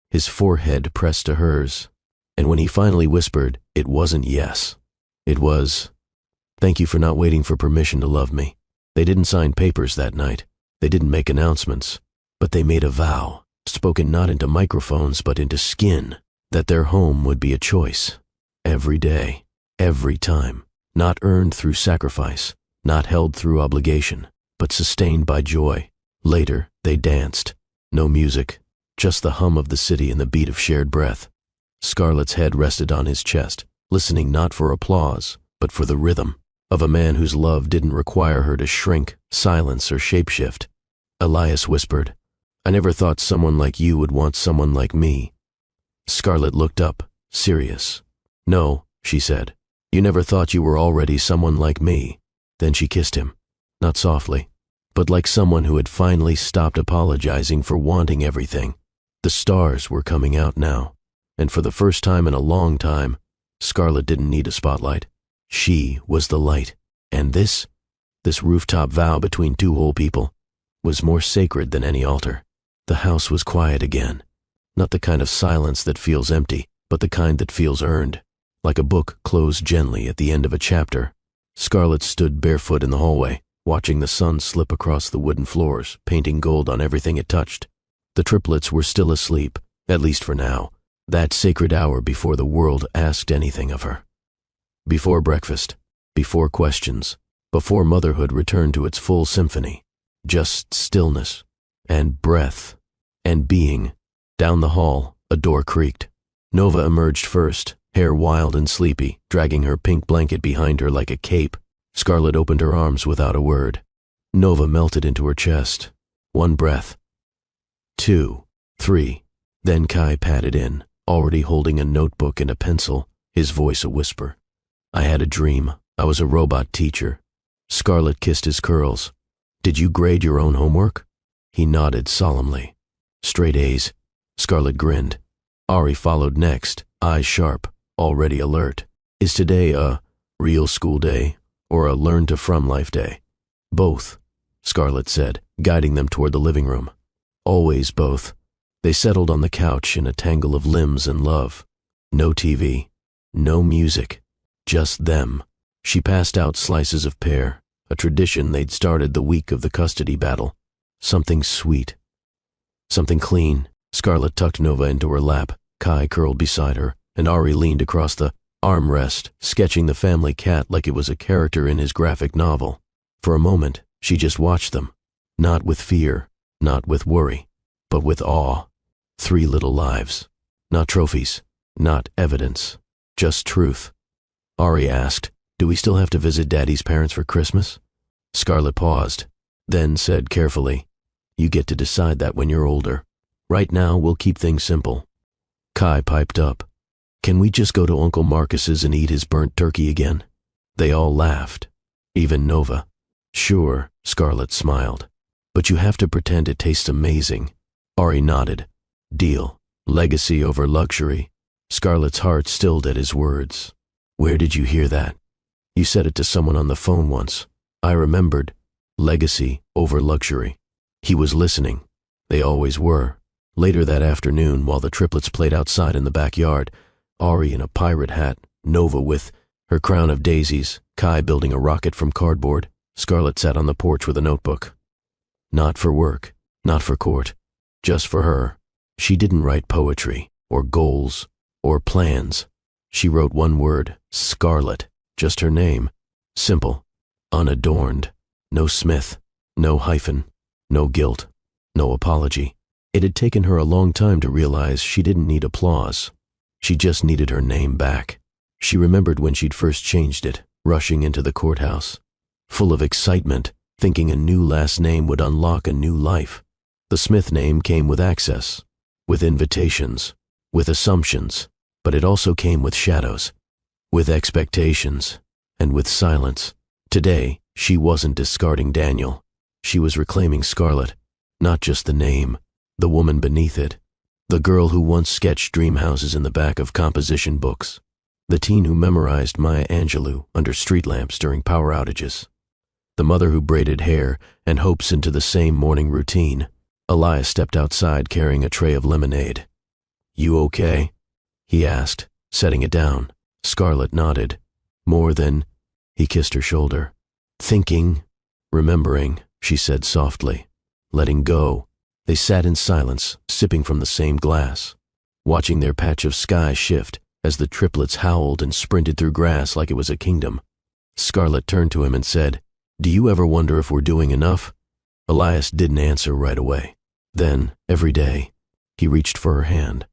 [SPEAKER 1] His forehead pressed to hers, and when he finally whispered, it wasn't yes. It was, "Thank you for not waiting for permission to love me." They didn't sign papers that night. They didn't make announcements, but they made a vow, spoken not into microphones but into skin, that their home would be a choice. Every day, every time, not earned through sacrifice, not held through obligation, but sustained by joy. Later, they danced. No music, just the hum of the city and the beat of shared breath. Scarlett's head rested on his chest, listening not for applause, but for the rhythm of a man whose love didn't require her to shrink, silence, or shapeshift. Elias whispered, "I never thought someone like you would want someone like me." Scarlett looked up, serious. "No," she said, "you never thought you were already someone like me." Then she kissed him, not softly, but like someone who had finally stopped apologizing for wanting everything. The stars were coming out now, and for the first time in a long time, Scarlett didn't need a spotlight. She was the light, and this rooftop vow between 2 whole people, was more sacred than any altar. The house was quiet again, not the kind of silence that feels empty, but the kind that feels earned, like a book closed gently at the end of a chapter. Scarlett stood barefoot in the hallway, watching the sun slip across the wooden floors, painting gold on everything it touched. The triplets were still asleep, at least for now, that sacred hour before the world asked anything of her. Before breakfast, before questions, before motherhood returned to its full symphony, just stillness, and breath, and being. Down the hall, a door creaked. Nova emerged first, hair wild and sleepy, dragging her pink blanket behind her like a cape. Scarlett opened her arms without a word. Nova melted into her chest. 1 breath. 2, 3. Then Kai padded in, already holding a notebook and a pencil, his voice a whisper. "I had a dream. I was a robot teacher." Scarlett kissed his curls. "Did you grade your own homework?" He nodded solemnly. "Straight A's." Scarlett grinned. Ari followed next, eyes sharp, already alert. "Is today a real school day or a learn to from life day?" "Both," Scarlett said, guiding them toward the living room. "Always both." They settled on the couch in a tangle of limbs and love. No TV, no music, just them. She passed out slices of pear, a tradition they'd started the week of the custody battle. Something sweet. Something clean. Scarlett tucked Nova into her lap, Kai curled beside her, and Ari leaned across the armrest, sketching the family cat like it was a character in his graphic novel. For a moment, she just watched them, not with fear, not with worry, but with awe. 3 little lives. Not trophies, not evidence, just truth. Ari asked, "Do we still have to visit Daddy's parents for Christmas?" Scarlett paused, then said carefully, "You get to decide that when you're older. Right now, we'll keep things simple." Kai piped up, "Can we just go to Uncle Marcus's and eat his burnt turkey again?" They all laughed, even Nova. "Sure," Scarlett smiled, "but you have to pretend it tastes amazing." Ari nodded. "Deal. Legacy over luxury." Scarlett's heart stilled at his words. "Where did you hear that?" "You said it to someone on the phone once." I remembered. Legacy over luxury. He was listening. They always were. Later that afternoon, while the triplets played outside in the backyard, Ari in a pirate hat, Nova with her crown of daisies, Kai building a rocket from cardboard, Scarlett sat on the porch with a notebook. Not for work, not for court, just for her. She didn't write poetry, or goals, or plans. She wrote 1 word, Scarlett, just her name. Simple, unadorned, no Smith, no hyphen, no guilt, no apology. It had taken her a long time to realize she didn't need applause. She just needed her name back. She remembered when she'd first changed it, rushing into the courthouse, full of excitement, thinking a new last name would unlock a new life. The Smith name came with access, with invitations, with assumptions, but it also came with shadows, with expectations, and with silence. Today, she wasn't discarding Daniel. She was reclaiming Scarlett, not just the name, the woman beneath it, the girl who once sketched dream houses in the back of composition books, the teen who memorized Maya Angelou under street lamps during power outages, the mother who braided hair and hopes into the same morning routine. Elias stepped outside carrying a tray of lemonade. "You okay?" he asked, setting it down. Scarlett nodded. "More than—" He kissed her shoulder. "Thinking, remembering," she said softly. "Letting go." They sat in silence, sipping from the same glass, watching their patch of sky shift as the triplets howled and sprinted through grass like it was a kingdom. Scarlett turned to him and said, "Do you ever wonder if we're doing enough?" Elias didn't answer right away. Then, every day, he reached for her hand.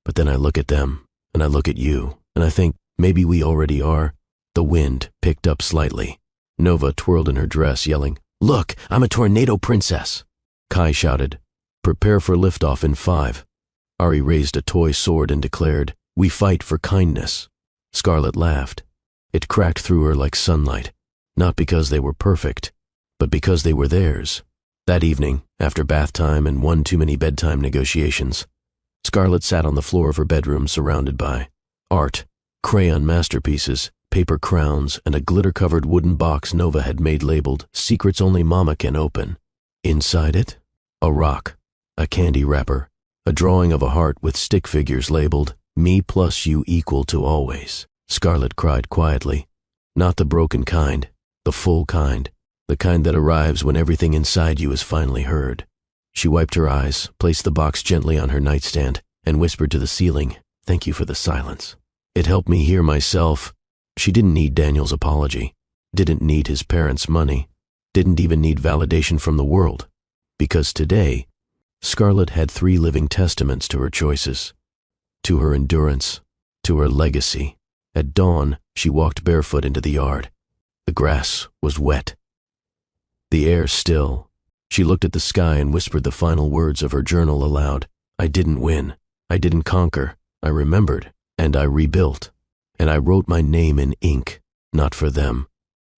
[SPEAKER 1] "But then I look at them, and I look at you, and I think maybe we already are." The wind picked up slightly. Nova twirled in her dress, yelling, "Look, I'm a tornado princess!" Kai shouted, "Prepare for liftoff in 5. Ari raised a toy sword and declared, "We fight for kindness." Scarlett laughed. It cracked through her like sunlight, not because they were perfect, but because they were theirs. That evening, after bath time and one too many bedtime negotiations, Scarlett sat on the floor of her bedroom surrounded by art, crayon masterpieces, paper crowns, and a glitter-covered wooden box Nova had made labeled, "Secrets Only Mama Can Open." Inside it, a rock, a candy wrapper, a drawing of a heart with stick figures labeled, "Me plus you equal to always." Scarlett cried quietly. Not the broken kind, the full kind, the kind that arrives when everything inside you is finally heard. She wiped her eyes, placed the box gently on her nightstand, and whispered to the ceiling, "Thank you for the silence. It helped me hear myself." She didn't need Daniel's apology, didn't need his parents' money, didn't even need validation from the world, because today, Scarlett had 3 living testaments to her choices, to her endurance, to her legacy. At dawn, she walked barefoot into the yard. The grass was wet, the air still. She looked at the sky and whispered the final words of her journal aloud. "I didn't win. I didn't conquer. I remembered, and I rebuilt. And I wrote my name in ink, not for them.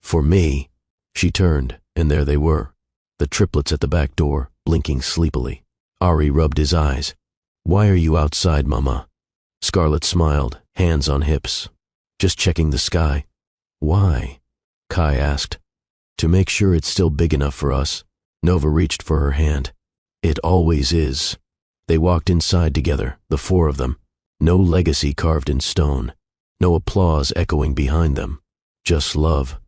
[SPEAKER 1] For me." She turned, and there they were, the triplets at the back door, blinking sleepily. Ari rubbed his eyes. "Why are you outside, Mama?" Scarlett smiled, hands on hips. "Just checking the sky." "Why?" Kai asked. "To make sure it's still big enough for us." Nova reached for her hand. "It always is." They walked inside together, the 4 of them. No legacy carved in stone. No applause echoing behind them. Just love.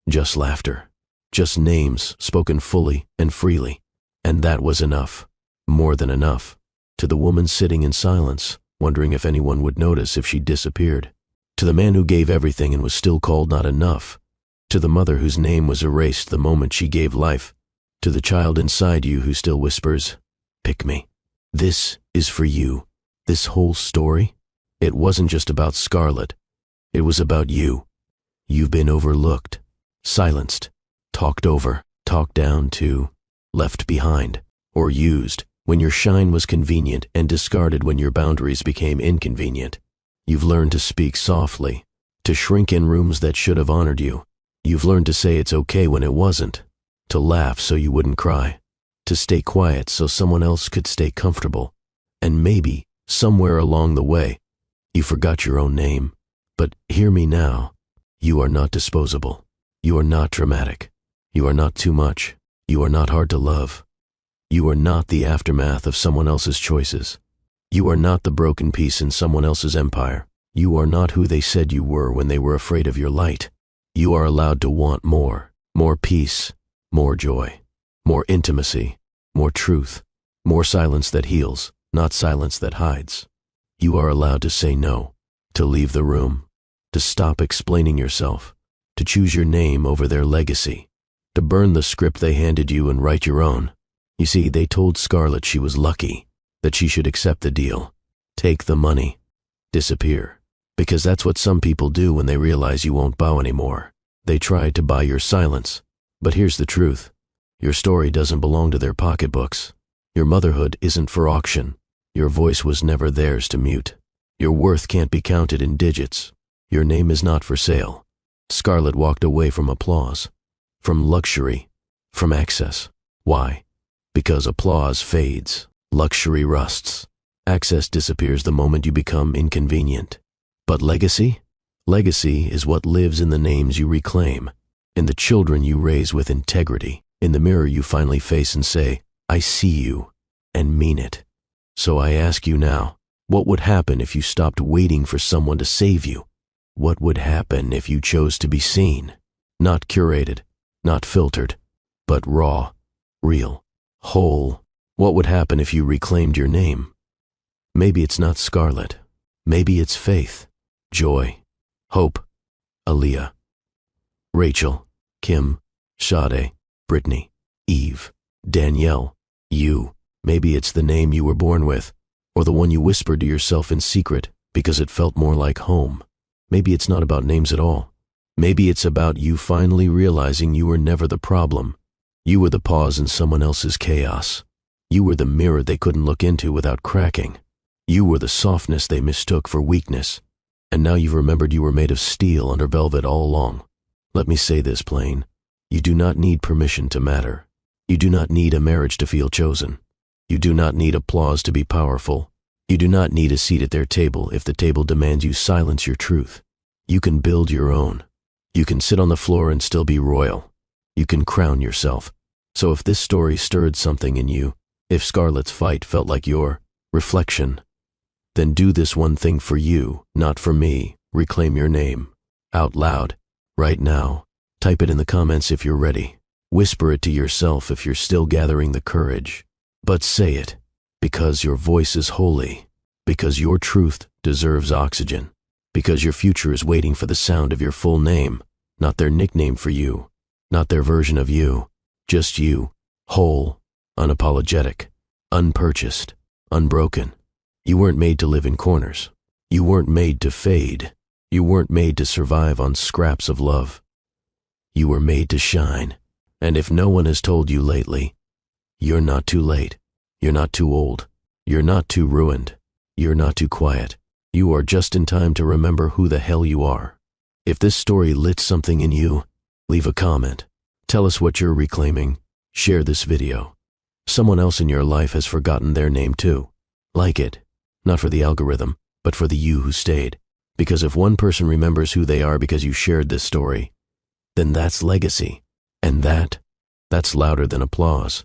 [SPEAKER 1] Just laughter. Just names spoken fully and freely. And that was enough. More than enough. To the woman sitting in silence, wondering if anyone would notice if she disappeared. To the man who gave everything and was still called not enough. To the mother whose name was erased the moment she gave life. To the child inside you who still whispers, "Pick me." This is for you. This whole story, it wasn't just about Scarlett. It was about you. You've been overlooked, silenced, talked over, talked down to, left behind, or used when your shine was convenient and discarded when your boundaries became inconvenient. You've learned to speak softly, to shrink in rooms that should have honored you. You've learned to say it's okay when it wasn't, to laugh so you wouldn't cry, to stay quiet so someone else could stay comfortable. And maybe, somewhere along the way, you forgot your own name. But hear me now. You are not disposable. You are not dramatic. You are not too much. You are not hard to love. You are not the aftermath of someone else's choices. You are not the broken piece in someone else's empire. You are not who they said you were when they were afraid of your light. You are allowed to want more peace, more joy, more intimacy, more truth, more silence that heals, not silence that hides. You are allowed to say no, to leave the room, to stop explaining yourself, to choose your name over their legacy, to burn the script they handed you and write your own. You see, they told Scarlett she was lucky, that she should accept the deal, take the money, disappear. Because that's what some people do when they realize you won't bow anymore. They tried to buy your silence. But here's the truth. Your story doesn't belong to their pocketbooks. Your motherhood isn't for auction. Your voice was never theirs to mute. Your worth can't be counted in digits. Your name is not for sale. Scarlett walked away from applause, from luxury, from access. Why? Because applause fades, luxury rusts, access disappears the moment you become inconvenient. But legacy? Legacy is what lives in the names you reclaim, in the children you raise with integrity, in the mirror you finally face and say, I see you, and mean it. So I ask you now, what would happen if you stopped waiting for someone to save you? What would happen if you chose to be seen? Not curated, not filtered, but raw, real, whole. What would happen if you reclaimed your name? Maybe it's not Scarlett. Maybe it's Faith, Joy, Hope, Aaliyah, Rachel, Kim, Sade, Brittany, Eve, Danielle, you. Maybe it's the name you were born with, or the one you whispered to yourself in secret because it felt more like home. Maybe it's not about names at all. Maybe it's about you finally realizing you were never the problem. You were the pause in someone else's chaos. You were the mirror they couldn't look into without cracking. You were the softness they mistook for weakness. And now you've remembered you were made of steel under velvet all along. Let me say this plain. You do not need permission to matter. You do not need a marriage to feel chosen. You do not need applause to be powerful. You do not need a seat at their table if the table demands you silence your truth. You can build your own. You can sit on the floor and still be royal. You can crown yourself. So if this story stirred something in you, if Scarlett's fight felt like your reflection, then do this one thing for you, not for me. Reclaim your name. Out loud. Right now. Type it in the comments if you're ready. Whisper it to yourself if you're still gathering the courage. But say it, because your voice is holy, because your truth deserves oxygen, because your future is waiting for the sound of your full name, not their nickname for you, not their version of you, just you, whole, unapologetic, unpurchased, unbroken. You weren't made to live in corners. You weren't made to fade. You weren't made to survive on scraps of love. You were made to shine. And if no one has told you lately, you're not too late. You're not too old. You're not too ruined. You're not too quiet. You are just in time to remember who the hell you are. If this story lit something in you, leave a comment. Tell us what you're reclaiming. Share this video. Someone else in your life has forgotten their name too. Like it. Not for the algorithm, but for the you who stayed. Because if one person remembers who they are because you shared this story, then that's legacy. And that's louder than applause.